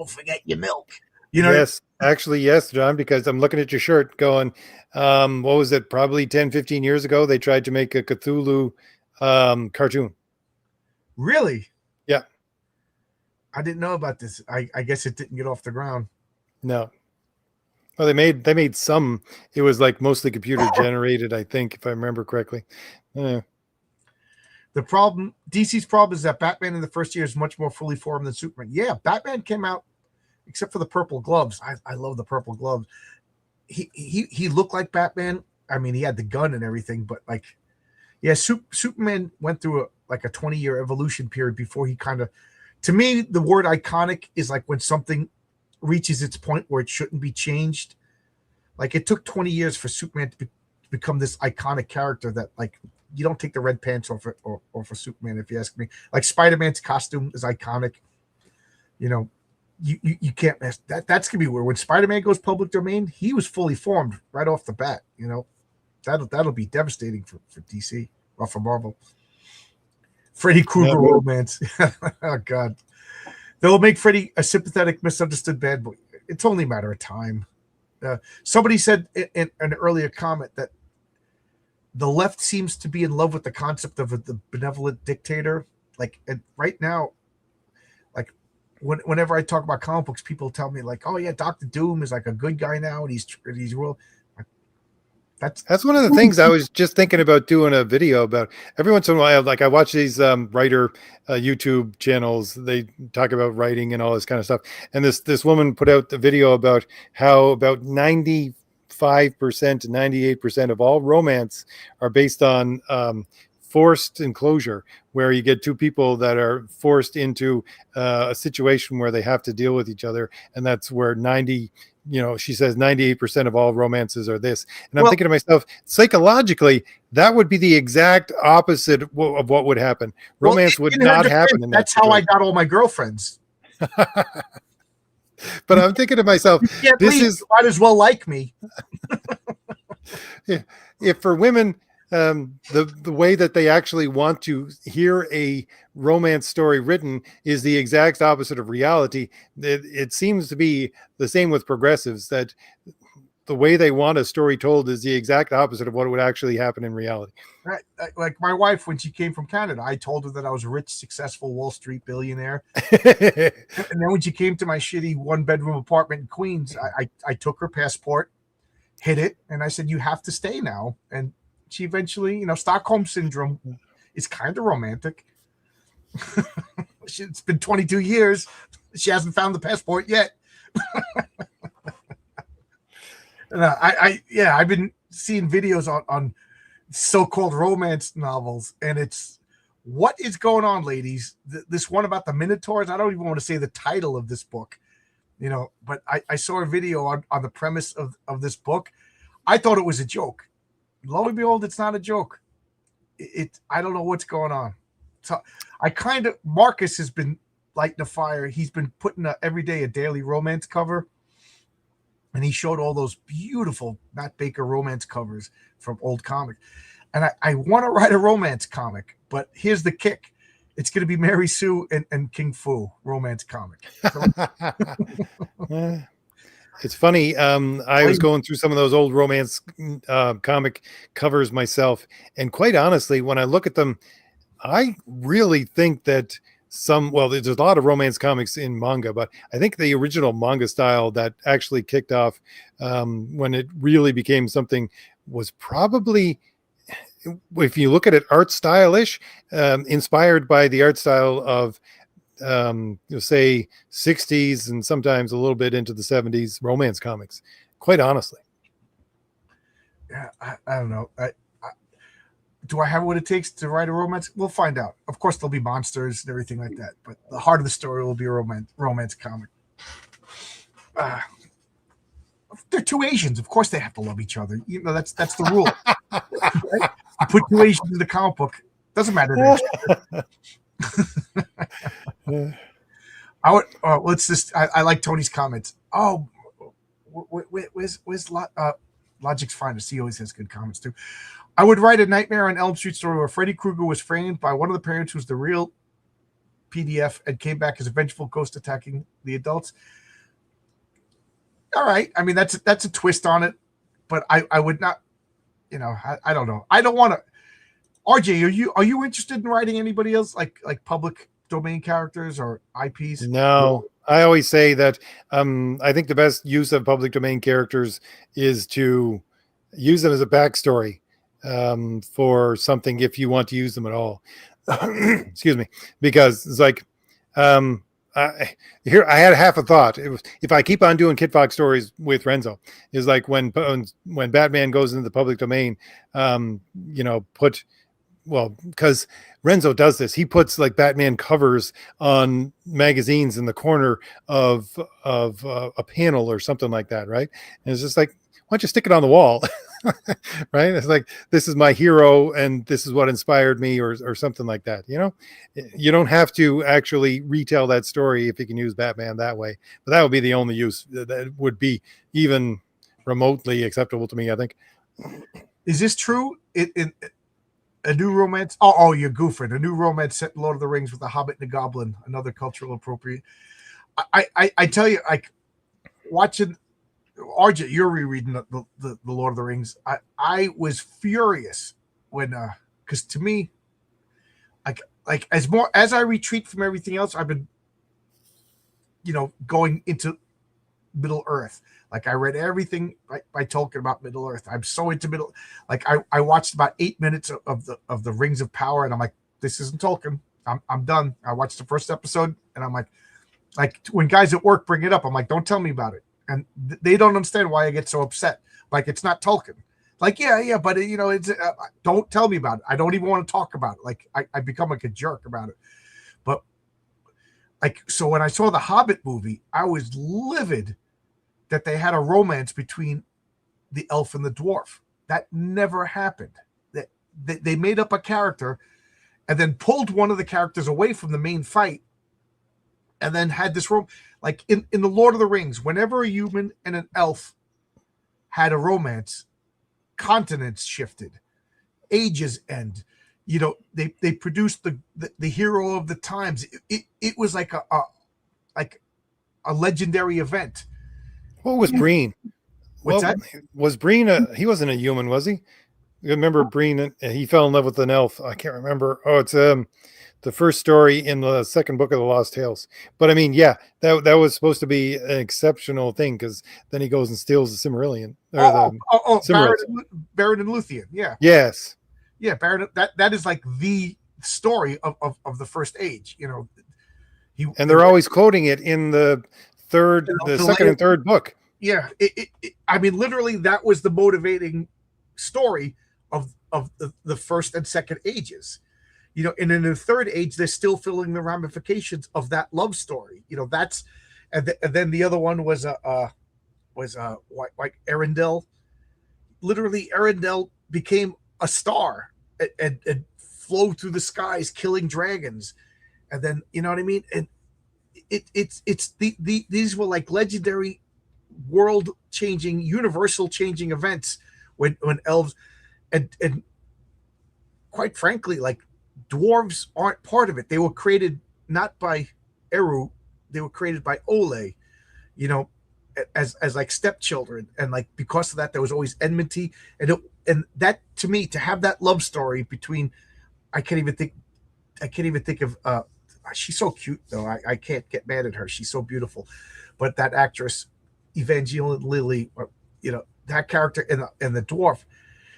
forget your milk. Yes, actually, yes, John, because I'm looking at your shirt going, what was it? Probably 10, 15 years ago, they tried to make a Cthulhu cartoon. Really? Yeah. I didn't know about this. I guess it didn't get off the ground. No. Well, they made some. It was like mostly computer generated, I think, if I remember correctly. DC's problem is that Batman in the first year is much more fully formed than Superman. Yeah, Batman came out, except for the purple gloves. I love the purple gloves. He looked like Batman. I mean, he had the gun and everything, but, like, yeah, Superman went through a 20-year evolution period before he kind of, to me, the word iconic is like when something reaches its point where it shouldn't be changed. Like, it took 20 years for Superman to become this iconic character that, like, you don't take the red pants off or for Superman, if you ask me. Like, Spider-Man's costume is iconic. You can't mess that's gonna be weird. When Spider-Man goes public domain, he was fully formed right off the bat. That'll be devastating for DC or for Marvel. Freddy Krueger romance. Oh God. They'll make Freddy a sympathetic, misunderstood bad boy. It's only a matter of time. Somebody said in an earlier comment that the left seems to be in love with the concept of the benevolent dictator. Like, and right now, like whenever I talk about comic books, people tell me like, "Oh yeah, Doctor Doom is like a good guy now, and he's real." That's That's one of the things I was just thinking about doing a video about. Every once in a while, like I watch these writer YouTube channels. They talk about writing and all this kind of stuff. And this woman put out the video about how about 95% to 98% of all romance are based on forced enclosure, where you get two people that are forced into a situation where they have to deal with each other, and that's where 90, she says 98% of all romances are this. And I'm well, thinking to myself, psychologically, that would be the exact opposite of what would happen. Romance would in her not defense, happen in that that's how I situation. got all my girlfriends. But I'm thinking to myself, You can't this leave. is, You might as well like me. if for women, the way that they actually want to hear a romance story written is the exact opposite of reality. It seems to be the same with progressives, that the way they want a story told is the exact opposite of what would actually happen in reality. Right. Like my wife, when she came from Canada, I told her that I was a rich, successful Wall Street billionaire. And then when she came to my shitty one-bedroom apartment in Queens, I took her passport, hid it, and I said, "You have to stay now." And she eventually, Stockholm syndrome is kind of romantic. It's been 22 years. She hasn't found the passport yet. And I've been seeing videos on so-called romance novels, and it's what is going on, ladies. This one about the Minotaurs, I don't even want to say the title of this book, but I saw a video on the premise of this book. I thought it was a joke. Lo and behold, it's not a joke. I don't know what's going on. So Marcus has been lighting the fire. He's been putting every day a daily romance cover, and he showed all those beautiful Matt Baker romance covers from old comics. And I want to write a romance comic, but here's the kick. It's going to be Mary Sue and King Fu romance comic. So, it's funny. I was going through some of those old romance comic covers myself. And quite honestly, when I look at them, I really think that there's a lot of romance comics in manga, but I think the original manga style that actually kicked off when it really became something was probably, if you look at it art style-ish, inspired by the art style of say 60s and sometimes a little bit into the 70s romance comics, quite honestly. Yeah, I don't know. Do I have what it takes to write a romance? We'll find out. Of course, there'll be monsters and everything like that, but the heart of the story will be a romance comic. They're two Asians. Of course, they have to love each other. That's the rule. Right? You put two Asians in the comic book, doesn't matter. I like Tony's comments. Oh, where's Logic's finest? He always has good comments too. I would write a Nightmare on Elm Street story where Freddy Krueger was framed by one of the parents who's the real PDF and came back as a vengeful ghost attacking the adults. All right. I mean, that's a twist on it, but I would not, I don't know. I don't want to. RJ, are you interested in writing anybody else like public domain characters or IPs? No, I always say that I think the best use of public domain characters is to use them as a backstory for something, if you want to use them at all. Excuse me, because it's like I had half a thought. It was, if I keep on doing Kid Fox stories with Renzo, is like when Batman goes into the public domain, because Renzo does this. He puts like Batman covers on magazines in the corner of a panel or something like that, right? And it's just like, why don't you stick it on the wall? Right? It's like, this is my hero and this is what inspired me, or something like that. You don't have to actually retell that story if you can use Batman that way. But that would be the only use that would be even remotely acceptable to me, I think. Is this true? A new romance. Oh, you're goofing. A new romance set in Lord of the Rings with the Hobbit and the Goblin. Another cultural appropriate. I tell you, like watching RJ, you're rereading the Lord of the Rings. I was furious when because to me, like as more as I retreat from everything else, I've been going into Middle Earth. Like I read everything by Tolkien about Middle Earth. I'm so into Middle. Like I watched about 8 minutes of the Rings of Power, and I'm like, this isn't Tolkien. I'm done. I watched the first episode, and I'm like when guys at work bring it up, I'm like, don't tell me about it, and they don't understand why I get so upset. Like it's not Tolkien. Like yeah, but it's don't tell me about it. I don't even want to talk about it. Like I become like a jerk about it. But like so when I saw the Hobbit movie, I was livid that they had a romance between the elf and the dwarf. That never happened. That they made up a character and then pulled one of the characters away from the main fight and then had this room like in the Lord of the Rings, whenever a human and an elf had a romance, continents shifted, ages end. They produced the hero of the times. It was like a legendary event. What was Breen? What's that? Was Breen he wasn't a human, was he? You remember Breen? He fell in love with an elf. I can't remember. Oh, it's the first story in the second book of the Lost Tales. But I mean, yeah, that was supposed to be an exceptional thing because then he goes and steals the Cimmerillion. Baron and Luthien. Yeah. Yes. Yeah, Baron. That is like the story of the First Age. And they're always quoting it in the second and third book. Yeah, I mean, literally, that was the motivating story of the first and second ages. And in the third age, they're still filling the ramifications of that love story. That's, and then the other one was like Arendelle. Literally, Arendelle became a star and flowed through the skies, killing dragons, and then you know what I mean. And these were like legendary, world changing, universal changing events when elves and quite frankly, like dwarves aren't part of it. They were created not by Eru, they were created by Ole, as like stepchildren, and like because of that there was always enmity, and that to me, to have that love story between I can't even think of she's so cute though. I can't get mad at her. She's so beautiful. But that actress, Evangeline Lilly, that character and the dwarf,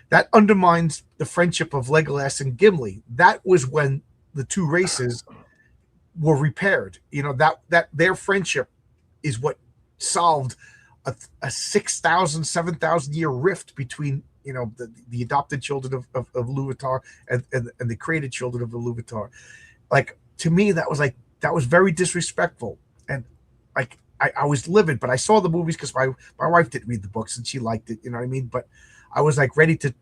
that undermines the friendship of Legolas and Gimli. That was when the two races were repaired. That their friendship is what solved a 6,000, 7,000 year rift between the adopted children of Iluvatar and the created children of Iluvatar. Like to me, that was very disrespectful, and like I was livid. But I saw the movies because my wife didn't read the books and she liked it. You know what I mean? But I was like ready to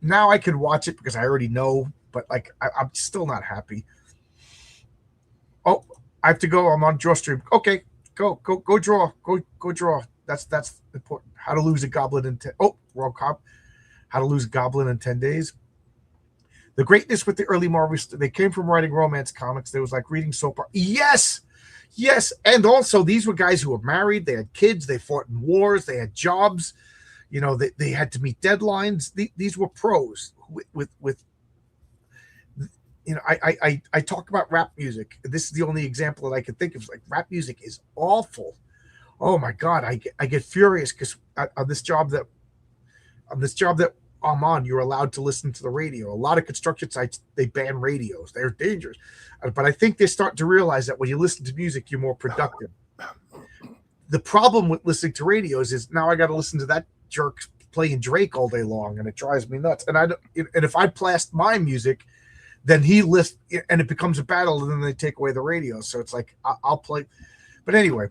now I could watch it because I already know. But like I'm still not happy. Oh, I have to go. I'm on draw stream. Okay, go draw. Go draw. That's important. How to lose a goblin in World Cup. How to lose a goblin in 10 days. The greatness with the early Marvel, they came from writing romance comics. There was like reading soap opera. Yes. And also these were guys who were married. They had kids. They fought in wars. They had jobs. They had to meet deadlines. These were pros with I talk about rap music. This is the only example that I can think of. Like rap music is awful. Oh my God. I get furious because on this job that I'm on, you're allowed to listen to the radio. A lot of construction sites, they ban radios. They're dangerous. But I think they're starting to realize that when you listen to music, you're more productive. The problem with listening to radios is now I got to listen to that jerk playing Drake all day long, and it drives me nuts. And if I blast my music, then he lists, and it becomes a battle, and then they take away the radio. So it's like, I'll play. But anyway,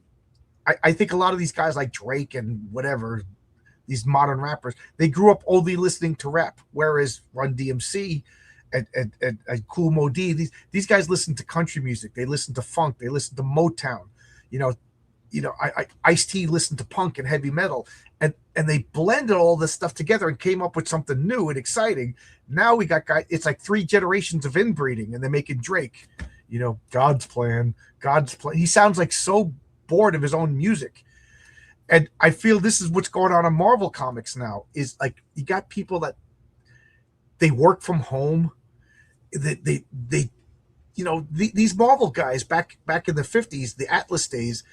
I think a lot of these guys like Drake and whatever, these modern rappers, they grew up only listening to rap, whereas Run DMC and Kool Moe Dee, these guys listen to country music, they listen to funk, they listen to Motown, Ice-T listened to punk and heavy metal, and they blended all this stuff together and came up with something new and exciting. Now we got guys, it's like 3 generations of inbreeding, and they're making Drake, God's plan. He sounds like so bored of his own music. And I feel this is what's going on in Marvel Comics now, is like you got people that they work from home. They these Marvel guys back in the 50s, the Atlas days,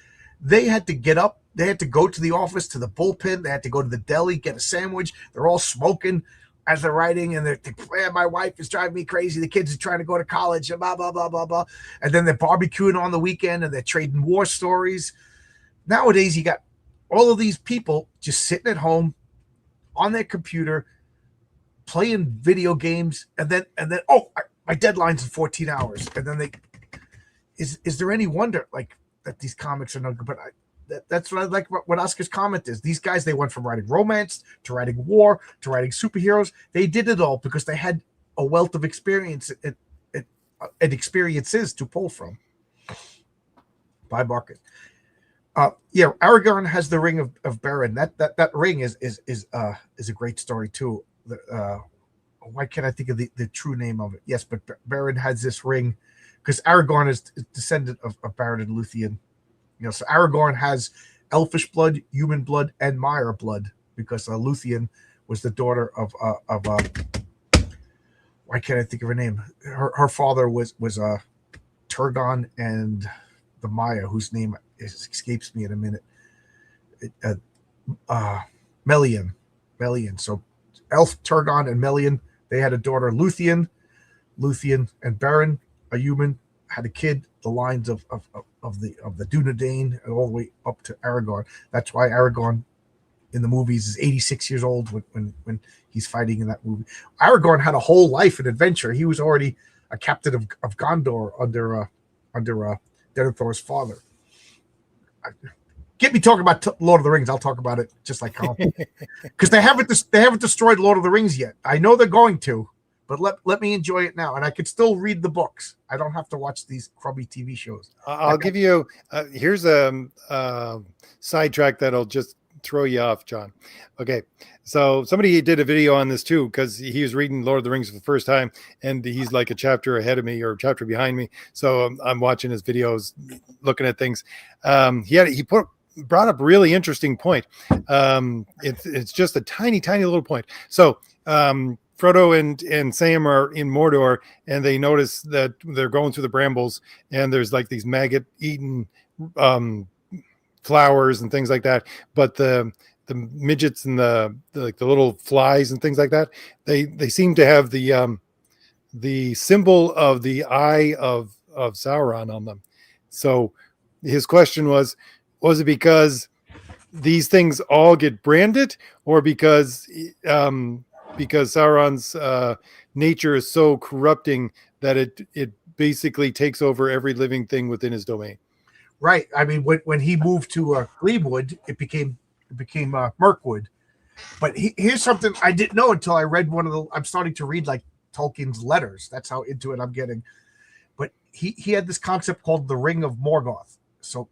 they had to get up, they had to go to the office, to the bullpen, they had to go to the deli, get a sandwich. They're all smoking as they're writing, and they're man, my wife is driving me crazy. The kids are trying to go to college, and blah blah blah blah blah. And then they're barbecuing on the weekend, and they're trading war stories. Nowadays, you got all of these people just sitting at home on their computer playing video games, and then my deadline's in 14 hours, and then they is there any wonder like that these comics are no good? But that's what I like. What Oscar's comment is: these guys, they went from writing romance to writing war to writing superheroes. They did it all because they had a wealth of experience and experiences to pull from. By Marcus. Aragorn has the ring of Beren. That ring is a great story too. Why can't I think of the true name of it? Yes, but Beren has this ring because Aragorn is descendant of Beren and Luthien. So Aragorn has elfish blood, human blood, and Mire blood because Luthien was the daughter of why can't I think of her name? Her father was Turgon and the Maya, whose name escapes me in a minute. Melian. So Elf, Turgon, and Melian, they had a daughter, Luthien. Luthien and Beren, a human, had a kid. The lines of the Dunedain and all the way up to Aragorn. That's why Aragorn in the movies is 86 years old when he's fighting in that movie. Aragorn had a whole life and adventure. He was already a captain of Gondor under Denethor's father. Get me talking about Lord of the Rings. I'll talk about it just like Colin, because they haven't destroyed Lord of the Rings yet. I know they're going to, but let me enjoy it now, and I could still read the books. I don't have to watch these crummy TV shows. I'll give you here's a sidetrack that'll just throw you off, John. Okay, so somebody did a video on this too because he was reading Lord of the Rings for the first time, and he's like a chapter ahead of me or a chapter behind me. So I'm watching his videos, looking at things. He brought up a really interesting point. It's just a tiny little point. So Frodo and Sam are in Mordor, and they notice that they're going through the brambles, and there's like these maggot-eaten flowers and things like that. But the midgets and the little flies and things like that, they seem to have the symbol of the eye of Sauron on them. So his question was it because these things all get branded, or because Sauron's nature is so corrupting that it basically takes over every living thing within his domain? Right. I mean, when he moved to Gleamwood, it became Mirkwood. But here's something I didn't know until I read I'm starting to read like Tolkien's letters. That's how into it I'm getting. But he had this concept called the Ring of Morgoth. So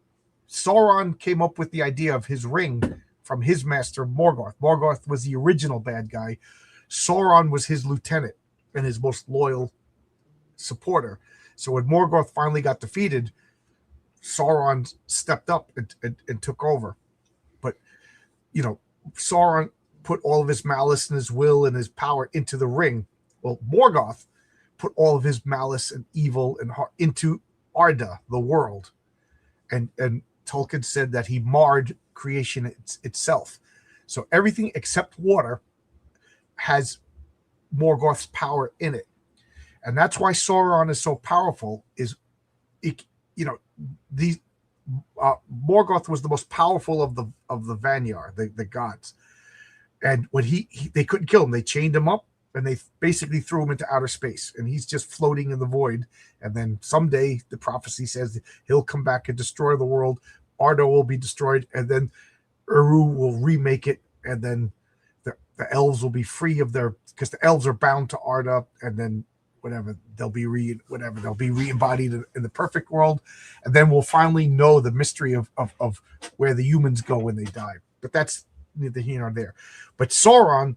Sauron came up with the idea of his ring from his master Morgoth. Morgoth was the original bad guy. Sauron was his lieutenant and his most loyal supporter. So when Morgoth finally got defeated, Sauron stepped up and took over. But Sauron put all of his malice and his will and his power into the ring. Well, Morgoth put all of his malice and evil and heart into Arda, the world. And Tolkien said that he marred creation itself. So everything except water has Morgoth's power in it. And that's why Sauron is so powerful. Morgoth was the most powerful of the Vanyar, the gods. And when they couldn't kill him, they chained him up and they basically threw him into outer space, and he's just floating in the void. And then someday the prophecy says that he'll come back and destroy the world. Arda will be destroyed, and then Eru will remake it, and then the elves will be free of because the elves are bound to Arda, and then they'll be re-embodied in the perfect world, and then we'll finally know the mystery of where the humans go when they die. But that's neither here nor there. But Sauron,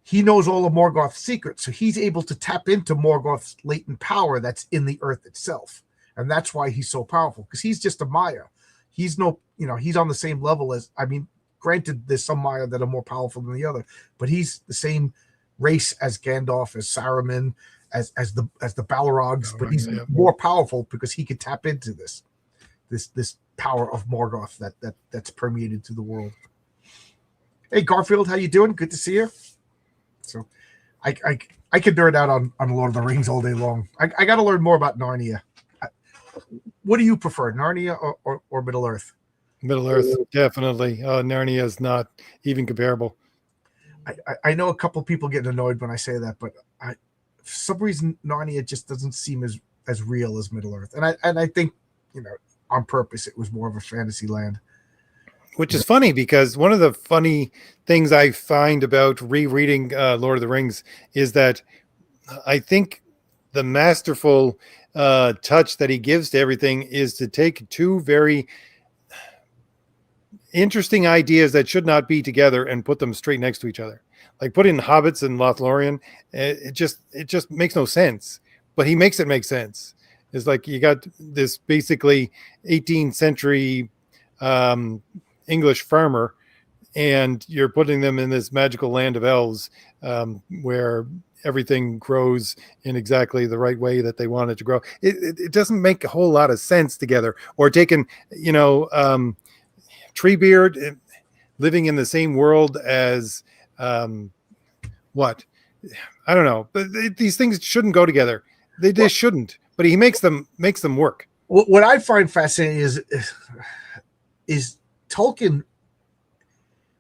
he knows all of Morgoth's secrets, so he's able to tap into Morgoth's latent power that's in the earth itself, and that's why he's so powerful, because he's just a Maya. He's he's on the same level as, granted, there's some Maya that are more powerful than the other, but he's the same race as Gandalf, as Saruman, as the Balrogs, but he's Yeah. more powerful because he could tap into this power of Morgoth that's permeated through the world. Hey Garfield, how you doing? Good to see you. So I could nerd out on Lord of the Rings all day long. I got to learn more about Narnia. What do you prefer, Narnia or Middle Earth? Middle Earth, definitely. Narnia is not even comparable. I know a couple people getting annoyed when I say that, but for some reason Narnia just doesn't seem as real as Middle Earth, and I think on purpose it was more of a fantasy land. Which is funny because one of the funny things I find about rereading Lord of the Rings is that I think the masterful touch that he gives to everything is to take two very interesting ideas that should not be together and put them straight next to each other. Like putting hobbits and Lothlorien, it just makes no sense. But he makes it make sense. It's like you got this basically 18th century English farmer, and you're putting them in this magical land of elves where everything grows in exactly the right way that they want it to grow. It doesn't make a whole lot of sense together. Or taking, Treebeard living in the same world as what? I don't know. But these things shouldn't go together. They shouldn't. But he makes them work. What I find fascinating is Tolkien.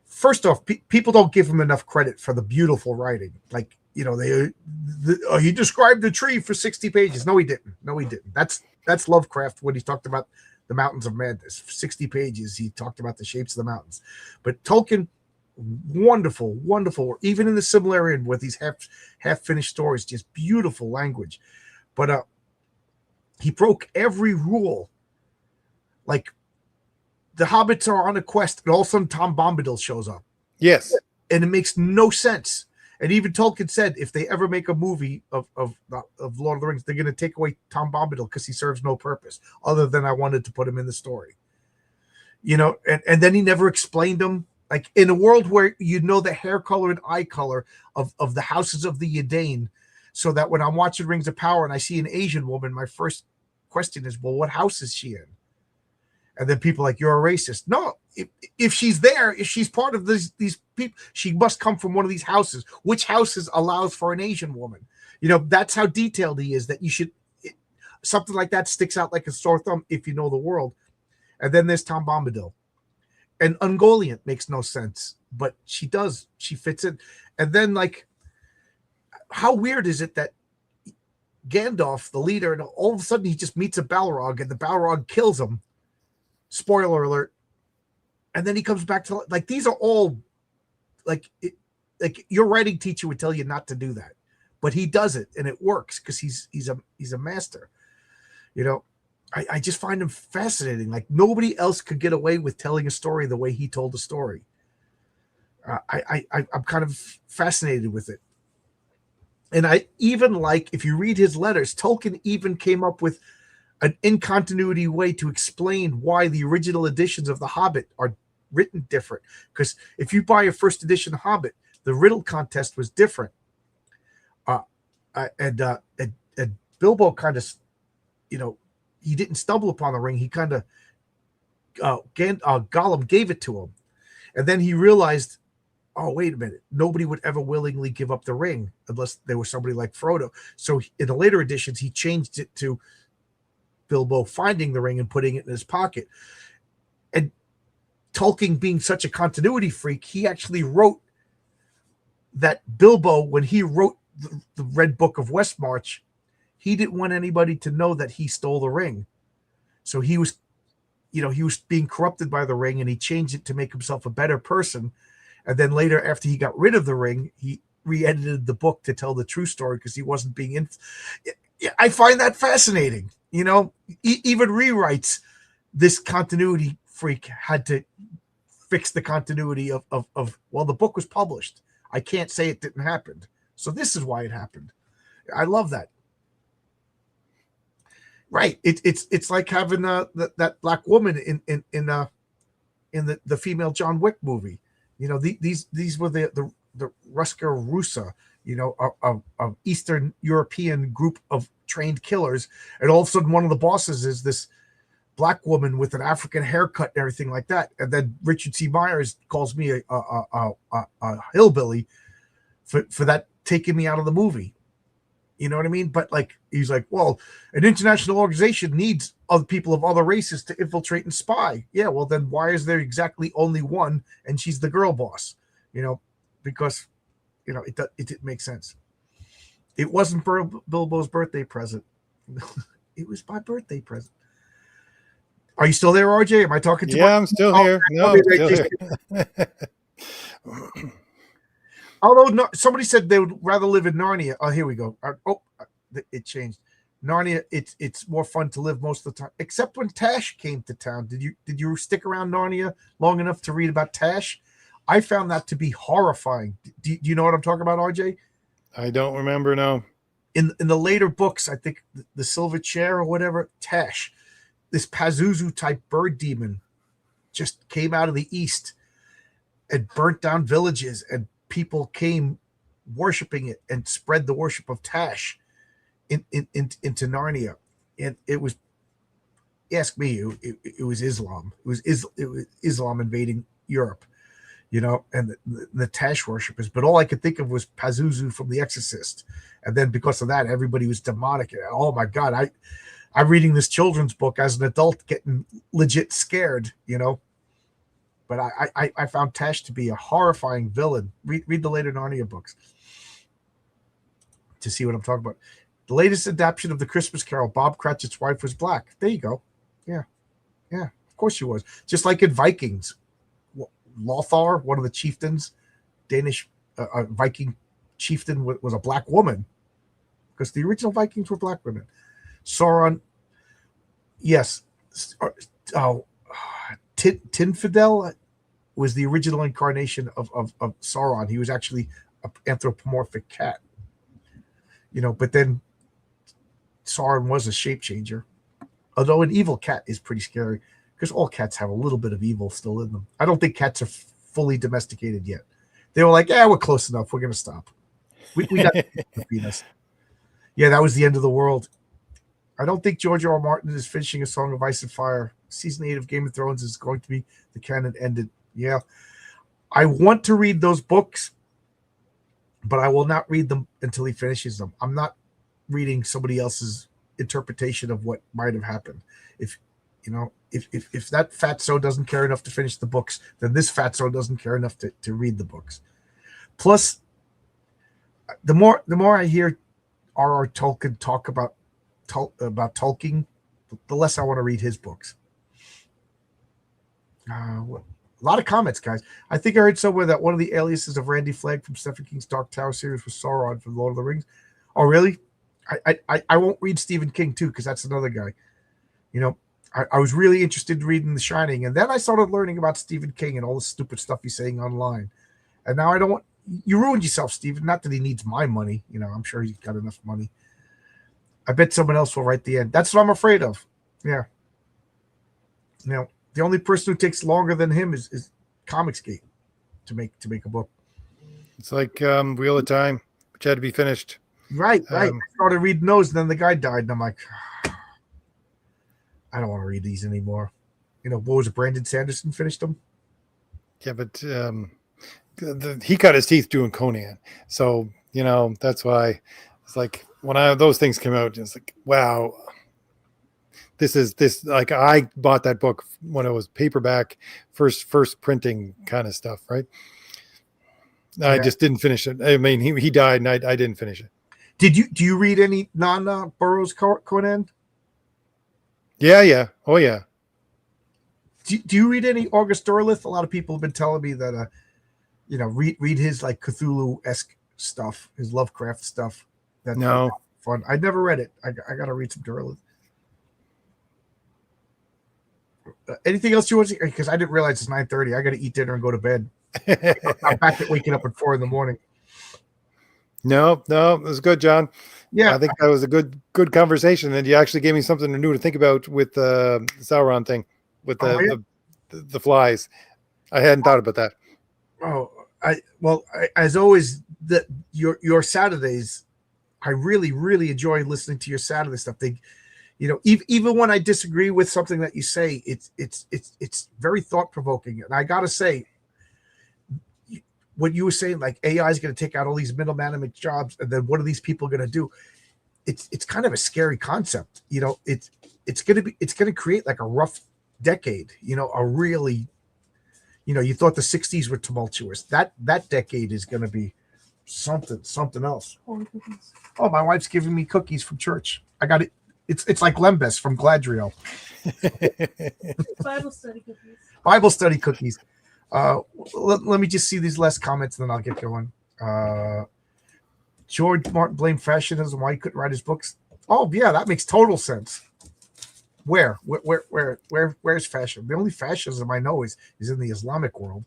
First off, people don't give him enough credit for the beautiful writing. Like he described the tree for 60 pages. No, he didn't. That's Lovecraft when he talked about the Mountains of Madness. 60 pages, he talked about the shapes of the mountains. But Tolkien, wonderful. Even in the Silmarillion with these half finished stories, just beautiful language. But he broke every rule. Like the hobbits are on a quest, and all of a sudden Tom Bombadil shows up. Yes, and it makes no sense. And even Tolkien said if they ever make a movie of Lord of the Rings, they're going to take away Tom Bombadil because he serves no purpose other than I wanted to put him in the story. And then he never explained them. Like in a world where the hair color and eye color of the houses of the Yadain, so that when I'm watching Rings of Power and I see an Asian woman, my first question is, well, what house is she in? And then people are like, you're a racist. No, if she's there, if she's part of these people, she must come from one of these houses. Which houses allows for an Asian woman? That's how detailed he is, that you should, something like that sticks out like a sore thumb if you know the world. And then there's Tom Bombadil. And Ungoliant makes no sense, but she does. She fits in. And then, like, how weird is it that Gandalf, the leader, and all of a sudden he just meets a Balrog and the Balrog kills him. Spoiler alert. And then he comes back to, like, these are all like your writing teacher would tell you not to do that, but he does it and it works because he's a master. I just find him fascinating. Like nobody else could get away with telling a story the way he told the story. I'm kind of fascinated with it. And I even like, if you read his letters, Tolkien even came up with an in-continuity way to explain why the original editions of The Hobbit are written different. Because if you buy a first edition Hobbit, the riddle contest was different. And Bilbo kind of, he didn't stumble upon the ring. He kind of, Gollum gave it to him. And then he realized, oh, wait a minute, nobody would ever willingly give up the ring unless there was somebody like Frodo. So in the later editions, he changed it to Bilbo finding the ring and putting it in his pocket. And Tolkien, being such a continuity freak, he actually wrote that Bilbo, when he wrote the Red Book of Westmarch, he didn't want anybody to know that he stole the ring. So he was being corrupted by the ring, and he changed it to make himself a better person. And then later, after he got rid of the ring, he re-edited the book to tell the true story because he wasn't being I find that fascinating. Even rewrites, this continuity freak had to fix the continuity of well, the book was published. I can't say it didn't happen. So this is why it happened. I love that. Right. It's like having that black woman in the female John Wick movie. These were the Ruska Rusa, of Eastern European group of trained killers, and all of a sudden one of the bosses is this black woman with an African haircut and everything like that, and then Richard C. Myers calls me a hillbilly for that taking me out of the movie. You know what I mean? But like he's like, well, an international organization needs other people of other races to infiltrate and spy. Yeah, well then why is there exactly only one, and she's the girl boss? Because it didn't make sense. It wasn't Bilbo's birthday present. It was my birthday present. Are you still there, RJ? Am I talking to? Yeah, I'm still here. No, I'm still here. Although somebody said they would rather live in Narnia. Oh, here we go. It changed. Narnia. It's more fun to live most of the time, except when Tash came to town. Did you stick around Narnia long enough to read about Tash? I found that to be horrifying. Do you know what I'm talking about, RJ? I don't remember now. In the later books, I think the Silver Chair or whatever, Tash, this Pazuzu type bird demon, just came out of the east and burnt down villages, and people came worshiping it and spread the worship of Tash into Narnia. And it was, ask me, it was Islam. It was Islam invading Europe, and the Tash worshippers. But all I could think of was Pazuzu from The Exorcist. And then because of that, everybody was demonic. Oh my God, I'm reading this children's book as an adult, getting legit scared, But I found Tash to be a horrifying villain. Read the later Narnia books to see what I'm talking about. The latest adaptation of The Christmas Carol, Bob Cratchit's wife was black. There you go. Yeah. Of course she was. Just like in Vikings, Lothar, one of the chieftains, Danish Viking chieftain, was a black woman, because the original Vikings were black women. Sauron, yes. Tinfidel was the original incarnation of Sauron. He was actually an anthropomorphic cat, but then Sauron was a shape changer. Although an evil cat is pretty scary, because all cats have a little bit of evil still in them. I don't think cats are fully domesticated yet. They were like, we're close enough. We're going to stop. We got to feed us. Yeah, that was the end of the world. I don't think George R. R. Martin is finishing A Song of Ice and Fire. Season 8 of Game of Thrones is going to be the canon ended. Yeah. I want to read those books, but I will not read them until he finishes them. I'm not reading somebody else's interpretation of what might have happened. If that fatso doesn't care enough to finish the books, then this fatso doesn't care enough to read the books. Plus, the more I hear R.R. Tolkien talk about Tolkien, the less I want to read his books. A lot of comments, guys. I think I heard somewhere that one of the aliases of Randy Flagg from Stephen King's Dark Tower series was Sauron from Lord of the Rings. Oh, really? I won't read Stephen King too, because that's another guy. I was really interested in reading The Shining, and then I started learning about Stephen King and all the stupid stuff he's saying online. And now I don't want you ruined yourself, Stephen. Not that he needs my money. I'm sure he's got enough money. I bet someone else will write the end. That's what I'm afraid of. Yeah. The only person who takes longer than him is Comicsgate to make a book. It's like Wheel of Time, which had to be finished. Right. I started reading those, and then the guy died, and I'm like, I don't want to read these anymore. What was it? Brandon Sanderson finished them. Yeah, but he cut his teeth doing Conan, so that's why it's like when those things came out, it's like, wow, this like I bought that book when it was paperback, first printing kind of stuff, right? Yeah. I just didn't finish it. I mean, he died, and I didn't finish it. Do you read any non-Burroughs Conan? Yeah. Oh, yeah. Do you read any August Derleth? A lot of people have been telling me that, read his like Cthulhu-esque stuff, his Lovecraft stuff. That's no fun. I'd never read it. I got to read some Derleth. Anything else you want to see? Because I didn't realize it's 9:30. I got to eat dinner and go to bed. I'm back at waking up at 4 a.m. No, it was good, John. Yeah, I think that was a good conversation, and you actually gave me something new to think about with the Sauron thing, with the flies. I hadn't thought about that. Oh, as always, your Saturdays, I really, really enjoy listening to your Saturday stuff. Even when I disagree with something that you say, it's very thought provoking. And I gotta say, what you were saying, like AI is going to take out all these middle management jobs, and then what are these people going to do? It's kind of a scary concept. It's going to create like a rough decade. A really, you thought the '60s were tumultuous. That decade is going to be something else. Oh, my wife's giving me cookies from church. I got it. It's like Lembas from Gladriel. Bible study cookies. Bible study cookies. Let me just see these last comments, and then I'll get going. George Martin blamed fascism why he couldn't write his books. Oh yeah, that makes total sense. Where's fascism? The only fascism I know is in the Islamic world.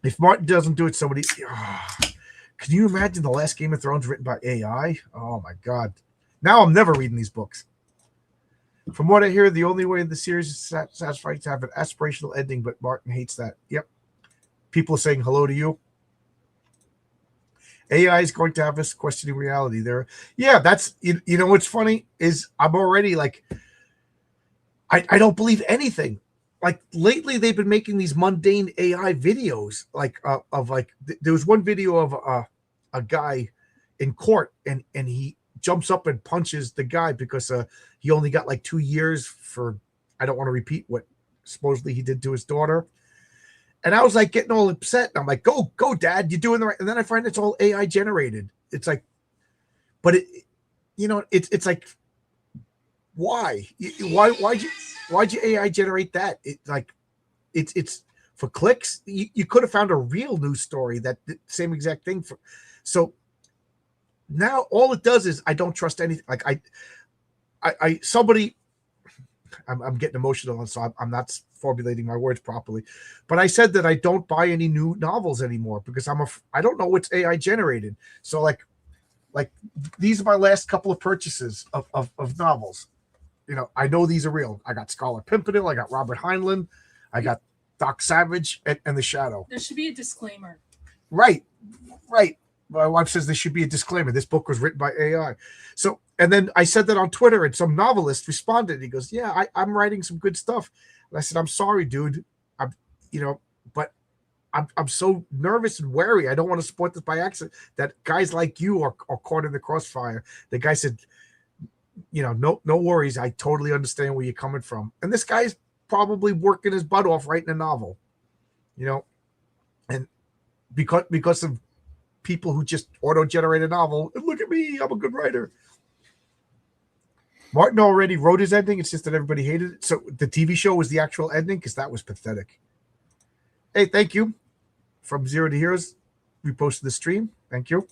If Martin doesn't do it, somebody. Can you imagine the last Game of Thrones written by AI? Oh my God! Now I'm never reading these books. From what I hear, the only way the series is satisfying to have an aspirational ending, but Martin hates that. Yep. People are saying hello to you. AI is going to have us questioning reality there. Yeah, that's, what's funny is I'm already like, I don't believe anything. Like lately they've been making these mundane AI videos, like there was one video of a guy in court and he jumps up and punches the guy because he only got like 2 years for, I don't want to repeat what supposedly he did to his daughter. And I was like getting all upset. And I'm like, go, Dad, you're doing the right. And then I find it's all AI generated. It's like, but it's like, why'd you AI generate that? It's for clicks. You could have found a real news story that the same exact thing so now all it does is I don't trust anything. Like I'm getting emotional, and so I'm not formulating my words properly. But I said that I don't buy any new novels anymore because I don't know what's AI generated. So like these are my last couple of purchases of novels. I know these are real. I got Scarlet Pimpernel, I got Robert Heinlein, I got Doc Savage, and The Shadow. There should be a disclaimer. Right. My wife says there should be a disclaimer. This book was written by AI. So, and then I said that on Twitter, and some novelist responded. He goes, "Yeah, I'm writing some good stuff." And I said, "I'm sorry, dude. But I'm so nervous and wary. I don't want to support this by accident. That guys like you are caught in the crossfire." The guy said, "No worries. I totally understand where you're coming from." And this guy's probably working his butt off writing a novel, and because of people who just auto-generate a novel. And look at me, I'm a good writer. Martin already wrote his ending. It's just that everybody hated it. So the TV show was the actual ending because that was pathetic. Hey, thank you. From Zero to Heroes, we posted the stream. Thank you.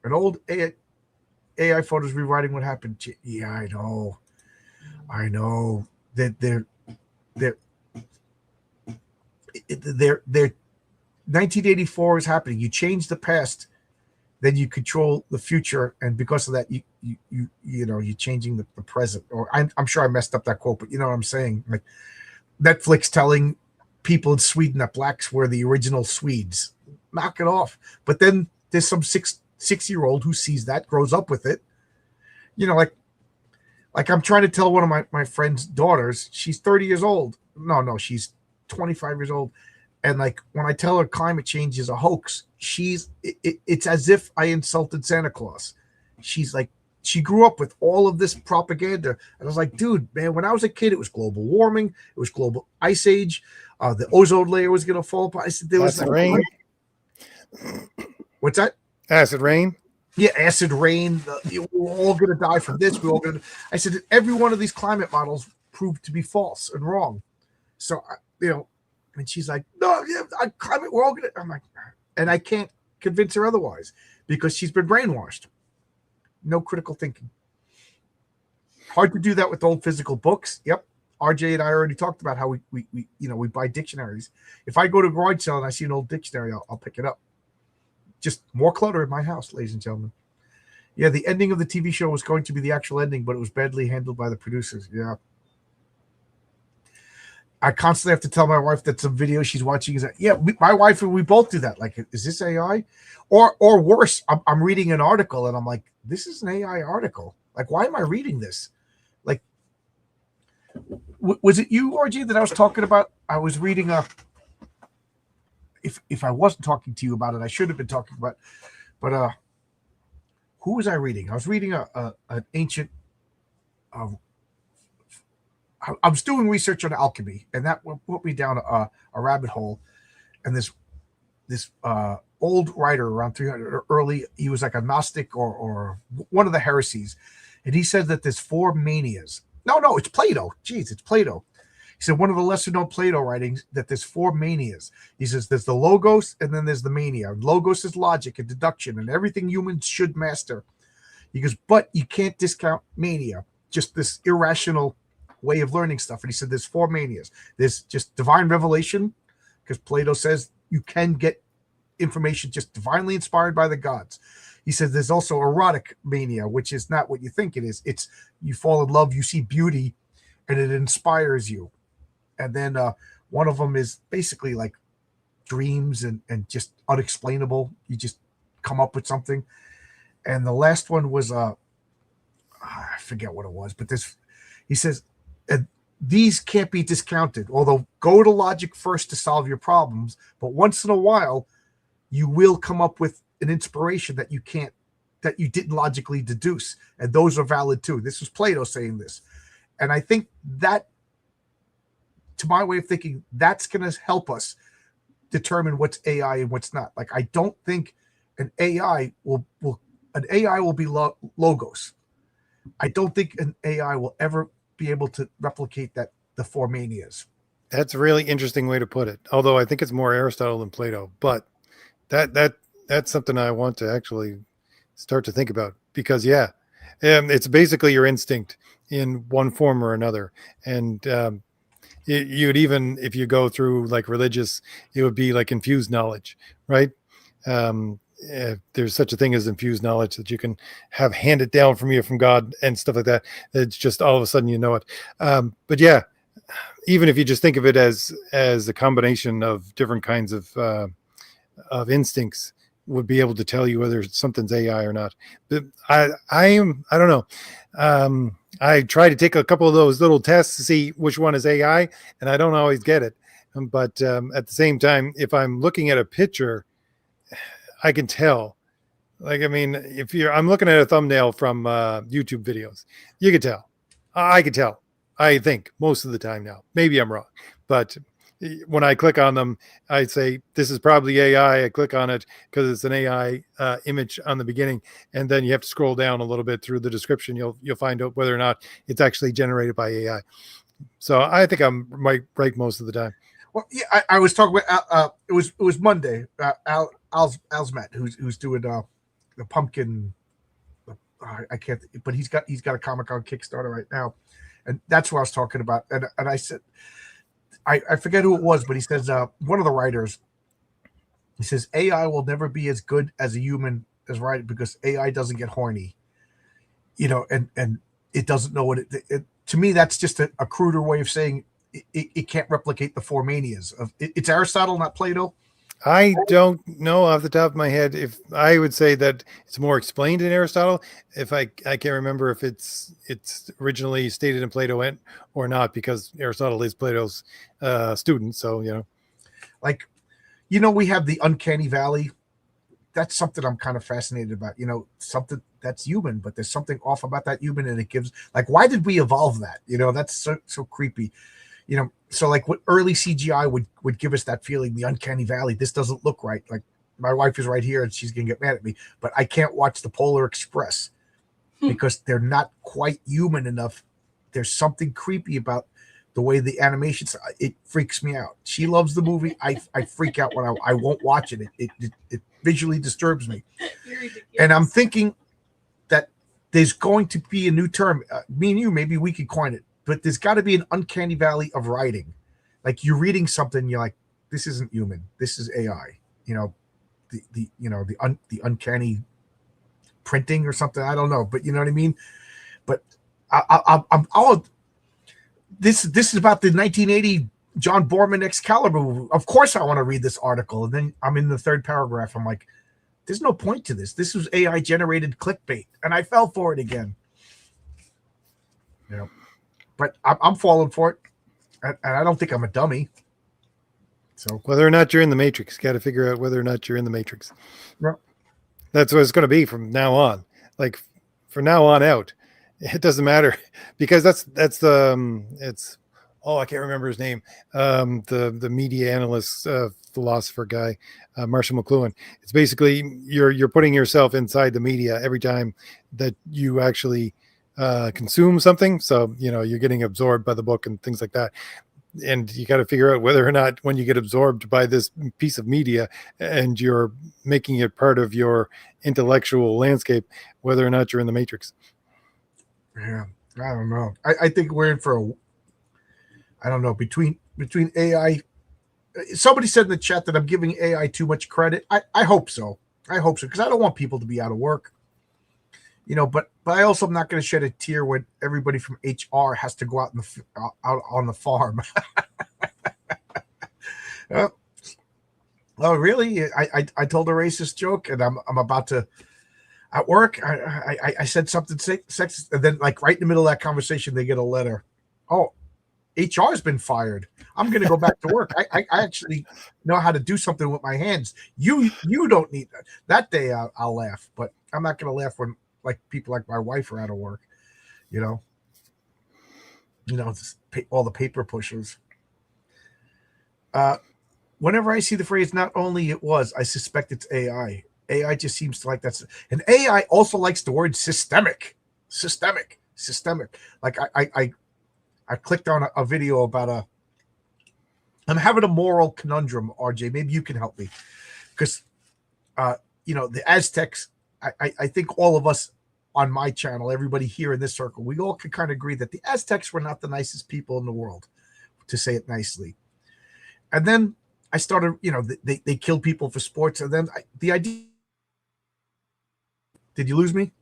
An old AI photos rewriting what happened. Yeah, I know. They're 1984 is happening. You change the past, then you control the future, and because of that, you're changing the present. Or I'm sure I messed up that quote, but you know what I'm saying. Like Netflix telling people in Sweden that blacks were the original Swedes. Knock it off. But then there's some six-year-old who sees that, grows up with it. Like I'm trying to tell one of my friend's daughters. She's 30 years old. No, she's 25 years old. And like when I tell her climate change is a hoax, it's as if I insulted Santa Claus. She's like, she grew up with all of this propaganda. And I was like, dude, man, when I was a kid, it was global warming. It was global ice age. The ozone layer was going to fall apart. I said, there was acid rain. What's that? Acid rain. Yeah, acid rain. We're all going to die from this. I said, every one of these climate models proved to be false and wrong. So, and she's like, no, yeah, climate, we're all gonna. I'm like, and I can't convince her otherwise because she's been brainwashed. No critical thinking. Hard to do that with old physical books. Yep. RJ and I already talked about how we buy dictionaries. If I go to a garage sale and I see an old dictionary, I'll pick it up. Just more clutter in my house, ladies and gentlemen. Yeah, the ending of the TV show was going to be the actual ending, but it was badly handled by the producers. Yeah. I constantly have to tell my wife that some video she's watching is that, yeah, my wife and we both do that. Like, is this AI? Or worse, I'm reading an article and I'm like, this is an AI article. Like, why am I reading this? Like, was it you, RJ, that I was talking about? I was reading a. If I wasn't talking to you about it, I should have been talking about. But who was I reading? I was reading an ancient. I was doing research on alchemy, and that put me down a rabbit hole. And this old writer around 300 or early, he was like a Gnostic or one of the heresies, and he said that there's four manias. No, it's Plato. Jeez, it's Plato. He said one of the lesser known Plato writings that there's four manias. He says there's the logos and then there's the mania. Logos is logic and deduction and everything humans should master. He goes, but you can't discount mania, just this irrational way of learning stuff. And he said there's four manias. There's just divine revelation, because Plato says you can get information just divinely inspired by the gods. He says there's also erotic mania, which is not what you think it is. It's you fall in love, you see beauty, and it inspires you. And then one of them is basically like dreams and just unexplainable. You just come up with something. And the last one was I forget what it was, but this, he says, these can't be discounted. Although go to logic first to solve your problems, but once in a while, you will come up with an inspiration that you didn't logically deduce, and those are valid too. This was Plato saying this, and I think that, to my way of thinking, that's going to help us determine what's AI and what's not. Like, I don't think an AI will be logos. I don't think an AI will ever be able to replicate the four manias. That's a really interesting way to put it. Although I think it's more Aristotle than Plato, but that's something I want to actually start to think about, because it's basically your instinct in one form or another. And you'd, even if you go through like religious, it would be like infused knowledge, right? There's such a thing as infused knowledge that you can have handed down from you from God and stuff like that. It's just all of a sudden you know it. But yeah, even if you just think of it as a combination of different kinds of instincts, would be able to tell you whether something's AI or not. But I don't know. I try to take a couple of those little tests to see which one is AI, and I don't always get it. But at the same time, if I'm looking at a picture, I can tell. Like, I mean, I'm looking at a thumbnail from YouTube videos, you can tell. I can tell. I think most of the time now. Maybe I'm wrong, but when I click on them, I say this is probably AI. I click on it because it's an AI image on the beginning, and then you have to scroll down a little bit through the description. You'll find out whether or not it's actually generated by AI. So I think I'm right most of the time. Well, yeah, I was talking about it was Monday. Al's met who's doing the pumpkin. I can't, but he's got a comic on Kickstarter right now, and that's what I was talking about. And I said, I forget who it was, but he says one of the writers. He says AI will never be as good as a human as writing, because AI doesn't get horny, and it doesn't know what it. To me, that's just a cruder way of saying it can't replicate the four manias of it's Aristotle, not Plato. I don't know off the top of my head if I would say that it's more explained in Aristotle. If I can't remember if it's originally stated in Plato or not, because Aristotle is Plato's student. So, like, we have the uncanny valley. That's something I'm kind of fascinated about. Something that's human, but there's something off about that human, and it gives, like, why did we evolve that? That's so creepy. So like what early CGI would give us that feeling, the uncanny valley. This doesn't look right. Like, my wife is right here and she's gonna get mad at me, but I can't watch the Polar Express because they're not quite human enough. There's something creepy about the way the animations. It freaks me out. She loves the movie. I freak out when I won't watch it. It visually disturbs me. And I'm thinking that there's going to be a new term. Me and you, maybe we could coin it. But there's got to be an uncanny valley of writing. Like, you're reading something, you're like, this isn't human. This is AI. The uncanny printing or something. I don't know, but you know what I mean. But this is about the 1980 John Borman Excalibur. Of course, I want to read this article, and then I'm in the third paragraph. I'm like, there's no point to this. This was AI generated clickbait, and I fell for it again. You know, but I'm falling for it, and I don't think I'm a dummy. So whether or not you're in the matrix, got to figure out whether or not you're in the matrix. yeah. That's what it's going to be from now on. Like from now on out, it doesn't matter because that's the it's I can't remember his name. The media analyst, philosopher guy, Marshall McLuhan. It's basically you're putting yourself inside the media every time that you actually consume something. So you're getting absorbed by the book and things like that. And you got to figure out whether or not when you get absorbed by this piece of media and you're making it part of your intellectual landscape, whether or not you're in the matrix. Yeah, I don't know. I think we're in for I don't know, between AI. Somebody said in the chat that I'm giving AI too much credit. I hope so. I hope so, because I don't want people to be out of work. But I also am not going to shed a tear when everybody from HR has to go out out on the farm. Oh, really? I told a racist joke, and I'm about to at work. I said something sexist, and then like right in the middle of that conversation, they get a letter. Oh, HR has been fired. I'm going to go back to work. I actually know how to do something with my hands. You don't need that. That day I'll laugh, but I'm not going to laugh when like people like my wife are out of work. All the paper pushers. Whenever I see the phrase "not only it was," I suspect it's AI. AI just seems to like that's, and AI also likes the word systemic. Like I clicked on a video about I'm having a moral conundrum, RJ. Maybe you can help me, because the Aztecs. I think all of us on my channel, everybody here in this circle, we all could kind of agree that the Aztecs were not the nicest people in the world, to say it nicely. And then I started, they killed people for sports, and then the idea. Did you lose me?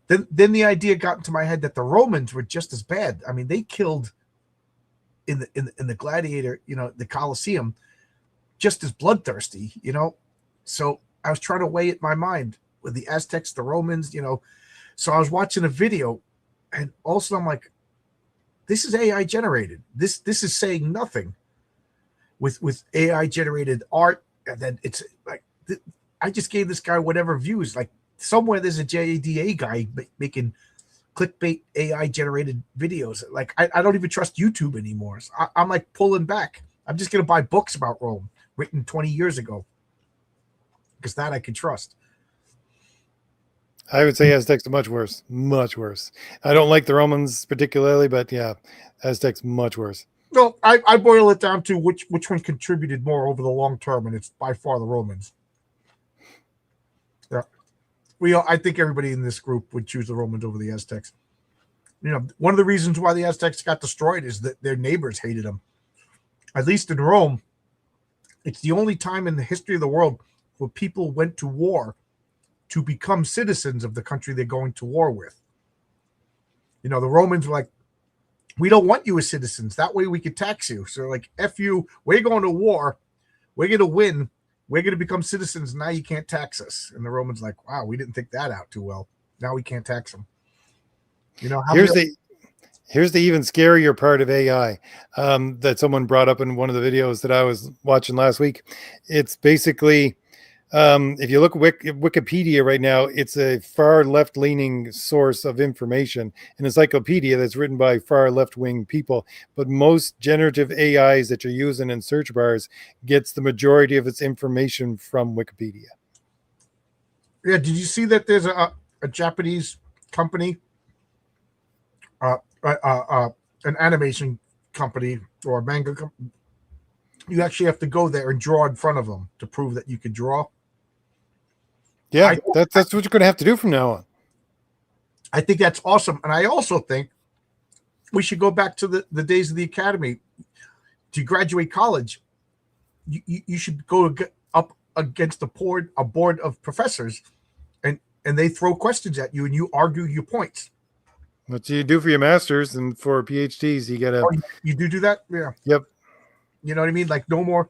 Then the idea got into my head that the Romans were just as bad. I mean, they killed in the gladiator, the Colosseum, just as bloodthirsty, So I was trying to weigh it in my mind with the Aztecs, the Romans, So I was watching a video, and also I'm like, this is AI generated. This is saying nothing. With AI generated art, and then it's like I just gave this guy whatever views. Like somewhere there's a JADA guy making clickbait AI generated videos. Like I don't even trust YouTube anymore. So I'm like pulling back. I'm just gonna buy books about Rome written 20 years ago, because that I can trust. I would say Aztecs are much worse. Much worse. I don't like the Romans particularly, but yeah, Aztecs much worse. No, I boil it down to which one contributed more over the long term, and it's by far the Romans. Yeah, I think everybody in this group would choose the Romans over the Aztecs. One of the reasons why the Aztecs got destroyed is that their neighbors hated them. At least in Rome, it's the only time in the history of the world where people went to war to become citizens of the country they're going to war with. The Romans were like, we don't want you as citizens. That way we could tax you. So like, F you, we're going to war. We're going to win. We're going to become citizens. Now you can't tax us. And the Romans like, wow, we didn't think that out too well. Now we can't tax them. Here's the even scarier part of AI that someone brought up in one of the videos that I was watching last week. It's basically, if you look at Wikipedia right now, it's a far left-leaning source of information, an encyclopedia that's written by far left-wing people. But most generative AIs that you're using in search bars gets the majority of its information from Wikipedia. Yeah, did you see that there's a Japanese company, an animation company or a manga company? You actually have to go there and draw in front of them to prove that you could draw. Yeah, that's what you're going to have to do from now on. I think that's awesome. And I also think we should go back to the days of the academy. To graduate college, you should go up against a board of professors, and they throw questions at you, and you argue your points. What do you do for your masters and for PhDs? You got to. Oh, you do that? Yeah. Yep. You know what I mean? Like no more,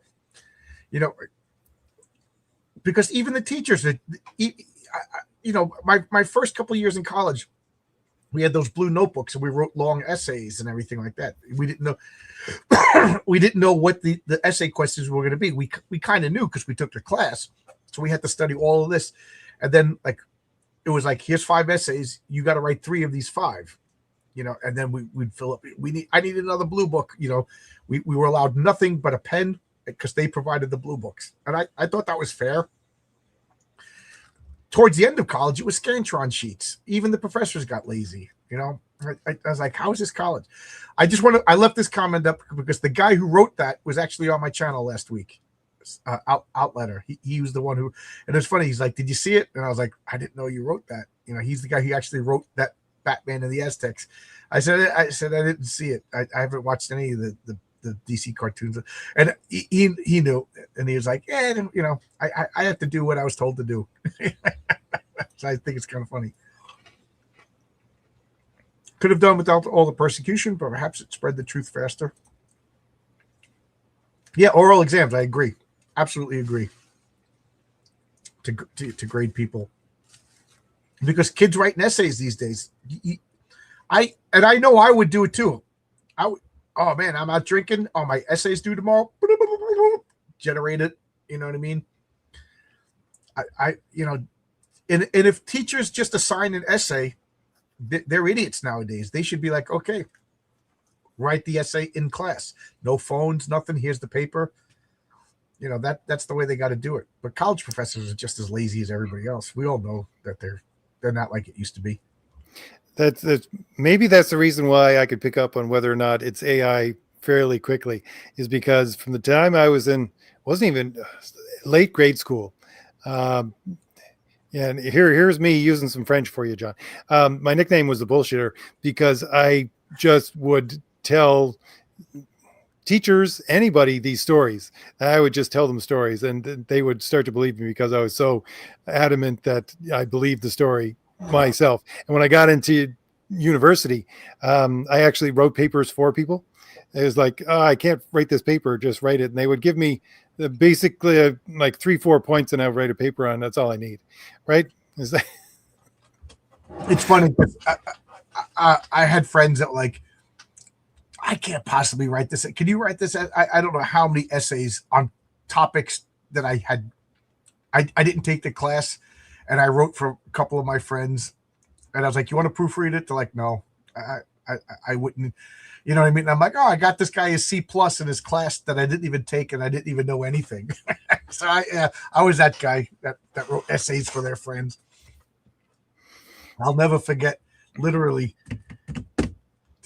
you know, because even the teachers, my first couple of years in college, we had those blue notebooks and we wrote long essays and everything like that. We didn't know we didn't know what the essay questions were going to be. We kind of knew because we took their class, so we had to study all of this, and then like it was like, here's 5 essays, you got to write 3 of these 5, and then we'd fill up. I needed another blue book. We were allowed nothing but a pen because they provided the blue books, and I thought that was fair. Towards the end of college, it was Scantron sheets. Even the professors got lazy. I was like, how is this college? I left this comment up because the guy who wrote that was actually on my channel last week. Outletter. He was the one who, and it's funny. He's like, did you see it? And I was like, I didn't know you wrote that. He's the guy who actually wrote that Batman and the Aztecs. I said I didn't see it. I haven't watched any of the DC cartoons, and he knew, and he was like, yeah, I have to do what I was told to do. So I think it's kind of funny. Could have done without all the persecution, but perhaps it spread the truth faster. Yeah, oral exams. I agree. Absolutely agree. To grade people, because kids writing essays these days. I know I would do it too. Oh man, I'm out drinking. Oh, my essay's due tomorrow. Generate it. You know what I mean? And if teachers just assign an essay, they're idiots nowadays. They should be like, okay, write the essay in class. No phones, nothing. Here's the paper. That's the way they got to do it. But college professors are just as lazy as everybody else. We all know that they're not like it used to be. That's maybe that's the reason why I could pick up on whether or not it's AI fairly quickly, is because from the time I wasn't even late grade school. And here's me using some French for you, John. My nickname was the bullshitter because I just would tell teachers, anybody, these stories. I would just tell them stories, and they would start to believe me because I was so adamant that I believed the story myself. And when I got into university, I actually wrote papers for people. It was like, oh, I can't write this paper, just write it. And they would give me basically like 3-4 points, and I would write a paper on. That's all I need, right? Is that? It's funny. I had friends that like, I can't possibly write this. Can you write this? I don't know how many essays on topics that I had. I didn't take the class, and I wrote for a couple of my friends, and I was like, you want to proofread it? They're like, no, I wouldn't. You know what I mean? And I'm like, oh, I got this guy a C+ in his class that I didn't even take, and I didn't even know anything. So I was that guy that wrote essays for their friends. I'll never forget, literally,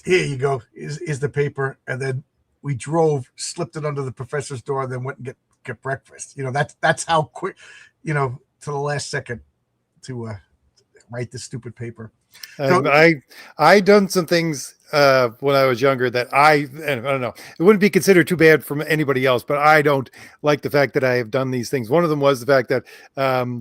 here you go, is the paper. And then we drove, slipped it under the professor's door, then went and get breakfast. That's how quick, to the last second to write this stupid paper. I done some things when I was younger that I don't know, it wouldn't be considered too bad from anybody else, but I don't like the fact that I have done these things. One of them was the fact that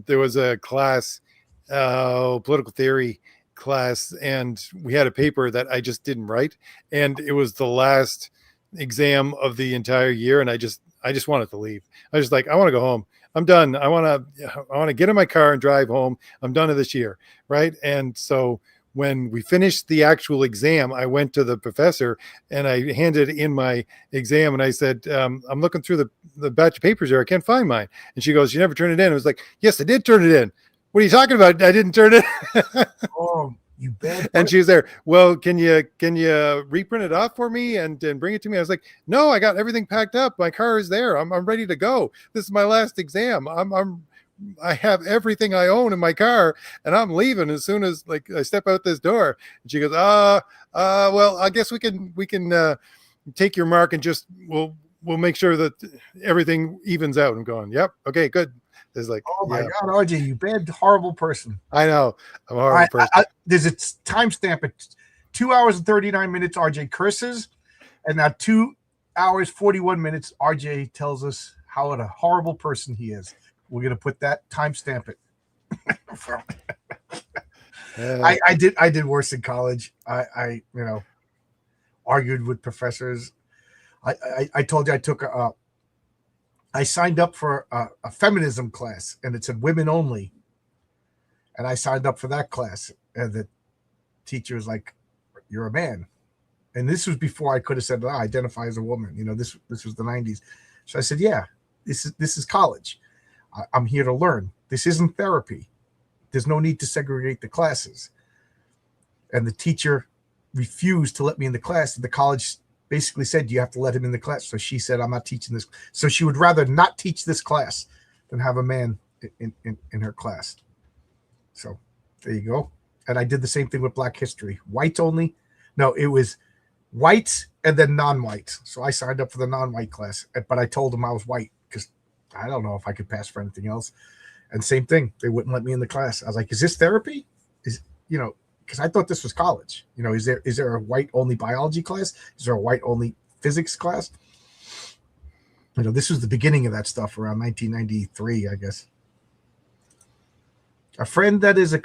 there was a class, political theory class, and we had a paper that I just didn't write, and it was the last exam of the entire year, and I just wanted to leave. I was just like, I want to go home. I'm done. I want to get in my car and drive home. I'm done with this year, right? And so when we finished the actual exam, I went to the professor and I handed in my exam, and I said, I'm looking through the batch of papers here. I can't find mine. And she goes, you never turned it in. I was like, yes, I did turn it in. What are you talking about? I didn't turn it in. Oh, you bad. And she was there. Well, can you reprint it off for me and bring it to me? I was like, no, I got everything packed up. My car is there. I'm ready to go. This is my last exam. I have everything I own in my car, and I'm leaving as soon as like I step out this door. And she goes, well, I guess we can take your mark and just we'll make sure that everything evens out. I'm going, yep, okay, good. It's like, oh my God, RJ, you bad, horrible person. I know, I'm a horrible person. There's a timestamp at 2 hours and 39 minutes. RJ curses, and now 2 hours 41 minutes. RJ tells us how what a horrible person he is. We're gonna put that timestamp it. I did worse in college. I argued with professors. I told you I took I signed up for a feminism class, and it said women only, and I signed up for that class, and the teacher was like, "You're a man," and this was before I could have said, I identify as a woman. This was the '90s, so I said, "Yeah, this is college. I'm here to learn. This isn't therapy. There's no need to segregate the classes." And the teacher refused to let me in the class. And the college basically said, "You have to let him in the class." So she said, "I'm not teaching this." So she would rather not teach this class than have a man in her class. So there you go. And I did the same thing with Black History. Whites only. No, it was whites and then non-whites. So I signed up for the non-white class, but I told them I was white because I don't know if I could pass for anything else. And same thing, they wouldn't let me in the class. I was like, "Is this therapy? Because I thought this was college. Is there a white only biology class? Is there a white only physics class?" This was the beginning of that stuff around 1993, I guess. A friend that is a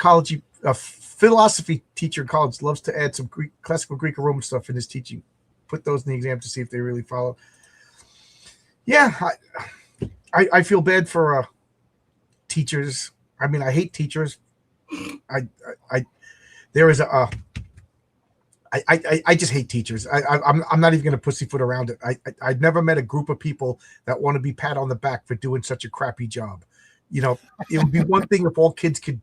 philosophy teacher in college loves to add some classical Greek and Roman stuff in his teaching. Put those in the exam to see if they really follow. Yeah, I feel bad for teachers. I mean, I hate teachers. There is I just hate teachers. I'm not even going to pussyfoot around it. I've never met a group of people that want to be pat on the back for doing such a crappy job. It would be one thing if all kids could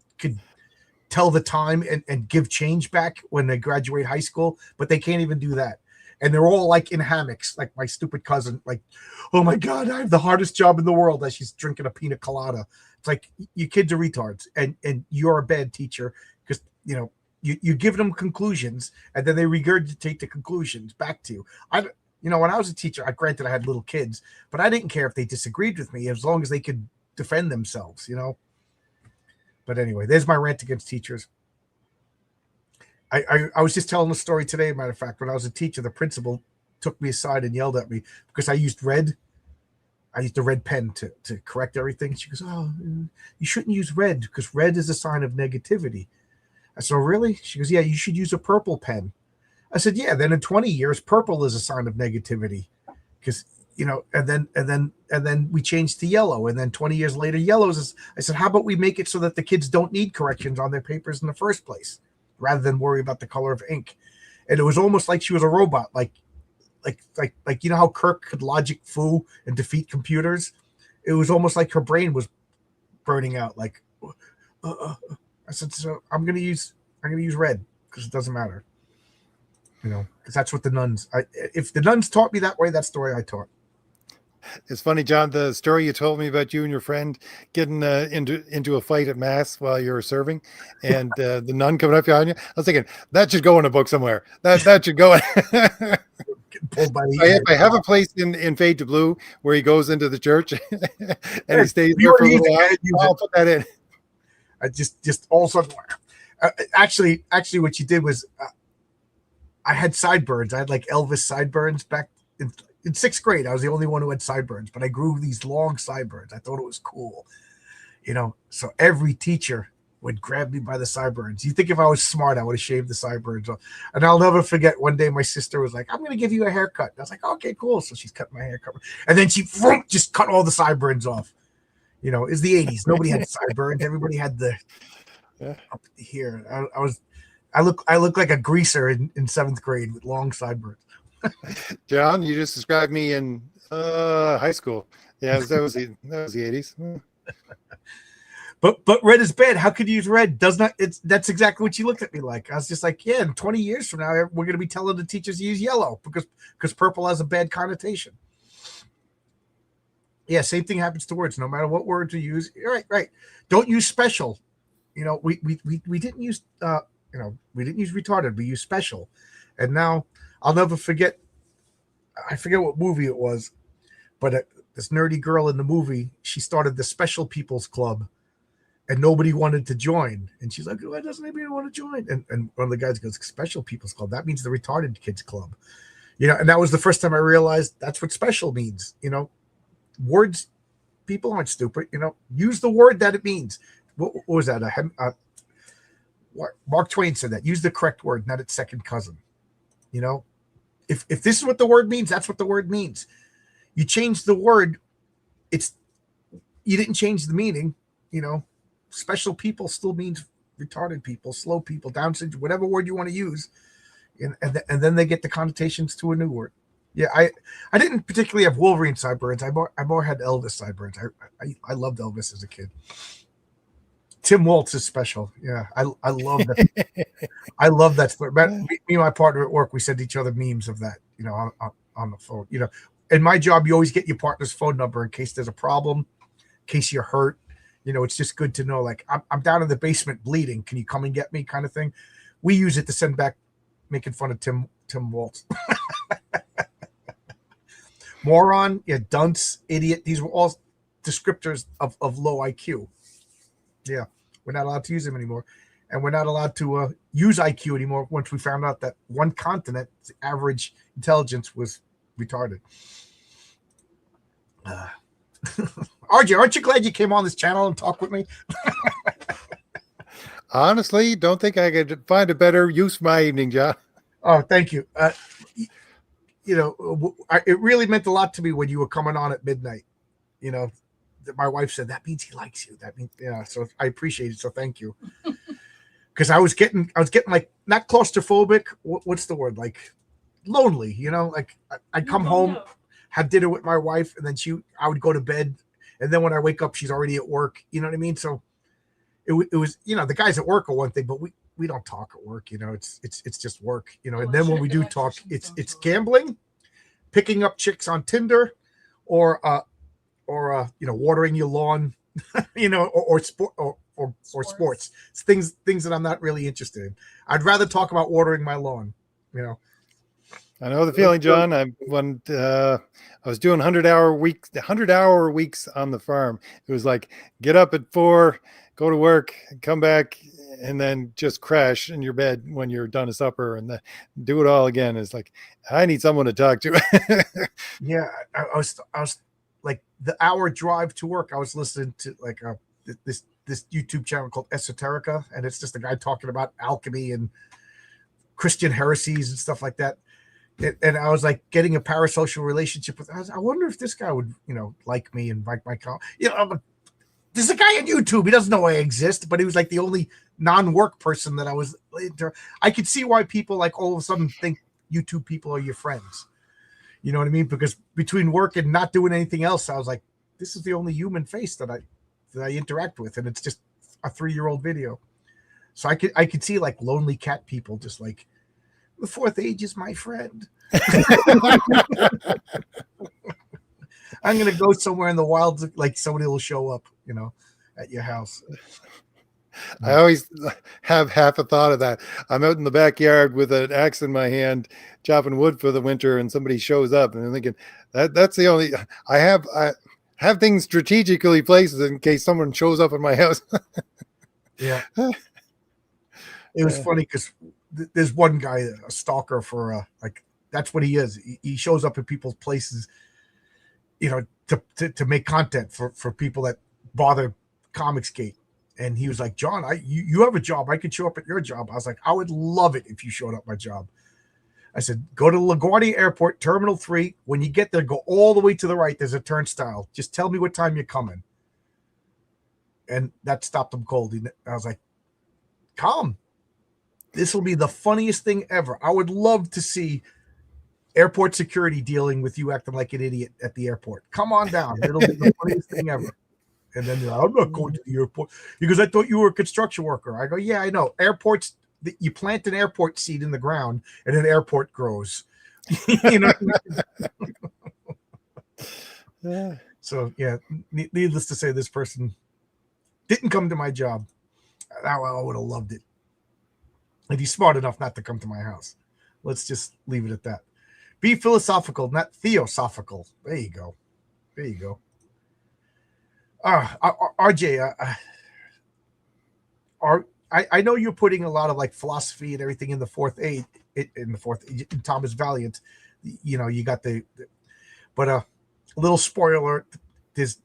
tell the time and give change back when they graduate high school, but they can't even do that. And they're all like in hammocks, like my stupid cousin, like, "Oh my God, I have the hardest job in the world," as she's drinking a pina colada. It's like, you kids are retards, and you're a bad teacher because, you give them conclusions and then they regurgitate the conclusions back to you. When I was a teacher, granted I had little kids, but I didn't care if they disagreed with me as long as they could defend themselves, But anyway, there's my rant against teachers. I was just telling a story today, matter of fact, when I was a teacher, the principal took me aside and yelled at me because I used red. I used a red pen to correct everything. She goes, "Oh, you shouldn't use red because red is a sign of negativity." I said, "Oh, really?" She goes, "Yeah, you should use a purple pen." I said, "Yeah, then in 20 years, purple is a sign of negativity because, and then we changed to yellow. And then 20 years later, yellows is," I said, "How about we make it so that the kids don't need corrections on their papers in the first place rather than worry about the color of ink?" And it was almost like she was a robot, like how Kirk could logic foo and defeat computers. It was almost like her brain was burning out. Like, I said, "So I'm gonna use red because it doesn't matter, because that's what the nuns. If the nuns taught me that way, that's the way I taught." It's funny, John, the story you told me about you and your friend getting into a fight at mass while you were serving, and the nun coming up behind you. I was thinking that should go in a book somewhere. That should go. Getting pulled by the I have a place in Fade to Blue where he goes into the church and he stays You there for a use little while. it, use I'll it. put that in. I just all of a sudden, actually, what you did was, I had sideburns. I had like Elvis sideburns back in sixth grade. I was the only one who had sideburns, but I grew these long sideburns. I thought it was cool, So every teacher would grab me by the sideburns. You think if I was smart, I would have shaved the sideburns off. And I'll never forget one day my sister was like, "I'm going to give you a haircut." And I was like, "Okay, cool." So she's cut my haircut. And then she just cut all the sideburns off. It's the 80s. Nobody had sideburns. Everybody had the up here. I look like a greaser in seventh grade with long sideburns. John, you just described me in high school. Yeah, that was the 80s. But red is bad. How could you use red? That's exactly what you looked at me like. I was just like, yeah, in 20 years from now, we're going to be telling the teachers to use yellow because purple has a bad connotation. Yeah, same thing happens to words. No matter what words we use, right. Don't use special. We didn't use we didn't use retarded. We used special, and now I'll never forget. I forget what movie it was, but this nerdy girl in the movie, she started the Special People's Club. And nobody wanted to join. And she's like, "Why doesn't anybody want to join?" And one of the guys goes, "Special People's Club. That means the retarded kids club." And that was the first time I realized that's what special means. Words, people aren't stupid. Use the word that it means. What was that? Mark Twain said that. Use the correct word, not its second cousin. If this is what the word means, that's what the word means. You change the word, you didn't change the meaning. Special people still means retarded people, slow people, Down syndrome, whatever word you want to use, and then they get the connotations to a new word. Yeah, I didn't particularly have Wolverine sideburns. I more had Elvis sideburns. I loved Elvis as a kid. Tim Waltz is special. Yeah, I love that. I love that story. But me and my partner at work, we sent each other memes of that. On the phone. In my job, you always get your partner's phone number in case there's a problem, in case you're hurt. It's just good to know. Like I'm down in the basement bleeding. Can you come and get me? Kind of thing. We use it to send back, making fun of Tim Waltz. Moron, yeah, dunce, idiot. These were all descriptors of low IQ. Yeah, we're not allowed to use them anymore. And we're not allowed to use IQ anymore once we found out that one continent's average intelligence was retarded. RJ, aren't you glad you came on this channel and talked with me? Honestly, don't think I could find a better use for my evening, John. Oh, thank you. It really meant a lot to me when you were coming on at midnight. My wife said that means he likes you. That means, yeah. So I appreciate it. So thank you. Because I was getting like not claustrophobic. What's the word? Like lonely. Like I'd come home, have dinner with my wife, and then I would go to bed, and then when I wake up, she's already at work. You know what I mean? So it was the guys at work are one thing, but we don't talk at work. It's just work. And then when we do talk, it's gambling, picking up chicks on Tinder, or watering your lawn, or sport or sports. It's things that I'm not really interested in. I'd rather talk about watering my lawn. I know the feeling, John. I was doing 100-hour weeks on the farm. It was like get up at 4, go to work, come back, and then just crash in your bed when you're done with supper, and do it all again. It's like I need someone to talk to. Yeah, I was like the hour drive to work. I was listening to like this YouTube channel called Esoterica, and it's just a guy talking about alchemy and Christian heresies and stuff like that. And I was like getting a parasocial relationship with. I wonder if this guy would, like me and like my there's a guy on YouTube. He doesn't know I exist, but he was like the only non-work person that I was. I could see why people like all of a sudden think YouTube people are your friends. You know what I mean? Because between work and not doing anything else, I was like, this is the only human face that I interact with, and it's just a 3-year-old video. So I could see like lonely cat people just like, the fourth age is my friend. I'm gonna go somewhere in the wild, like somebody will show up, at your house. I always have half a thought of that. I'm out in the backyard with an axe in my hand, chopping wood for the winter, and somebody shows up, and I'm thinking that's the only I have things strategically placed in case someone shows up in my house. Yeah, it was funny because there's one guy, a stalker for like that's what he is. He shows up at people's places, to make content for people that bother Comicsgate. And he was like, John, you have a job. I could show up at your job. I was like, I would love it if you showed up at my job. I said, go to LaGuardia Airport, Terminal 3. When you get there, go all the way to the right. There's a turnstile. Just tell me what time you're coming. And that stopped him cold. I was like, come. This will be the funniest thing ever. I would love to see airport security dealing with you acting like an idiot at the airport. Come on down. It'll be the funniest thing ever. And then you're like, I'm not going to the airport because I thought you were a construction worker. I go, yeah, I know. Airports, you plant an airport seed in the ground and an airport grows. Yeah. So, yeah, needless to say, this person didn't come to my job. I would have loved it. And he's smart enough not to come to my house. Let's just leave it at that. Be philosophical, not theosophical. There you go. There you go. RJ, I know you're putting a lot of like philosophy and everything in the fourth age, in Thomas Valiant. You got but a little spoiler. It's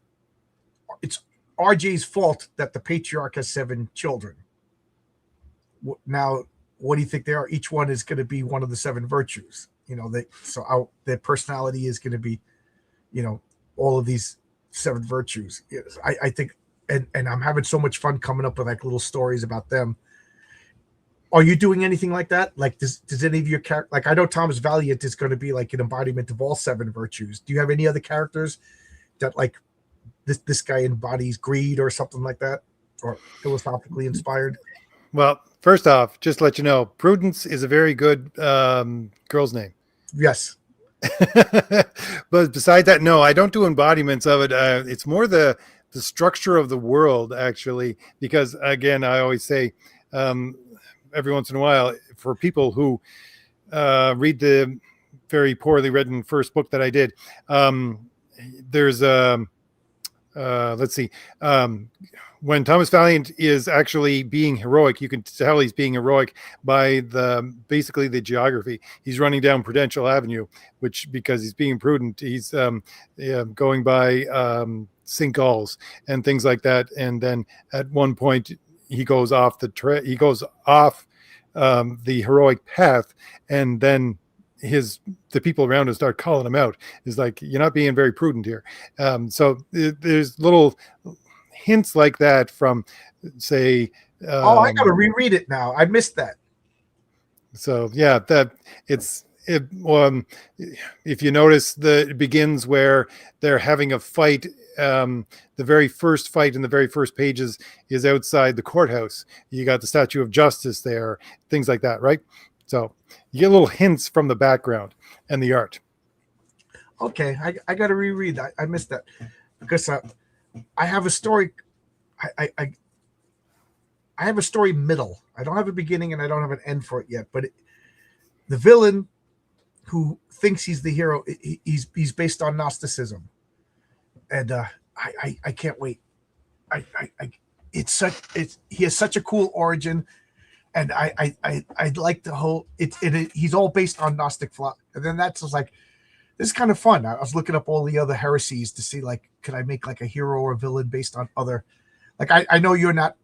RJ's fault that the patriarch has 7 children. Now, what do you think they are? Each one is going to be one of the 7 virtues. Their personality is going to be, all of these 7 virtues. Yes, I think, and I'm having so much fun coming up with like little stories about them. Are you doing anything like that? Like, does any of your character, like I know Thomas Valiant is going to be like an embodiment of all 7 virtues. Do you have any other characters that like this guy embodies greed or something like that, or philosophically inspired? Well, first off, just to let you know, Prudence is a very good girl's name. Yes. But besides that, no, I don't do embodiments of it. It's more the structure of the world, actually, because again, I always say every once in a while, for people who read the very poorly written first book that I did, there's let's see. When Thomas Valiant is actually being heroic, you can tell he's being heroic by basically the geography. He's running down Prudential Avenue, which, because he's being prudent, he's going by St. Gauls and things like that. And then at one point he goes off the heroic path, and then the people around him start calling him out. It's like, you're not being very prudent here. So there's little hints like that from, say, I gotta reread it now. I missed that. So yeah, if you notice, it begins where they're having a fight. The very first fight in the very first pages is outside the courthouse. You got the Statue of Justice there, things like that, right? So you get little hints from the background and the art. Okay, I got to reread that. I missed that because I have a story. I have a story middle. I don't have a beginning and I don't have an end for it yet. But the villain who thinks he's the hero, he's based on Gnosticism, and I can't wait. He has such a cool origin, and I like the whole. He's all based on Gnostic philosophy, and then that's just like, this is kind of fun. I was looking up all the other heresies to see, like, could I make like a hero or a villain based on other, like, I know you're not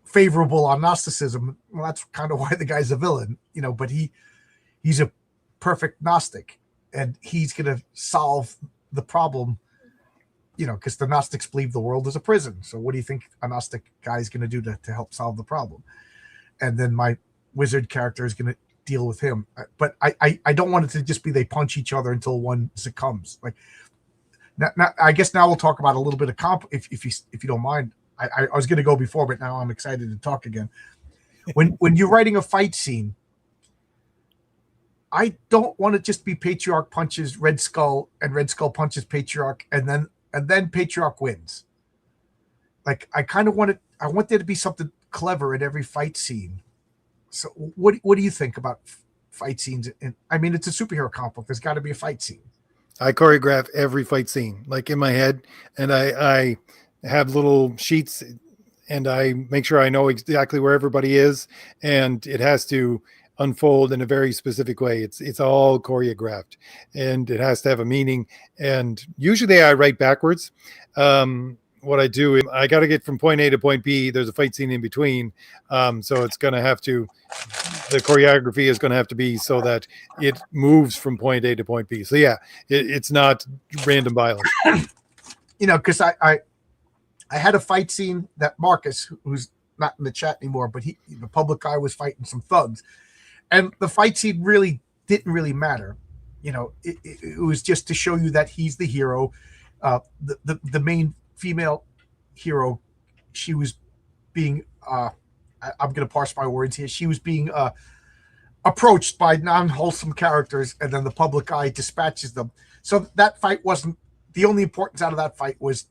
favorable on Gnosticism. Well, that's kind of why the guy's a villain, but he's a perfect Gnostic, and he's going to solve the problem, because the Gnostics believe the world is a prison. So what do you think a Gnostic guy is going to do to help solve the problem? And then my wizard character is going to deal with him. But I don't want it to just be they punch each other until one succumbs. Like, now I guess now we'll talk about a little bit of comp, if you don't mind. I was going to go before, but now I'm excited to talk again. When you're writing a fight scene, I don't want to just be Patriarch punches Red Skull and Red Skull punches Patriarch and then Patriarch wins. Like, I want there to be something clever in every fight scene. So what do you think about fight scenes? And I mean, it's a superhero comic book. There's got to be a fight scene. I choreograph every fight scene, like, in my head, and I have little sheets, and I make sure I know exactly where everybody is, and it has to unfold in a very specific way. It's all choreographed, and it has to have a meaning. And usually I write backwards. What I do, I got to get from point A to point B. There's a fight scene in between. So it's going to have to, the choreography is going to have to be so that it moves from point A to point B. So yeah, it's not random violence. Because I had a fight scene that Marcus, who's not in the chat anymore, but the public guy, was fighting some thugs. And the fight scene didn't really matter. It was just to show you that he's the hero. The main female hero, she was being, I'm going to parse my words here. She was being approached by non-wholesome characters, and then the public eye dispatches them. So that fight wasn't, the only importance out of that fight was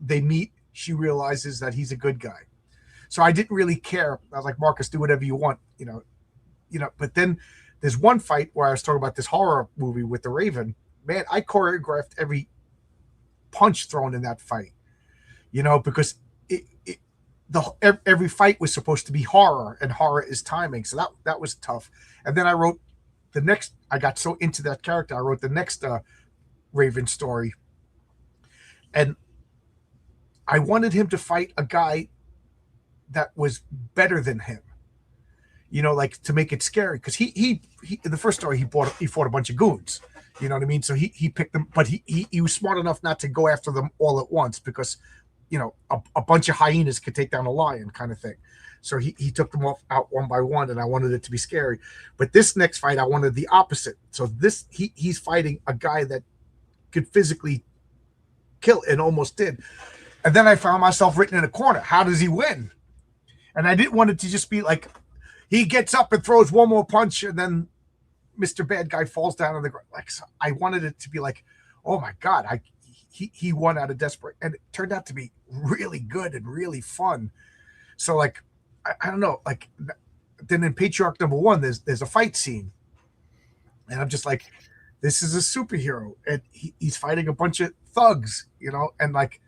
they meet, she realizes that he's a good guy. So I didn't really care. I was like, Marcus, do whatever you want, but then there's one fight where I was talking about this horror movie with the Raven. Man, I choreographed every punch thrown in that fight, because every fight was supposed to be horror, and horror is timing. So that was tough. And then I wrote I got so into that character, I wrote the next Raven story. And I wanted him to fight a guy that was better than him. like to make it scary, because he in the first story he fought a bunch of goons. You know what I mean? So he picked them, but he was smart enough not to go after them all at once, because a bunch of hyenas could take down a lion, kind of thing. So he took them out one by one, and I wanted it to be scary. But this next fight, I wanted the opposite. So he's fighting a guy that could physically kill, and almost did. And then I found myself written in a corner. How does he win? And I didn't want it to just be like he gets up and throws one more punch, and then Mr. Bad Guy falls down on the ground. Like, so I wanted it to be like, oh my God, he won out of desperate, and it turned out to be really good and really fun. So like, I don't know, like then in Patriarch #1, there's a fight scene, and I'm just like, this is a superhero, and he's fighting a bunch of thugs, and like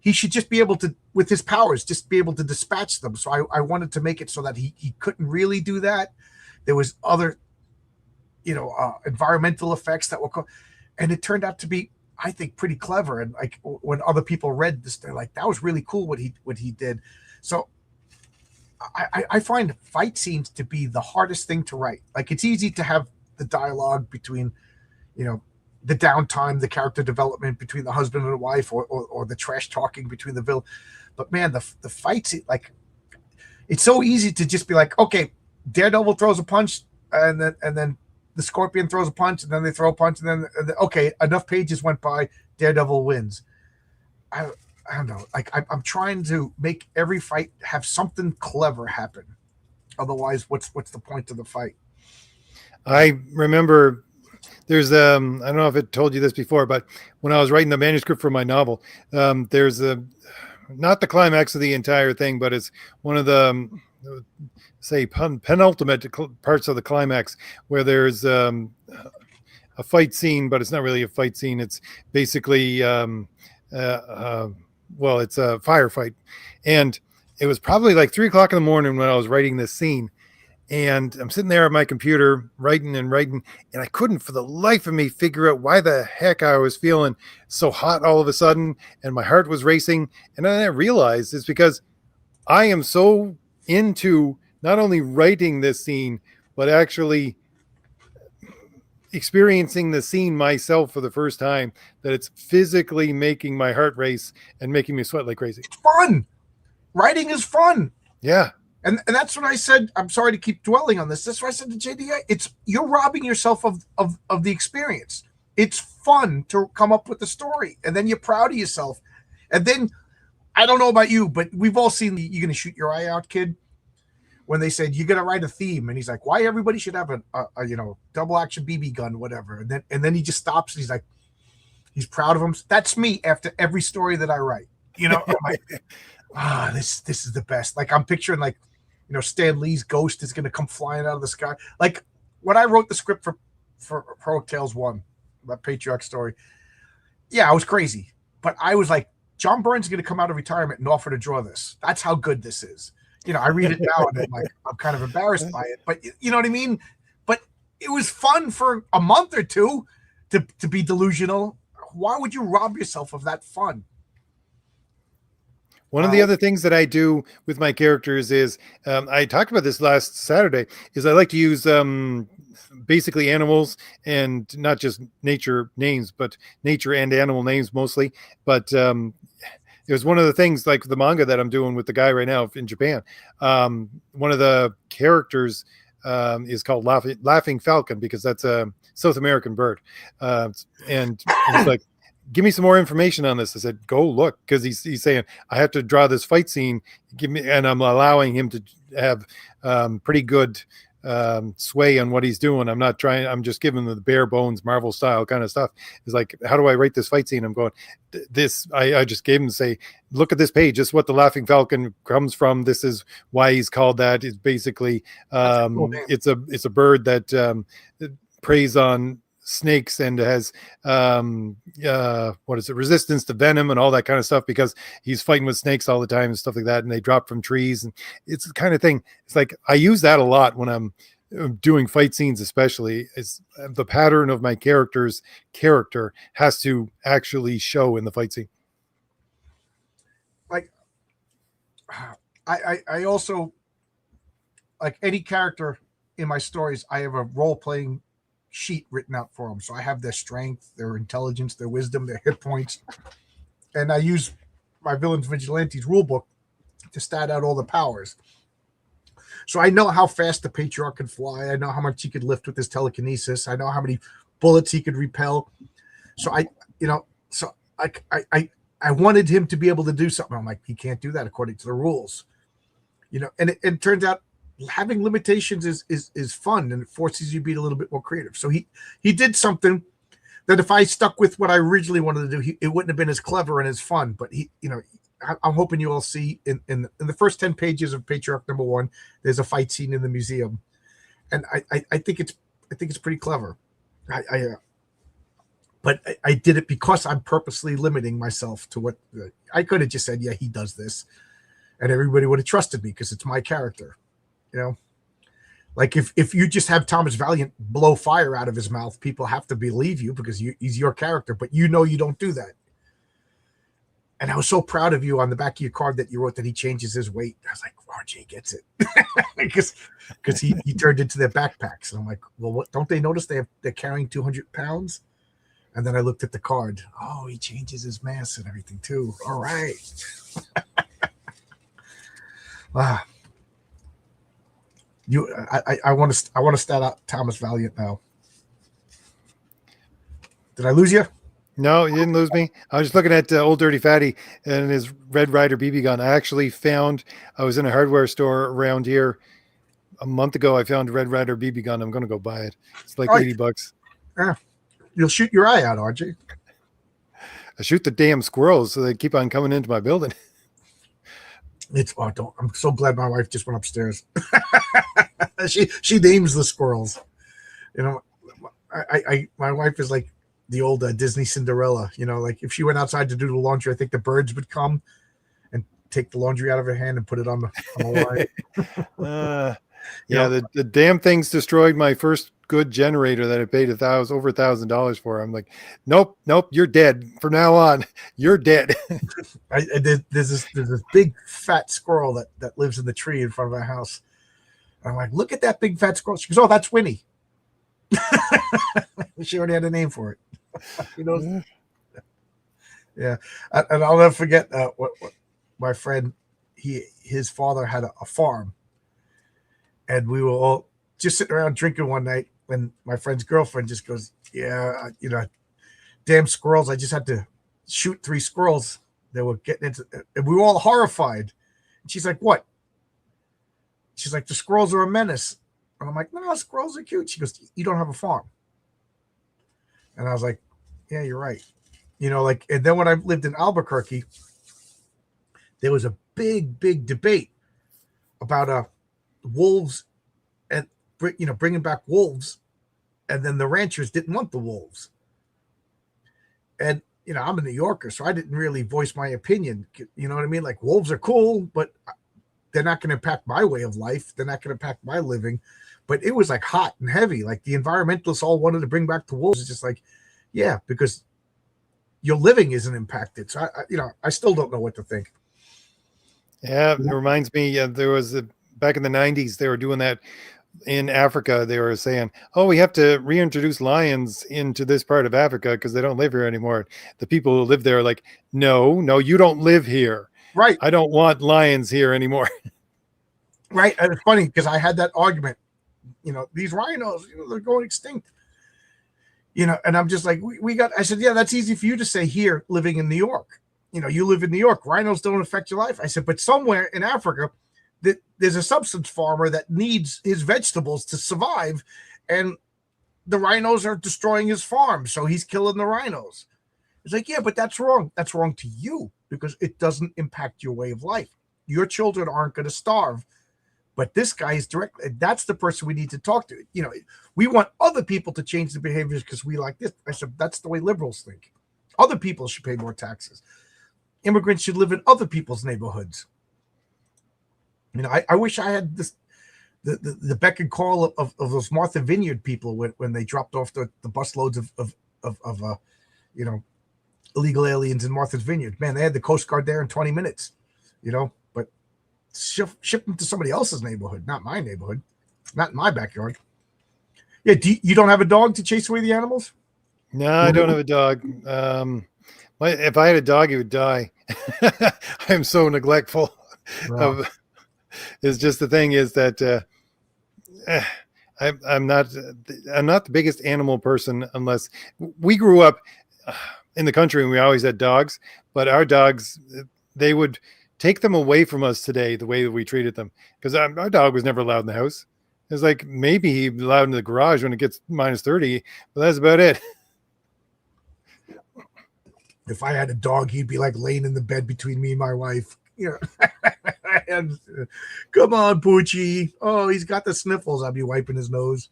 he should just be able to, with his powers, just be able to dispatch them. So I wanted to make it so that he couldn't really do that. There was other environmental effects that were and it turned out to be, I think, pretty clever. And like when other people read this, they're like, that was really cool what he did. So I find fight scenes to be the hardest thing to write. Like, it's easy to have the dialogue between the downtime, the character development between the husband and the wife, or the trash talking between the villain. But man, the fight scene, like, it's so easy to just be like, okay, Daredevil throws a punch, and then the Scorpion throws a punch, and then they throw a punch, and then okay, enough pages went by, Daredevil wins. I don't know. Like, I'm trying to make every fight have something clever happen. Otherwise, what's the point of the fight? I remember there's I don't know if it told you this before, but when I was writing the manuscript for my novel, there's not the climax of the entire thing, but it's one of the say penultimate parts of the climax, where there's a fight scene, but it's not really a fight scene. It's basically well, it's a firefight, and it was probably like 3:00 in the morning when I was writing this scene. And I'm sitting there at my computer writing, and I couldn't for the life of me figure out why the heck I was feeling so hot all of a sudden, and my heart was racing. And then I realized it's because I am so into not only writing this scene, but actually experiencing the scene myself for the first time, that it's physically making my heart race and making me sweat like crazy. It's fun. Writing is fun. Yeah. And that's what I said. I'm sorry to keep dwelling on this. That's what I said to JD. It's, you're robbing yourself of the experience. It's fun to come up with the story, and then you're proud of yourself. And then, I don't know about you, but we've all seen the "you're gonna shoot your eye out" kid, when they said you're gonna write a theme, and he's like, why everybody should have a double action BB gun, whatever. And then he just stops, and he's like, he's proud of him. That's me after every story that I write. I'm like, this is the best. Like, I'm picturing, like, Stan Lee's ghost is going to come flying out of the sky. Like, when I wrote the script for Heroic Tales 1, that Patriarch story, yeah, I was crazy. But I was like, John Byrne's going to come out of retirement and offer to draw this. That's how good this is. I read it now, and I'm kind of embarrassed by it. But you know what I mean? But it was fun for a month or two to be delusional. Why would you rob yourself of that fun? One of the other things that I do with my characters is, I talked about this last Saturday, is I like to use basically animals, and not just nature names, but nature and animal names mostly. But it was one of the things, like the manga that I'm doing with the guy right now in Japan. One of the characters is called Laughing Falcon, because that's a South American bird. And he's like, give me some more information on this. I said, go look, because he's saying, I have to draw this fight scene. And I'm allowing him to have pretty good sway on what he's doing. I'm just giving him the bare bones Marvel style kind of stuff. It's like, how do I write this fight scene? I'm going, I just gave him to say, look at this page. This is what the Laughing Falcon comes from. This is why he's called that. It's basically, it's a bird that preys on snakes, and has resistance to venom and all that kind of stuff, because he's fighting with snakes all the time and stuff like that, and they drop from trees, and it's the kind of thing. It's like, I use that a lot when I'm doing fight scenes, especially. Is the pattern of my character's character has to actually show in the fight scene. Like, I also, like any character in my stories, I have a role playing sheet written out for them. So I have their strength, their intelligence, their wisdom, their hit points, and I use my villains vigilantes rulebook to stat out all the powers. So I know how fast the patriarch could fly. I know how much he could lift with his telekinesis. I know how many bullets he could repel. So I wanted him to be able to do something. I'm like, he can't do that according to the rules, And it turns out having limitations is fun, and it forces you to be a little bit more creative. So he did something that if I stuck with what I originally wanted to do, it wouldn't have been as clever and as fun. But I'm hoping you all see in the first 10 pages of Patriarch #1, there's a fight scene in the museum, and I think it's pretty clever. But I did it because I'm purposely limiting myself to what I could have just said. Yeah, he does this, and everybody would have trusted me because it's my character. Like if you just have Thomas Valiant blow fire out of his mouth, people have to believe you because he's your character. But you don't do that. And I was so proud of you on the back of your card that you wrote that he changes his weight. I was like, RJ gets it, because he turned into their backpacks. And I'm like, well, what don't they notice they're carrying 200 pounds? And then I looked at the card. Oh, he changes his mass and everything too. All right. I want to stat out Thomas Valiant now. Did I lose you? No, you didn't lose me. I was just looking at Old Dirty Fatty and his Red Ryder BB gun. I actually I was in a hardware store around here a month ago. I found a Red Ryder BB gun. I'm going to go buy it. It's like $80. Yeah. You'll shoot your eye out, RJ. I shoot the damn squirrels so they keep on coming into my building. I'm so glad my wife just went upstairs. she names the squirrels. My wife is like the old Disney Cinderella. Like if she went outside to do the laundry, I think the birds would come and take the laundry out of her hand and put it on the line. The damn thing's destroyed my first good generator that I paid over $1,000 for. I'm like, nope, you're dead. From now on, you're dead. There's this big fat squirrel that lives in the tree in front of our house. And I'm like, look at that big fat squirrel. She goes, oh, that's Winnie. She already had a name for it. Yeah. And I'll never forget what my friend, his father had a farm, and we were all just sitting around drinking one night when my friend's girlfriend just goes, yeah, damn squirrels. I just had to shoot 3 squirrels that were getting into, and we were all horrified. And she's like, what? She's like, the squirrels are a menace. And I'm like, no, squirrels are cute. She goes, you don't have a farm. And I was like, yeah, you're right. And then when I lived in Albuquerque, there was a big debate about wolves and, bringing back wolves. And then the ranchers didn't want the wolves. And, I'm a New Yorker, so I didn't really voice my opinion. You know what I mean? Like, wolves are cool, but they're not going to impact my way of life. They're not going to impact my living. But it was like hot and heavy. Like the environmentalists all wanted to bring back the wolves. It's just like, yeah, because your living isn't impacted. So I still don't know what to think. Yeah, it reminds me. There was back in the 90s, they were doing that in Africa. They were saying, "Oh, we have to reintroduce lions into this part of Africa because they don't live here anymore." The people who live there are like, "No, you don't live here. Right? I don't want lions here anymore." Right. And it's funny because I had that argument. These rhinos, they're going extinct. And I'm just like, I said, yeah, that's easy for you to say here, living in New York. You live in New York. Rhinos don't affect your life. I said, but somewhere in Africa, there's a substance farmer that needs his vegetables to survive, and the rhinos are destroying his farm, so he's killing the rhinos. It's like, yeah, but that's wrong. That's wrong to you because it doesn't impact your way of life. Your children aren't going to starve. But this guy is direct. That's the person we need to talk to. We want other people to change their behaviors because we like this. I said, that's the way liberals think. Other people should pay more taxes. Immigrants should live in other people's neighborhoods. I wish I had the beck and call of those Martha Vineyard people when they dropped off the busloads of illegal aliens in Martha's Vineyard. Man, they had the Coast Guard there in 20 minutes, but ship them to somebody else's neighborhood, not my neighborhood, not in my backyard. Yeah, you don't have a dog to chase away the animals? No, I don't have a dog. If I had a dog, he would die. I'm so neglectful. Wow. Is just the thing is that I'm not the biggest animal person unless we grew up in the country and we always had dogs, but our dogs, they would take them away from us today the way that we treated them, because our dog was never allowed in the house. It's like maybe he'd be allowed in the garage when it gets minus 30, but that's about it. If I had a dog, he'd be like laying in the bed between me and my wife. You know, and, come on, Poochie. Oh, he's got the sniffles. I'd be wiping his nose.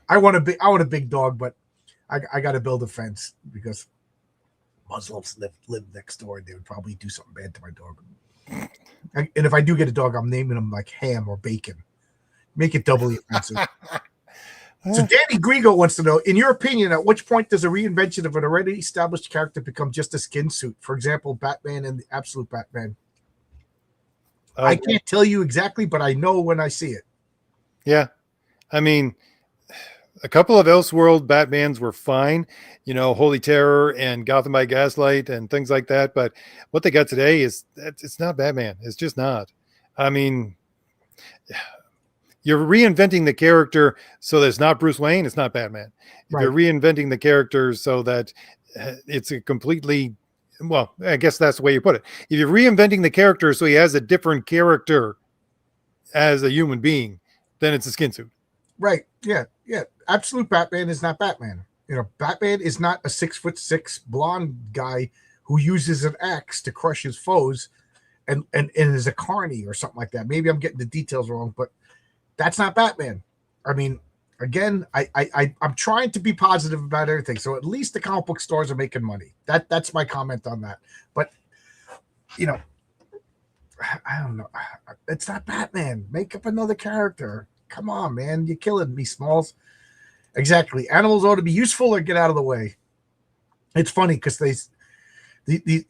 I want a big dog, but I got to build a fence because Muslims live next door, and they would probably do something bad to my dog. And if I do get a dog, I'm naming him like Ham or Bacon. Make it doubly offensive. So Danny Grigo wants to know, in your opinion, at which point does a reinvention of an already established character become just a skin suit? For example, Batman and the Absolute Batman. I can't tell you exactly, but I know when I see it. Yeah. I mean, a couple of Elseworld Batmans were fine, Holy Terror and Gotham by Gaslight and things like that. But what they got today it's not Batman. It's just not. I mean, you're reinventing the character so that it's not Bruce Wayne, it's not Batman. If you're reinventing the character so that it's a completely, well, I guess that's the way you put it. If you're reinventing the character so he has a different character as a human being, then it's a skin suit. Right. Yeah. Yeah. Absolute Batman is not Batman. Batman is not a 6'6" blonde guy who uses an axe to crush his foes and is a carny or something like that. Maybe I'm getting the details wrong, but that's not Batman. I mean, again, I'm trying to be positive about everything. So at least the comic book stores are making money. That's my comment on that. But I don't know. It's not Batman. Make up another character. Come on, man. You're killing me, Smalls. Exactly. Animals ought to be useful or get out of the way. It's funny because the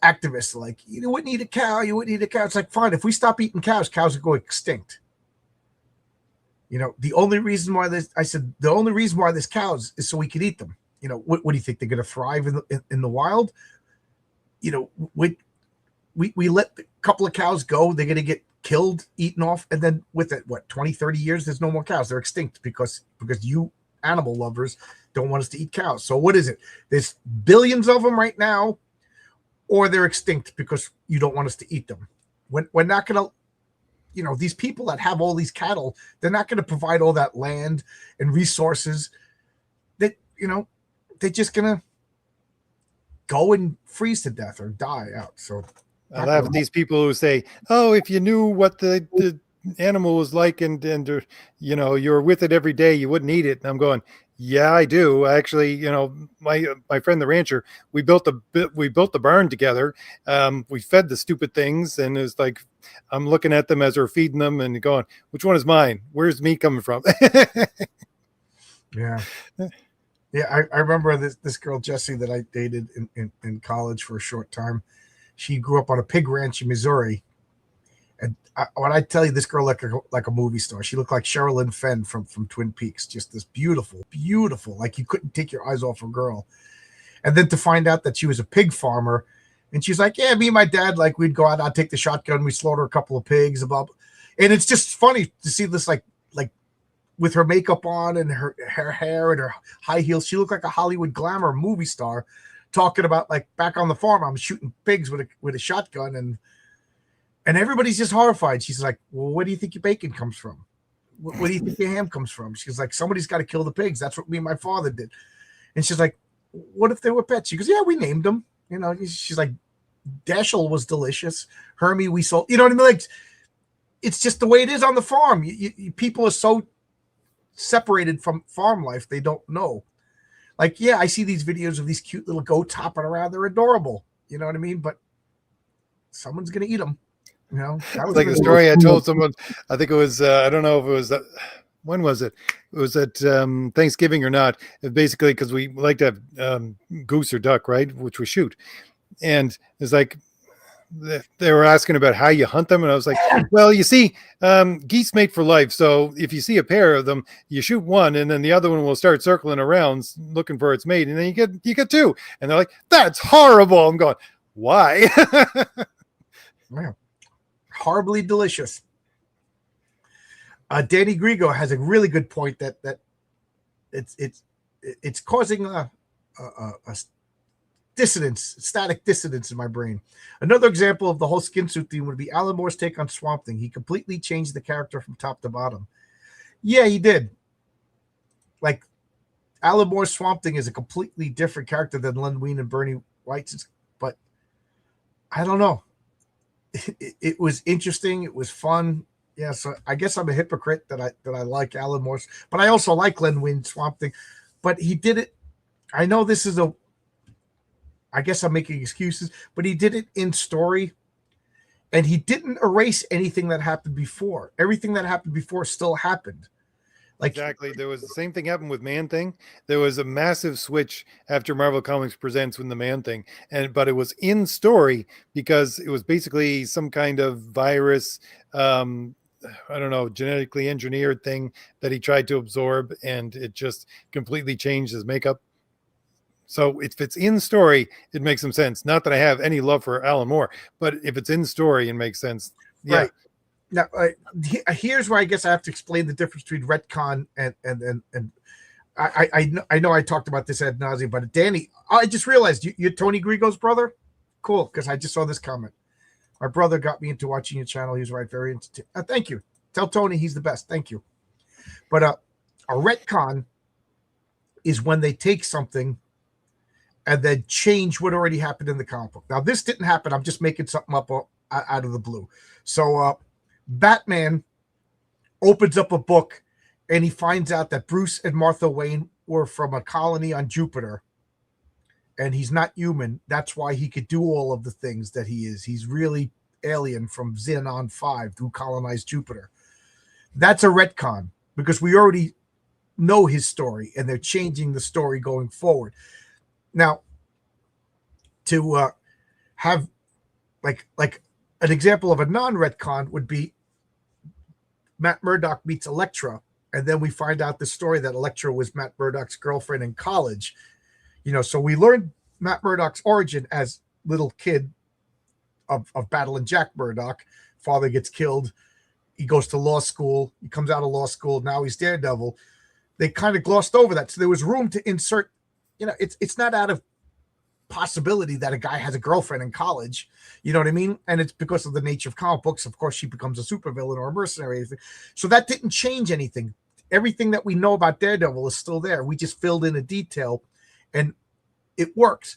activists are like, you wouldn't eat a cow. You wouldn't eat a cow. It's like, fine. If we stop eating cows would go extinct. The only reason why there's cows is so we could eat them. What do you think? They're going to thrive in the wild? We let a couple of cows go. They're going to get killed, eaten off. And then with it, 20, 30 years, there's no more cows. They're extinct because you animal lovers don't want us to eat cows. So what is it? There's billions of them right now, or they're extinct because you don't want us to eat them. We're not going to, these people that have all these cattle, they're not going to provide all that land and resources that, they're just going to go and freeze to death or die out. So I laugh at these people who say, oh, if you knew what the animal was like and you're with it every day, you wouldn't eat it. And I'm going, yeah, I do. Actually, my friend, the rancher, we built the barn together. We fed the stupid things, and it's like, I'm looking at them as we're feeding them and going, which one is mine? Where's meat coming from? Yeah. Yeah. I remember this girl, Jessie, that I dated in college for a short time. She grew up on a pig ranch in Missouri. And when I tell you, this girl looked like a movie star. She looked like Sherilyn Fenn from Twin Peaks. Just this beautiful, like you couldn't take your eyes off her girl. And then to find out that she was a pig farmer, and she's like, yeah, me and my dad, like we'd go out, I'd take the shotgun, we'd slaughter a couple of pigs, blah, blah. And it's just funny to see this like with her makeup on and her hair and her high heels. She looked like a Hollywood glamour movie star talking about like back on the farm, I'm shooting pigs with a shotgun and everybody's just horrified. She's like, well, where do you think your bacon comes from? Where do you think your ham comes from? She's like, somebody's got to kill the pigs. That's what me and my father did. And she's like, what if they were pets? She goes, yeah, we named them. She's like, Dashiell was delicious. Hermie, we sold. You know what I mean? Like, it's just the way it is on the farm. People are so separated from farm life, they don't know. Like, yeah, I see these videos of these cute little goats hopping around. They're adorable. You know what I mean? But someone's going to eat them. That was like the story I told someone. I think it was, I don't know if it was, when was it? It was at Thanksgiving or not. It basically, because we like to have goose or duck, right? Which we shoot. And it's like, they were asking about how you hunt them, and I was like, well, you see, geese mate for life. So if you see a pair of them, you shoot one, and then the other one will start circling around looking for its mate, and then you get two. And they're like, that's horrible. I'm going, why? Yeah. Horribly delicious. Danny Grigo has a really good point that it's causing a dissonance, static dissonance in my brain. Another example of the whole skin suit theme would be Alan Moore's take on Swamp Thing. He completely changed the character from top to bottom. Yeah, he did. Like, Alan Moore's Swamp Thing is a completely different character than Len Wein and Bernie Wright's, but I don't know. It was interesting. It was fun. Yeah, so I guess I'm a hypocrite that I like Alan Moore's, but I also like Len Wein's Swamp Thing. But he did it. I know this is I guess I'm making excuses, but he did it in story, and he didn't erase anything that happened before. Everything that happened before still happened. Like, exactly. There was the same thing happened with Man Thing. There was a massive switch after Marvel Comics Presents when the Man Thing, but it was in story because it was basically some kind of virus, I don't know, genetically engineered thing that he tried to absorb, and it just completely changed his makeup. So if it's in story, it makes some sense. Not that I have any love for Alan Moore, but if it's in story and makes sense, yeah. Right. Now, here's where I guess I have to explain the difference between retcon and I know I talked about this ad nauseum, but Danny, I just realized you're Tony Grigo's brother. Cool, because I just saw this comment. My brother got me into watching your channel. He was right, very into. Thank you. Tell Tony he's the best. Thank you. But a retcon is when they take something and then change what already happened in the comic book. Now, this didn't happen. I'm just making something up out of the blue. So Batman opens up a book and he finds out that Bruce and Martha Wayne were from a colony on Jupiter, and he's not human. That's why he could do all of the things that he is. He's really alien from Xenon 5 who colonized Jupiter. That's a retcon because we already know his story, and they're changing the story going forward. Now, to have like an example of a non-retcon would be Matt Murdock meets Elektra, and then we find out the story that Elektra was Matt Murdock's girlfriend in college. So we learned Matt Murdock's origin as little kid of battling Jack Murdock. Father gets killed. He goes to law school. He comes out of law school. Now he's Daredevil. They kind of glossed over that. So there was room to insert, it's not out of possibility that a guy has a girlfriend in college. You know what I mean? And it's because of the nature of comic books. Of course, she becomes a supervillain or a mercenary. So that didn't change anything. Everything that we know about Daredevil is still there. We just filled in a detail, and it works.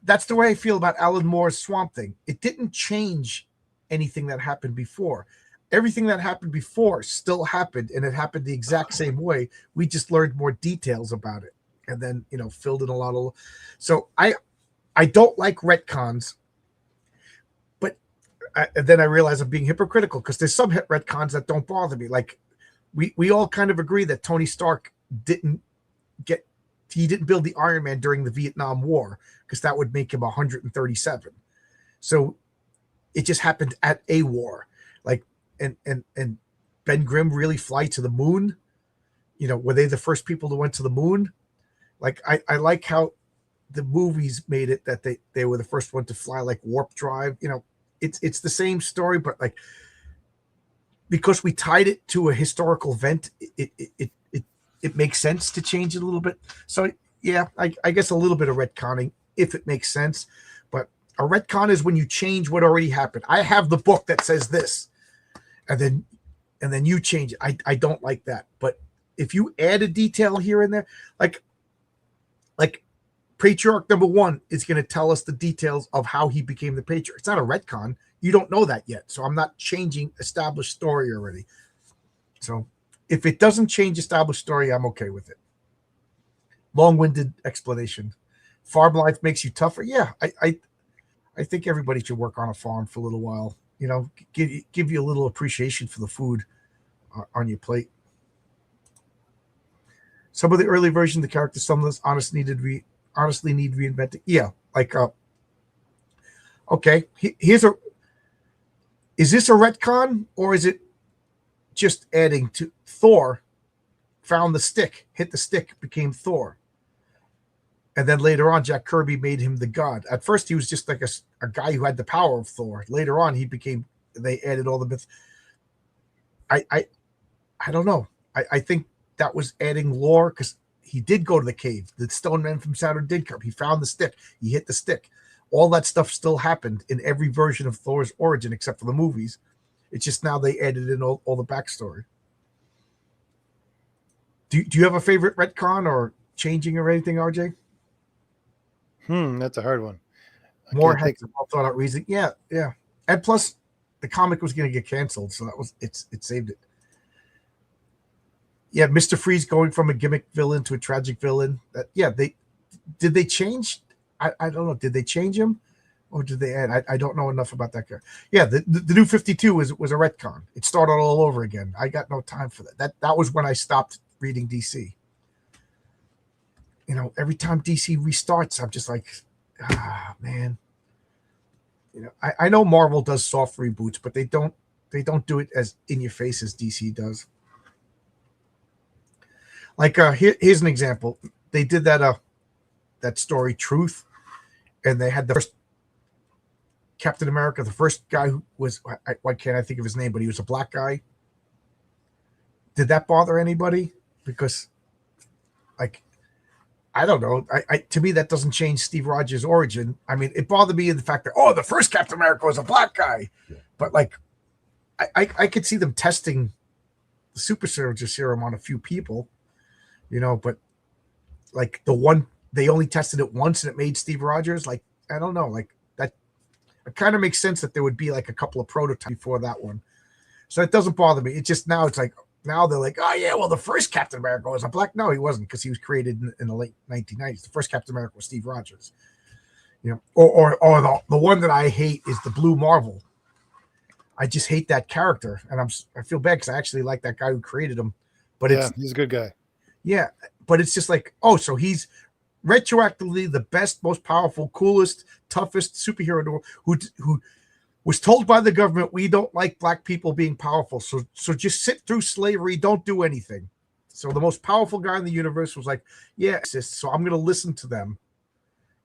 That's the way I feel about Alan Moore's Swamp Thing. It didn't change anything that happened before. Everything that happened before still happened, and it happened the exact same way. We just learned more details about it, and then filled in a lot of. So I don't like retcons, but then I realize I'm being hypocritical because there's some retcons that don't bother me. Like we all kind of agree that Tony Stark didn't build the Iron Man during the Vietnam War because that would make him 137. So it just happened at a war. Like and Ben Grimm really fly to the moon. Were they the first people that went to the moon? Like I like how the movies made it that they were the first one to fly, like Warp Drive. It's the same story, but like because we tied it to a historical event, it makes sense to change it a little bit. So yeah, I guess a little bit of retconning if it makes sense. But a retcon is when you change what already happened. I have the book that says this, and then you change it. I don't like that. But if you add a detail here and there, like Patriarch number 1 is going to tell us the details of how he became the Patriarch. It's not a retcon. You don't know that yet. So I'm not changing established story already. So if it doesn't change established story, I'm okay with it. Long-winded explanation. Farm life makes you tougher. Yeah, I think everybody should work on a farm for a little while. Give you a little appreciation for the food on your plate. Some of the early versions of the characters, some of this honestly need reinventing. Yeah, like Okay, here's a. Is this a retcon or is it just adding to Thor? Found the stick, hit the stick, became Thor. And then later on, Jack Kirby made him the god. At first, he was just like a guy who had the power of Thor. Later on, he became. They added all the bits. I don't know. I think that was adding lore because he did go to the cave. The Stone Man from Saturn did come. He found the stick. He hit the stick. All that stuff still happened in every version of Thor's origin except for the movies. It's just now they added in all the backstory. Do you have a favorite retcon or changing or anything, RJ? That's a hard one. More had some well thought out reason. Yeah. And plus, the comic was going to get canceled, so it saved it. Yeah, Mr. Freeze going from a gimmick villain to a tragic villain. Did they change? I don't know. Did they change him, or did they add? I don't know enough about that guy. Yeah, the new 52 was a retcon. It started all over again. I got no time for that. That was when I stopped reading DC. Every time DC restarts, I'm just like, man. I know Marvel does soft reboots, but they don't do it as in your face as DC does. Like here's an example. They did that story Truth, and they had the first Captain America, the first guy who was, why can't I think of his name, but he was a black guy. Did that bother anybody? Because, like, I don't know. To me, that doesn't change Steve Rogers' origin. I mean, it bothered me in the fact that, the first Captain America was a black guy. Yeah. But, like, I could see them testing the super soldier serum on a few people, but, like, they only tested it once and it made Steve Rogers. Like, I don't know. Like, that it kind of makes sense that there would be, like, a couple of prototypes before that one. So it doesn't bother me. It's just now it's like, now they're like, oh, yeah, well, the first Captain America was a black. No, he wasn't, because he was created in the late 1990s. The first Captain America was Steve Rogers. Or the one that I hate is the Blue Marvel. I just hate that character, and I feel bad because I actually like that guy who created him. But he's a good guy. Yeah, but it's just like, so he's retroactively the best, most powerful, coolest, toughest superhero in the world who was told by the government, we don't like black people being powerful. So just sit through slavery, don't do anything. So the most powerful guy in the universe was like, yeah, so I'm going to listen to them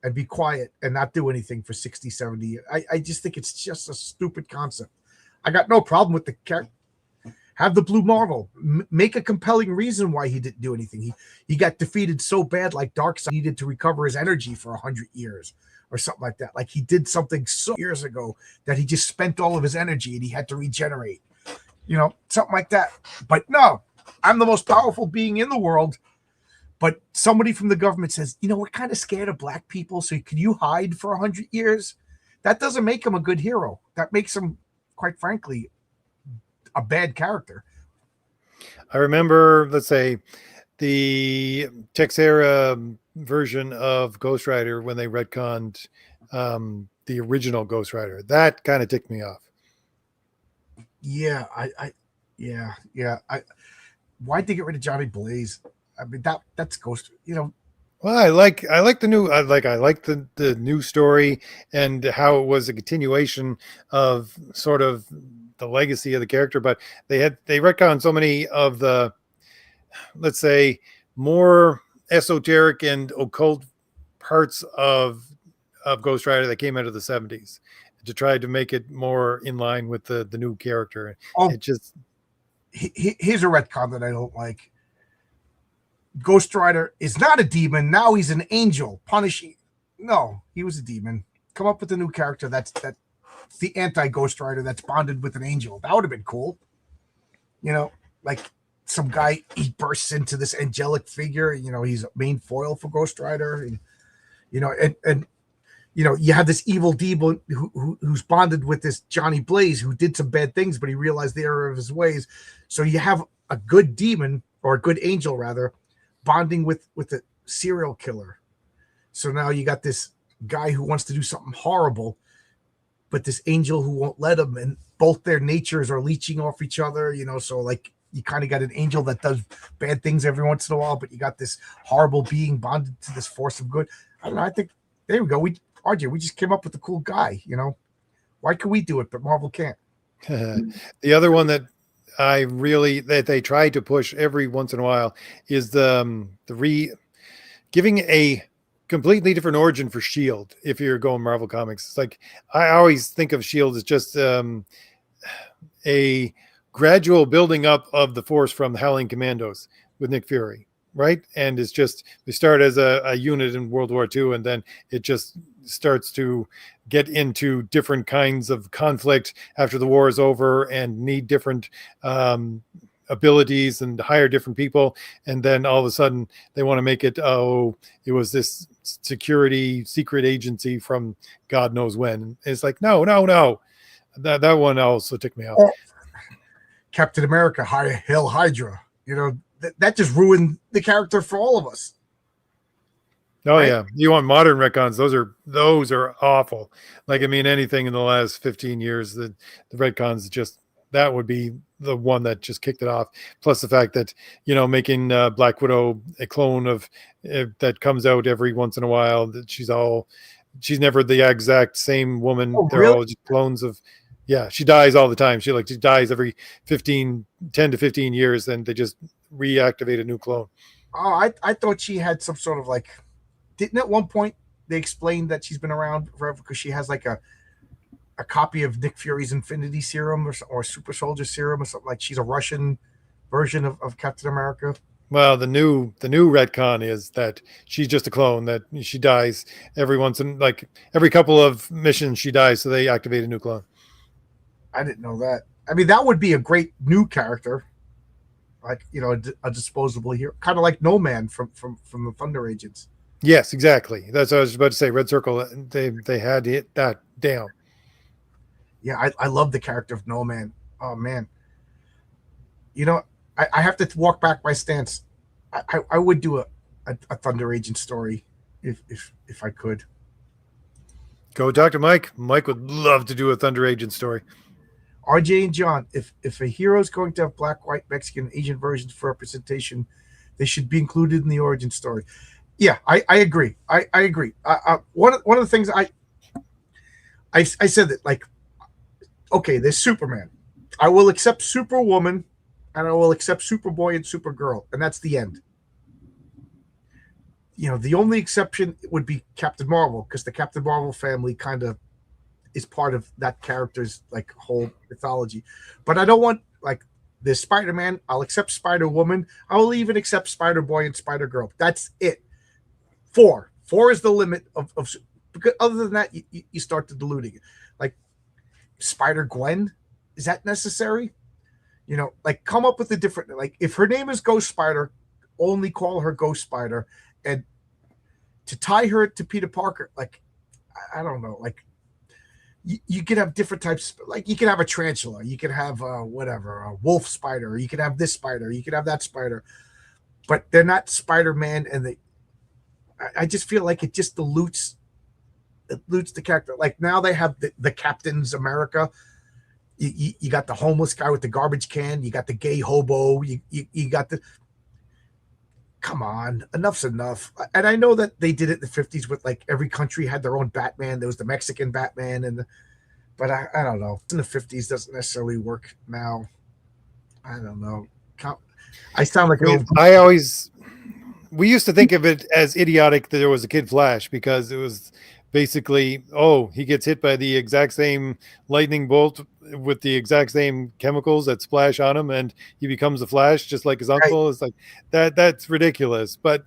and be quiet and not do anything for 60, 70 years. I just think it's just a stupid concept. I got no problem with the character. Have the Blue Marvel. Make a compelling reason why he didn't do anything. He got defeated so bad, like Darkseid needed to recover his energy for 100 years. Or something like that. Like he did something so years ago that he just spent all of his energy and he had to regenerate. Something like that. But no, I'm the most powerful being in the world. But somebody from the government says, we're kind of scared of black people. So can you hide for 100 years? That doesn't make him a good hero. That makes him, quite frankly, a bad character. I remember, let's say, the Texera version of Ghost Rider when they retconned the original Ghost Rider. That kind of ticked me off. Yeah, why'd they get rid of Johnny Blaze? I mean, that's Ghost. Well, I like the new. I like the new story and how it was a continuation of sort of the legacy of the character. But they retconned so many of the, let's say, more esoteric and occult parts of Ghost Rider that came out of the 70s to try to make it more in line with the new character. It just, here's a retcon that I don't like. Ghost Rider is not a demon. Now he's an angel punishing. No, he was a demon. Come up with a new character that's the anti-Ghost Rider that's bonded with an angel. That would have been cool. Like some guy, he bursts into this angelic figure. He's a main foil for Ghost Rider. And you have this evil demon who's bonded with this Johnny Blaze who did some bad things, but he realized the error of his ways. So you have a good demon, or a good angel rather, bonding with a serial killer. So now you got this guy who wants to do something horrible, but this angel who won't let him, and both their natures are leeching off each other, so like you kind of got an angel that does bad things every once in a while, but you got this horrible being bonded to this force of good. I don't know. I think there we go. RJ, we just came up with a cool guy. Why can we do it, but Marvel can't? The other one that that they try to push every once in a while is the giving a completely different origin for Shield. If you're going Marvel Comics, it's like I always think of Shield as just a gradual building up of the force from the Howling Commandos with Nick Fury, right? And it's just we start as a unit in World War II, and then it just starts to get into different kinds of conflict after the war is over, and need different abilities and hire different people, and then all of a sudden they want to make it it was this secret agency from God knows when. And it's like no, that one also took me out. Oh, Captain America, Hail Hydra. That just ruined the character for all of us. Oh right? Yeah, you want modern retcons? Those are awful. Like, I mean, anything in the last 15 years, the retcons just that would be the one that just kicked it off. Plus the fact that making Black Widow a clone of that comes out every once in a while. That she's never the exact same woman. Oh, They're really? all just clones of. Yeah, she dies all the time. She dies every 10 to 15 years, and they just reactivate a new clone. Oh, I thought she had some sort of didn't at one point they explained that she's been around forever because she has a copy of Nick Fury's Infinity Serum or Super Soldier Serum or something, like she's a Russian version of Captain America. Well, the new retcon is that she's just a clone, that she dies every every couple of missions she dies, so they activate a new clone. I didn't know that. I mean, that would be a great new character, a disposable hero, kind of like No Man from the Thunder Agents. Yes, exactly. That's what I was about to say. Red Circle, they had hit that down. Yeah, I love the character of No Man. Oh man, I have to walk back my stance. I would do a Thunder Agent story if I could. Go talk to Mike. Mike would love to do a Thunder Agent story. RJ and John, if a hero is going to have Black, White, Mexican, Asian versions for representation, they should be included in the origin story. Yeah, I agree. I agree. One of the things I said that okay, there's Superman. I will accept Superwoman, and I will accept Superboy and Supergirl, and that's the end. The only exception would be Captain Marvel, because the Captain Marvel family kind of is part of that character's whole mythology. But I don't want there's Spider-Man. I'll accept Spider-Woman. I will even accept Spider-Boy and Spider-Girl. That's it. 4 is the limit of because other than that you start to diluting it. Spider-Gwen, is that necessary? Come up with a different, if her name is Ghost Spider, only call her Ghost Spider, and to tie her to Peter Parker, I don't know, you could have different types, you could have a tarantula, you could have a wolf spider, you could have this spider, you could have that spider, but they're not Spider-Man, and I just feel like it just dilutes the character. Now they have the Captain's America. You got the homeless guy with the garbage can, you got the gay hobo, you got the, come on, enough's enough. And I know that they did it in the 50s with every country had their own Batman. There was the Mexican Batman, but I don't know. In the 50s doesn't necessarily work now. I don't know. I sound like we used to think of it as idiotic that there was a Kid Flash, because it was basically, he gets hit by the exact same lightning bolt with the exact same chemicals that splash on him, and he becomes the Flash just like his uncle. Right. It's like that's ridiculous, but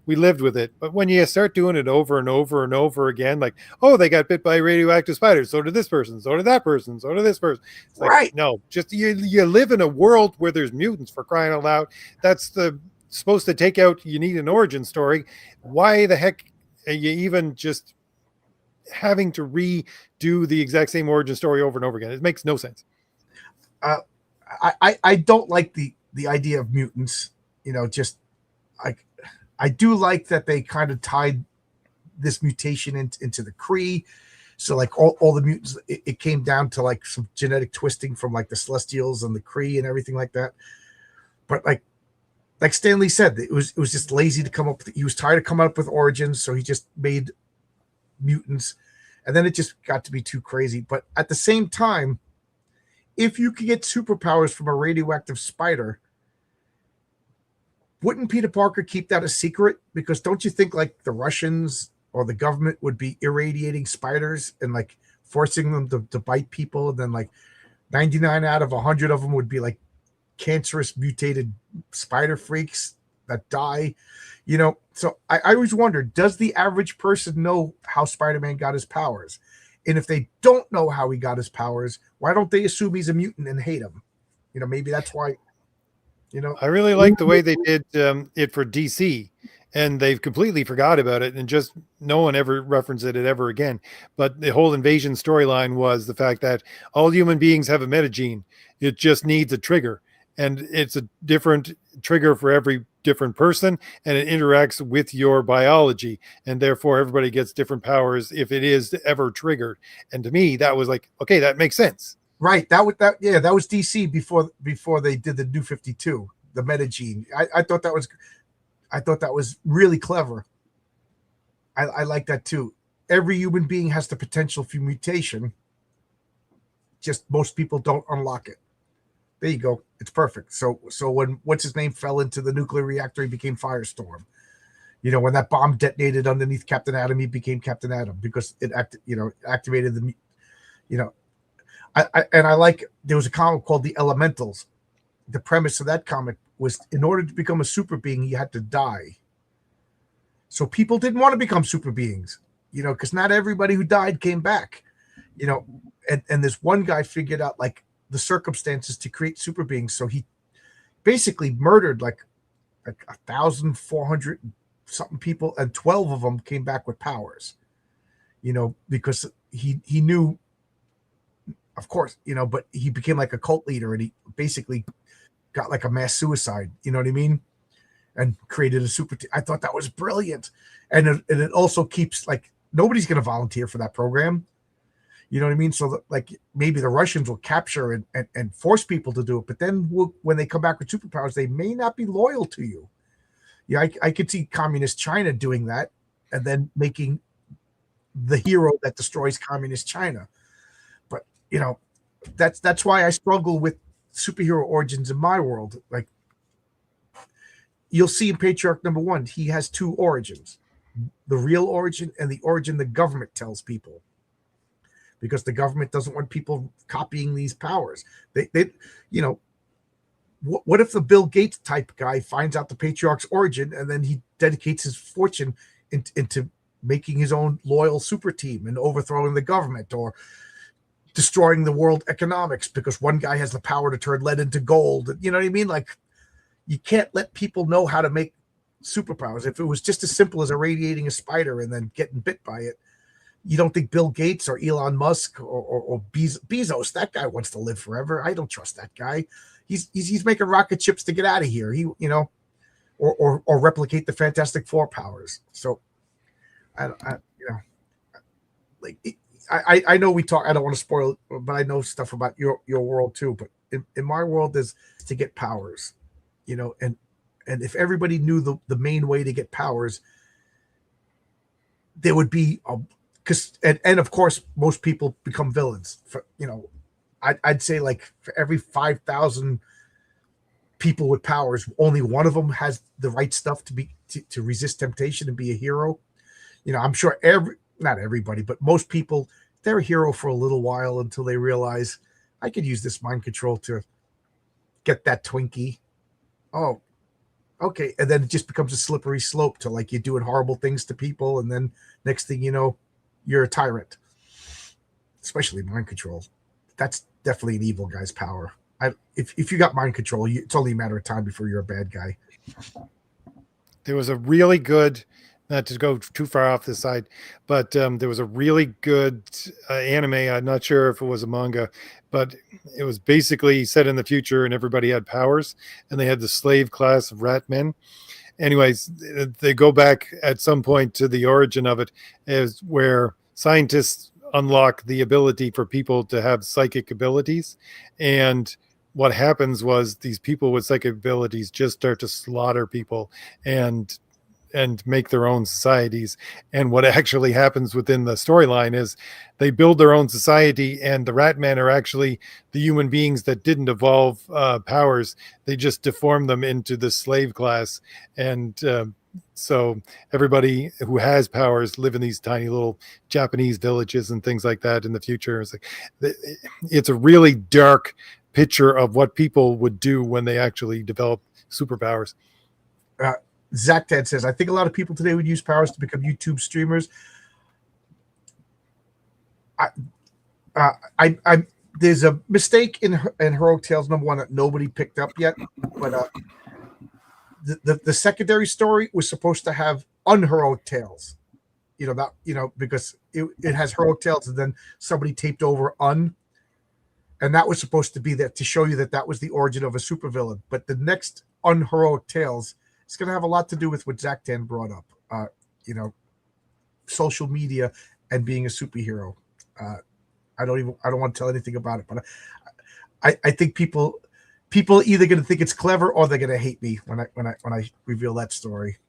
we lived with it. But when you start doing it over and over and over again, they got bit by radioactive spiders, so did this person, so did that person, so did this person. It's right. No, just you live in a world where there's mutants, for crying out loud. That's supposed to take out, you need an origin story. Why the heck are you even just having to redo the exact same origin story over and over again? It makes no sense. I don't like the idea of mutants. I do like that they kind of tied this mutation into the Kree. So all the mutants, it came down to some genetic twisting from the Celestials and the Kree and everything like that. But like Stan Lee said, it was just lazy to come up with. He was tired of coming up with origins, so he just made mutants, and then it just got to be too crazy. But at the same time, if you could get superpowers from a radioactive spider, wouldn't Peter Parker keep that a secret? Because don't you think like the Russians or the government would be irradiating spiders and like forcing them to bite people, and then like 99 out of 100 of them would be like cancerous mutated spider freaks that die, So I always wonder, does the average person know how Spider-Man got his powers? And if they don't know how he got his powers, why don't they assume he's a mutant and hate him? Maybe that's why. I really like the way they did it for DC, and they've completely forgot about it, and just no one ever referenced it ever again. But the whole invasion storyline was the fact that all human beings have a metagene. It just needs a trigger, and it's a different trigger for every different person, and it interacts with your biology, and therefore everybody gets different powers if it is ever triggered. And to me, that was like, okay, that makes sense. Right. That was DC before they did the New 52, the metagene. I thought that was really clever. I like that too. Every human being has the potential for mutation. Just most people don't unlock it. There you go. It's perfect. So when what's his name fell into the nuclear reactor, he became Firestorm. When that bomb detonated underneath Captain Atom, he became Captain Atom because it activated the. I like, there was a comic called The Elementals. The premise of that comic was, in order to become a super being, you had to die. So people didn't want to become super beings, because not everybody who died came back, and this one guy figured out like the circumstances to create super beings. So he basically murdered like 1,400 something people, and 12 of them came back with powers, because he knew, of course, but he became like a cult leader, and he basically got like a mass suicide, you know what I mean? And created a super team. I thought that was brilliant. And it also keeps like, nobody's going to volunteer for that program. You know what I mean? So like maybe the Russians will capture and force people to do it, but then when they come back with superpowers, they may not be loyal to you. Yeah, I could see communist China doing that and then making the hero that destroys communist China. But that's why I struggle with superhero origins in my world. Like, you'll see in Patriarch #1, he has two origins: the real origin and the origin the government tells people, because the government doesn't want people copying these powers. What if the Bill Gates type guy finds out the Patriarch's origin, and then he dedicates his fortune into making his own loyal super team and overthrowing the government, or destroying the world economics because one guy has the power to turn lead into gold? You know what I mean? Like, you can't let people know how to make superpowers. If it was just as simple as irradiating a spider and then getting bit by it, you don't think Bill Gates or Elon Musk or Bezos, that guy wants to live forever? I don't trust that guy. He's making rocket ships to get out of here. Or replicate the Fantastic Four powers. So I know we talk. I don't want to spoil, but I know stuff about your world too. But in my world, is to get powers, and if everybody knew the main way to get powers, there would be and of course most people become villains. I'd say like for every 5,000 people with powers, only one of them has the right stuff to resist temptation and be a hero. I'm sure not everybody, but most people, they're a hero for a little while until they realize, I could use this mind control to get that Twinkie. Oh, okay. And then it just becomes a slippery slope to like, you're doing horrible things to people. And then next thing you know, you're a tyrant, especially mind control. That's definitely an evil guy's power. If you got mind control, it's only a matter of time before you're a bad guy. There was a really good, not to go too far off this side, but there was a really good anime. I'm not sure if it was a manga, but it was basically set in the future and everybody had powers, and they had the slave class of rat men. Anyways, they go back at some point to the origin of it, is where scientists unlock the ability for people to have psychic abilities. And what happens was these people with psychic abilities just start to slaughter people and and make their own societies. And what actually happens within the storyline is they build their own society, and the Ratmen are actually the human beings that didn't evolve powers. They just deform them into the slave class. And so everybody who has powers live in these tiny little Japanese villages and things like that in the future. It's like, it's a really dark picture of what people would do when they actually develop superpowers. Zach Ted says, I think a lot of people today would use powers to become YouTube streamers. There's a mistake in Heroic Tales #1 that nobody picked up yet, but the secondary story was supposed to have unheroic tales. Because it has heroic tales, and then somebody taped over and that was supposed to be that to show you that was the origin of a supervillain. But the next unheroic tales, it's going to have a lot to do with what Zach Tan brought up. Social media and being a superhero. I don't want to tell anything about it, but I think people are either going to think it's clever or they're going to hate me when I reveal that story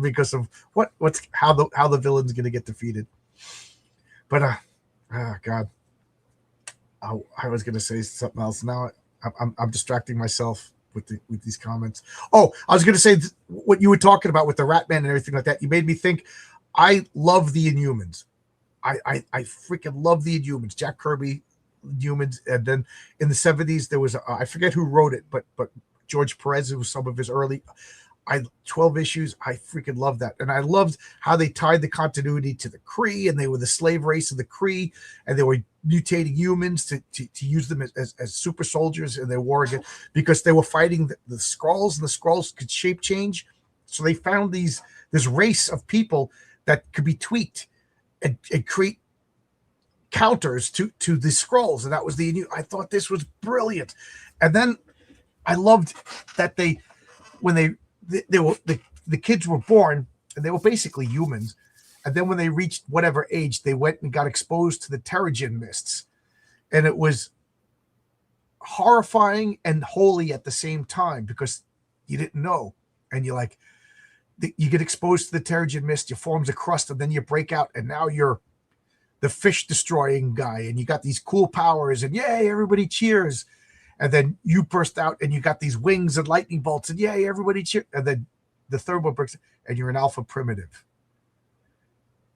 because of how the villain's going to get defeated. But God, I was going to say something else. Now I'm distracting myself with these comments. Oh, I was going to say what you were talking about with the Ratman and everything like that. You made me think. I love the Inhumans. I freaking love the Inhumans. Jack Kirby, Inhumans, and then in the 70s there was I forget who wrote it, but George Perez, it was some of his early 12 issues. I freaking love that. And I loved how they tied the continuity to the Kree, and they were the slave race of the Kree, and they were mutating humans to use them as super soldiers in their war again, because they were fighting the Skrulls, and the Skrulls could shape change. So they found this race of people that could be tweaked and create counters to the Skrulls, and that was I thought this was brilliant. And then I loved that when the kids were born, and they were basically humans, and then when they reached whatever age, they went and got exposed to the Terrigen mists, and it was horrifying and holy at the same time, because you didn't know, and you're like, you get exposed to the Terrigen mist, you forms a crust, and then you break out, and now you're the fish destroying guy, and you got these cool powers, and yay, everybody cheers. And then you burst out, and you got these wings and lightning bolts, and yay, everybody cheers. And then the third one breaks, and you're an alpha primitive,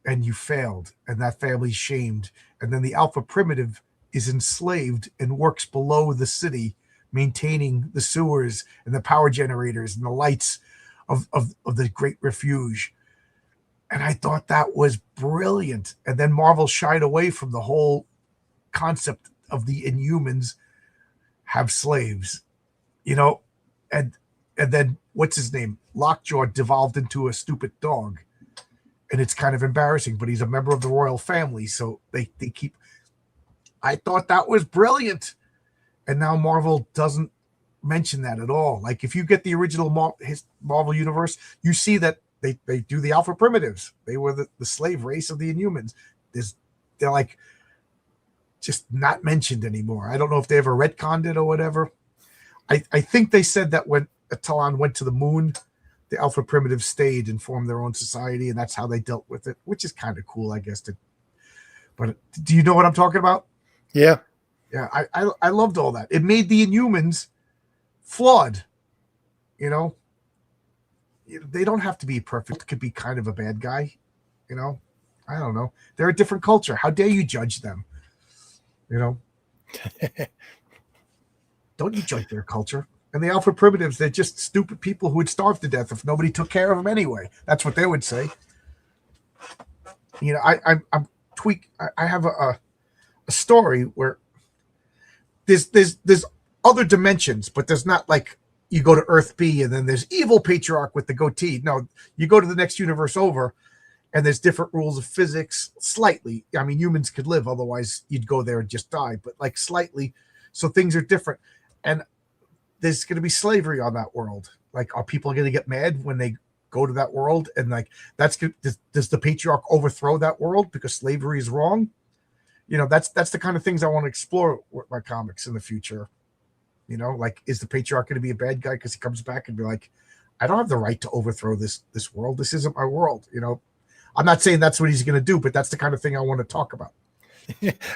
and you failed, and that family's shamed. And then the alpha primitive is enslaved and works below the city, maintaining the sewers and the power generators and the lights of the Great Refuge. And I thought that was brilliant. And then Marvel shied away from the whole concept of the Inhumans have slaves, and then what's his name? Lockjaw devolved into a stupid dog, and it's kind of embarrassing, but he's a member of the royal family, so they keep. I thought that was brilliant, and now Marvel doesn't mention that at all. Like, if you get the original Marvel universe, you see that they do the alpha primitives. They were the slave race of the Inhumans. They're like just not mentioned anymore. I don't know if they ever retconned it or whatever. I think they said that when Talon went to the moon, the alpha primitives stayed and formed their own society, and that's how they dealt with it, which is kind of cool, I guess. But do you know what I'm talking about? Yeah. Yeah, I loved all that. It made the Inhumans flawed. They don't have to be perfect. It could be kind of a bad guy. I don't know. They're a different culture. How dare you judge them? Don't you judge their culture. And the alpha primitives, they're just stupid people who would starve to death if nobody took care of them anyway. That's what they would say. I'm tweak. I have a story where there's other dimensions, but there's not like you go to Earth B and then there's evil patriarch with the goatee. No, you go to the next universe over, and there's different rules of physics, slightly. I mean, humans could live, otherwise you'd go there and just die, but like slightly. So things are different. And there's going to be slavery on that world. Like, are people going to get mad when they go to that world? And like, does the patriarch overthrow that world because slavery is wrong? That's the kind of things I want to explore with my comics in the future. Like, is the patriarch going to be a bad guy because he comes back and be like, I don't have the right to overthrow this world. This isn't my world. I'm not saying that's what he's going to do, but that's the kind of thing I want to talk about.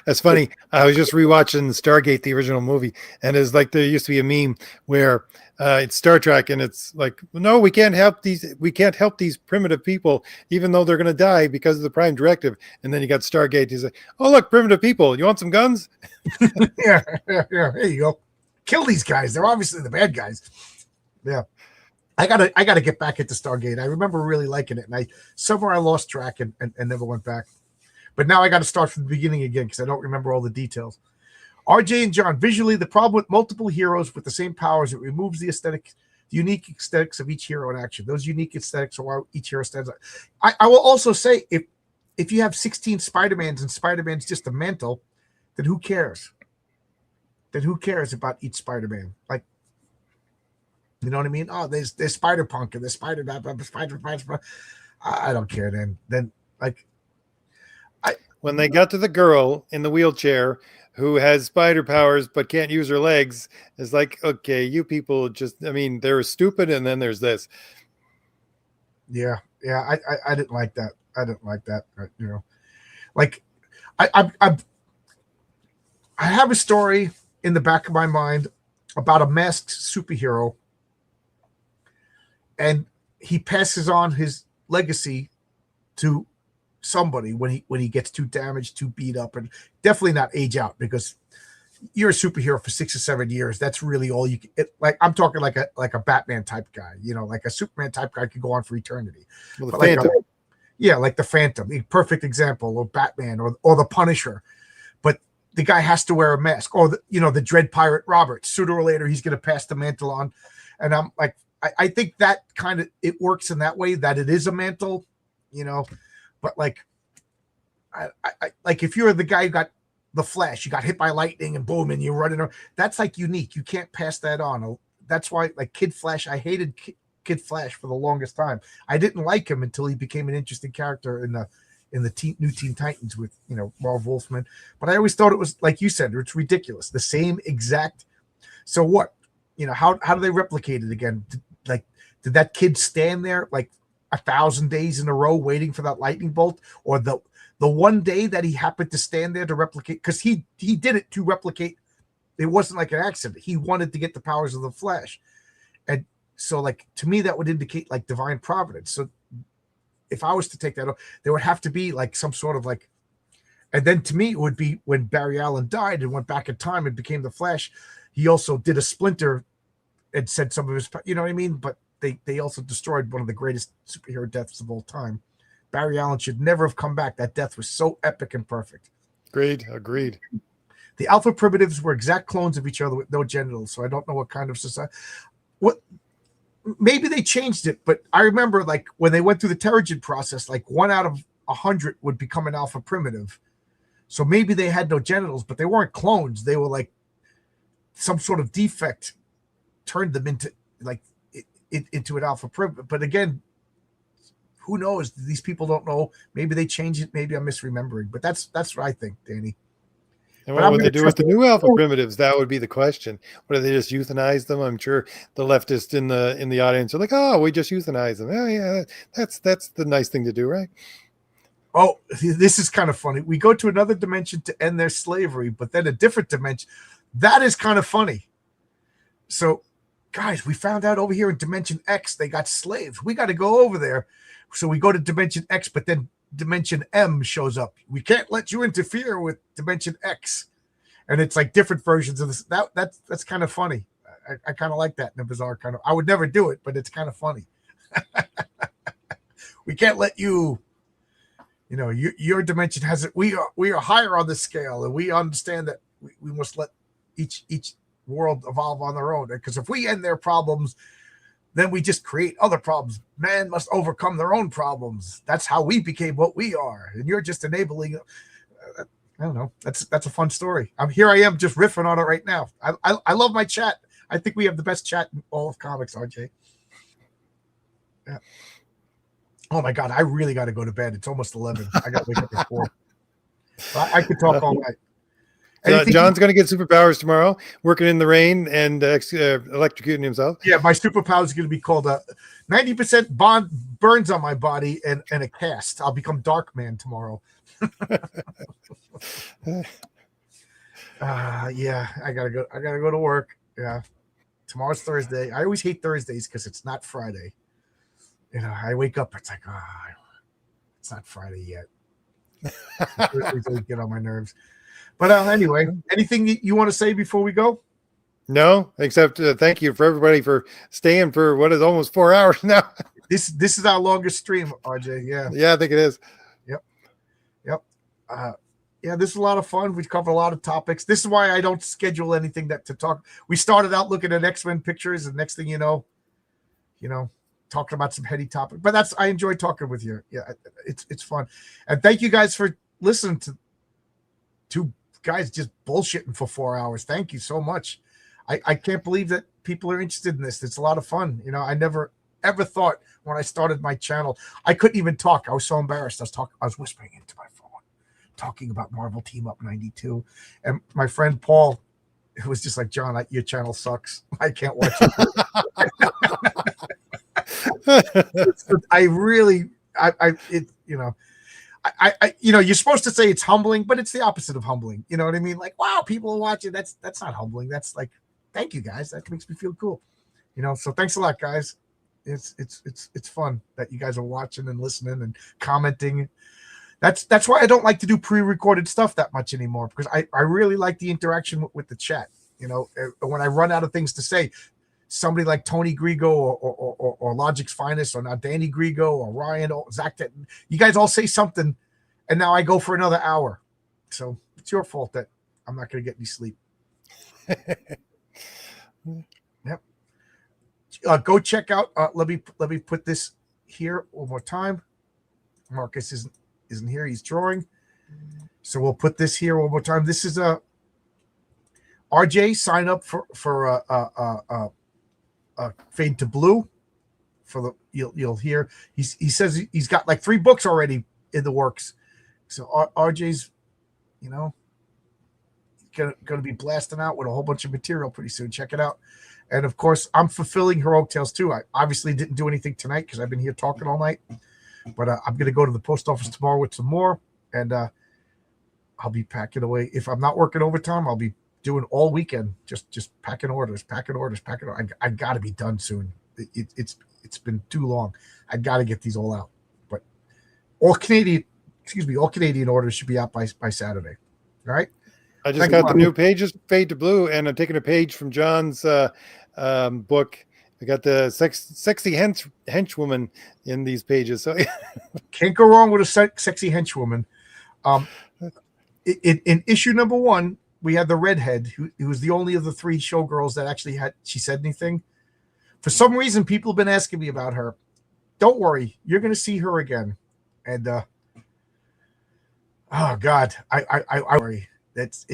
That's funny. I was just rewatching Stargate, the original movie, and it's like there used to be a meme where it's Star Trek, and it's like, no, we can't help these primitive people, even though they're going to die because of the Prime Directive. And then you got Stargate. He's like, oh look, primitive people, you want some guns? yeah. There you go. Kill these guys. They're obviously the bad guys. Yeah. I gotta get back into Stargate. I remember really liking it, and somewhere I lost track and never went back. But now I got to start from the beginning again because I don't remember all the details. RJ and John, visually, the problem with multiple heroes with the same powers, it removes the unique aesthetics of each hero in action. Those unique aesthetics are why each hero stands out. I will also say, if you have 16 Spider-Mans and Spider-Man's just a mantle, then who cares? Then who cares about each Spider-Man? Like, you know what I mean? Oh, there's Spider-Punk and there's Spider. I don't care then. Then, like, when they got to the girl in the wheelchair who has spider powers but can't use her legs, it's like, okay, you people they're stupid, and then there's this. Yeah, I didn't like that. I didn't like that. Like I have a story in the back of my mind about a masked superhero, and he passes on his legacy to somebody when he gets too damaged, too beat up, and definitely not age out, because you're a superhero for 6 or 7 years. That's really all you can. Like, I'm talking like a Batman type guy, like a Superman type guy could go on for eternity. Well, like the Phantom, the perfect example, or Batman, or the Punisher. But the guy has to wear a mask, or the Dread Pirate Roberts. Sooner or later, he's going to pass the mantle on, and I'm like, I think that kind of it works in that way, that it is a mantle, But like, I like, if you're the guy who got the Flash, you got hit by lightning and boom, and you're running around, that's like unique. You can't pass that on. That's why, like, Kid Flash, I hated Kid Flash for the longest time. I didn't like him until he became an interesting character in the new Teen Titans with Marv Wolfman. But I always thought it was, like you said, it's ridiculous. The same exact. So what? How do they replicate it again? Did that kid stand there like 1,000 days in a row waiting for that lightning bolt, or the one day that he happened to stand there to replicate? Because he did it to replicate. It wasn't like an accident. He wanted to get the powers of the Flash. And so, like, to me, that would indicate like divine providence. So if I was to take that, there would have to be like some sort of like, and then to me, it would be when Barry Allen died and went back in time and became the Flash. He also did a splinter and said some of his, you know what I mean? But they also destroyed one of the greatest superhero deaths of all time. Barry Allen should never have come back. That death was so epic and perfect. Agreed. The Alpha Primitives were exact clones of each other with no genitals, so I don't know what kind of society. Maybe they changed it, but I remember, like, when they went through the Terrigen process, like 1 out of 100 would become an Alpha Primitive. So maybe they had no genitals, but they weren't clones. They were like some sort of defect turned them into like into an Alpha Primitive. But again, who knows? These people don't know. Maybe they changed it. Maybe I'm misremembering. But that's what I think, Danny. And what would they do with the new Alpha Primitives? That would be the question. What, do they just euthanize them? I'm sure the leftists in the audience are like, "Oh, we just euthanize them." Oh, yeah, that's the nice thing to do, right? Oh, this is kind of funny. We go to another dimension to end their slavery, but then a different dimension. That is kind of funny. So, guys, we found out over here in Dimension X they got slaves. We got to go over there. So we go to Dimension X, but then Dimension M shows up. We can't let you interfere with Dimension X. And it's like different versions of this. That's kind of funny. I kind of like that in a bizarre kind of. I would never do it, but it's kind of funny. We can't let you. Your dimension has it. We are higher on the scale, and we understand that we must let each world evolve on their own. Because if we end their problems, then we just create other problems. Man must overcome their own problems. That's how we became what we are, and you're just enabling. I don't know. That's a fun story. I am just riffing on it right now. I love my chat. I think we have the best chat in all of comics, RJ. Yeah. Oh my God, I really got to go to bed. It's almost 11. I got to wake up at 4. I could talk all night. Anything? John's going to get superpowers tomorrow, working in the rain and electrocuting himself. Yeah, my superpower is going to be called 90% bond burns on my body and a cast. I'll become Dark Man tomorrow. Yeah, I gotta go. I gotta go to work. Yeah, tomorrow's Thursday. I always hate Thursdays because it's not Friday. I wake up. It's like, it's not Friday yet. Thursdays always get on my nerves. But anyway, anything you want to say before we go? No, except thank you for everybody for staying for what is almost 4 hours now. This is our longest stream, RJ. Yeah. Yeah, I think it is. Yep. Yeah, this is a lot of fun. We've covered a lot of topics. This is why I don't schedule anything to talk. We started out looking at X-Men pictures, and next thing you know, talking about some heady topic. But I enjoy talking with you. Yeah, it's fun. And thank you guys for listening to two guys just bullshitting for 4 hours. Thank you so much. I can't believe that people are interested in this. It's a lot of fun. I never ever thought when I started my channel, I couldn't even talk. I was so embarrassed. I was whispering into my phone, talking about Marvel Team Up 92. And my friend Paul, who was just like, John, your channel sucks. I can't watch it. You're supposed to say it's humbling, but it's the opposite of humbling. You know what I mean? Like, wow, people are watching. That's not humbling. That's like, thank you guys. That makes me feel cool. So thanks a lot, guys. It's fun that you guys are watching and listening and commenting. That's why I don't like to do pre-recorded stuff that much anymore, because I really like the interaction with the chat. When I run out of things to say, somebody like Tony Grigo or Logic's Finest, or now Danny Grigo or Ryan or Zach, you guys all say something, and now I go for another hour. So it's your fault that I'm not going to get any sleep. Yep. Go check out. Let me put this here one more time. Marcus isn't here. He's drawing. So we'll put this here one more time. This is RJ. Sign up for Fade to Blue. You'll hear he says he's got like 3 books already in the works. So RJ's gonna be blasting out with a whole bunch of material pretty soon. Check it out. And of course, I'm fulfilling Heroic Tales too. I obviously didn't do anything tonight because I've been here talking all night. But I'm going to go to the post office tomorrow with some more, and I'll be packing away. If I'm not working overtime, I'll be doing all weekend, just packing orders. I got to be done soon. It's been too long. I got to get these all out. But all Canadian orders should be out by Saturday. All right. I just got the new pages, Fade to Blue, and I'm taking a page from John's book. I got the sexy henchwoman in these pages. So can't go wrong with a sexy henchwoman. In issue number 1, we had the redhead, who was the only of the 3 showgirls that actually she said anything. For some reason, people have been asking me about her. Don't worry, you're going to see her again. And oh God, I worry. That's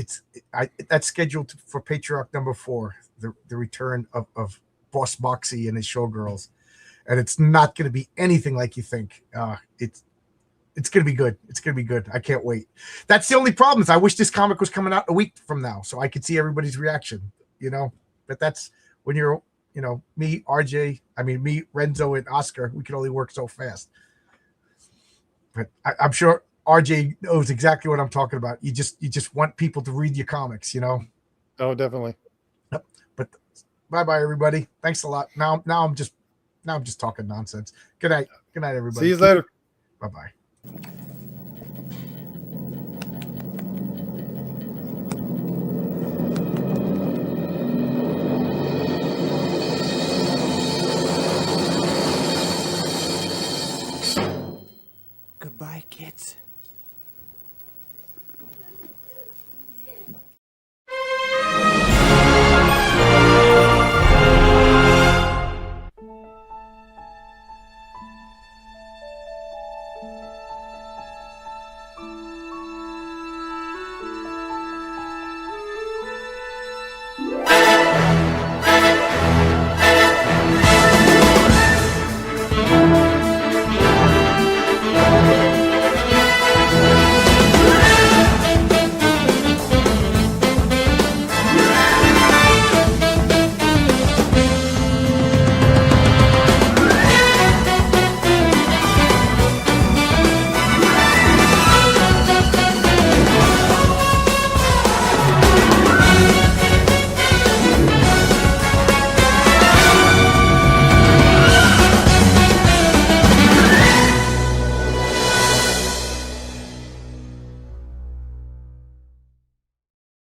scheduled for Patriarch number 4, the return of Boss Moxie and his showgirls, and it's not going to be anything like you think. It's going to be good. It's going to be good. I can't wait. That's the only problem. Is I wish this comic was coming out a week from now so I could see everybody's reaction. But that's when you're me, RJ. I mean me, Renzo, and Oscar. We can only work so fast. But I'm sure RJ knows exactly what I'm talking about. You just want people to read your comics. Oh, definitely. But bye everybody. Thanks a lot. Now I'm just talking nonsense. Good night everybody. See you later. Bye. Goodbye, kids.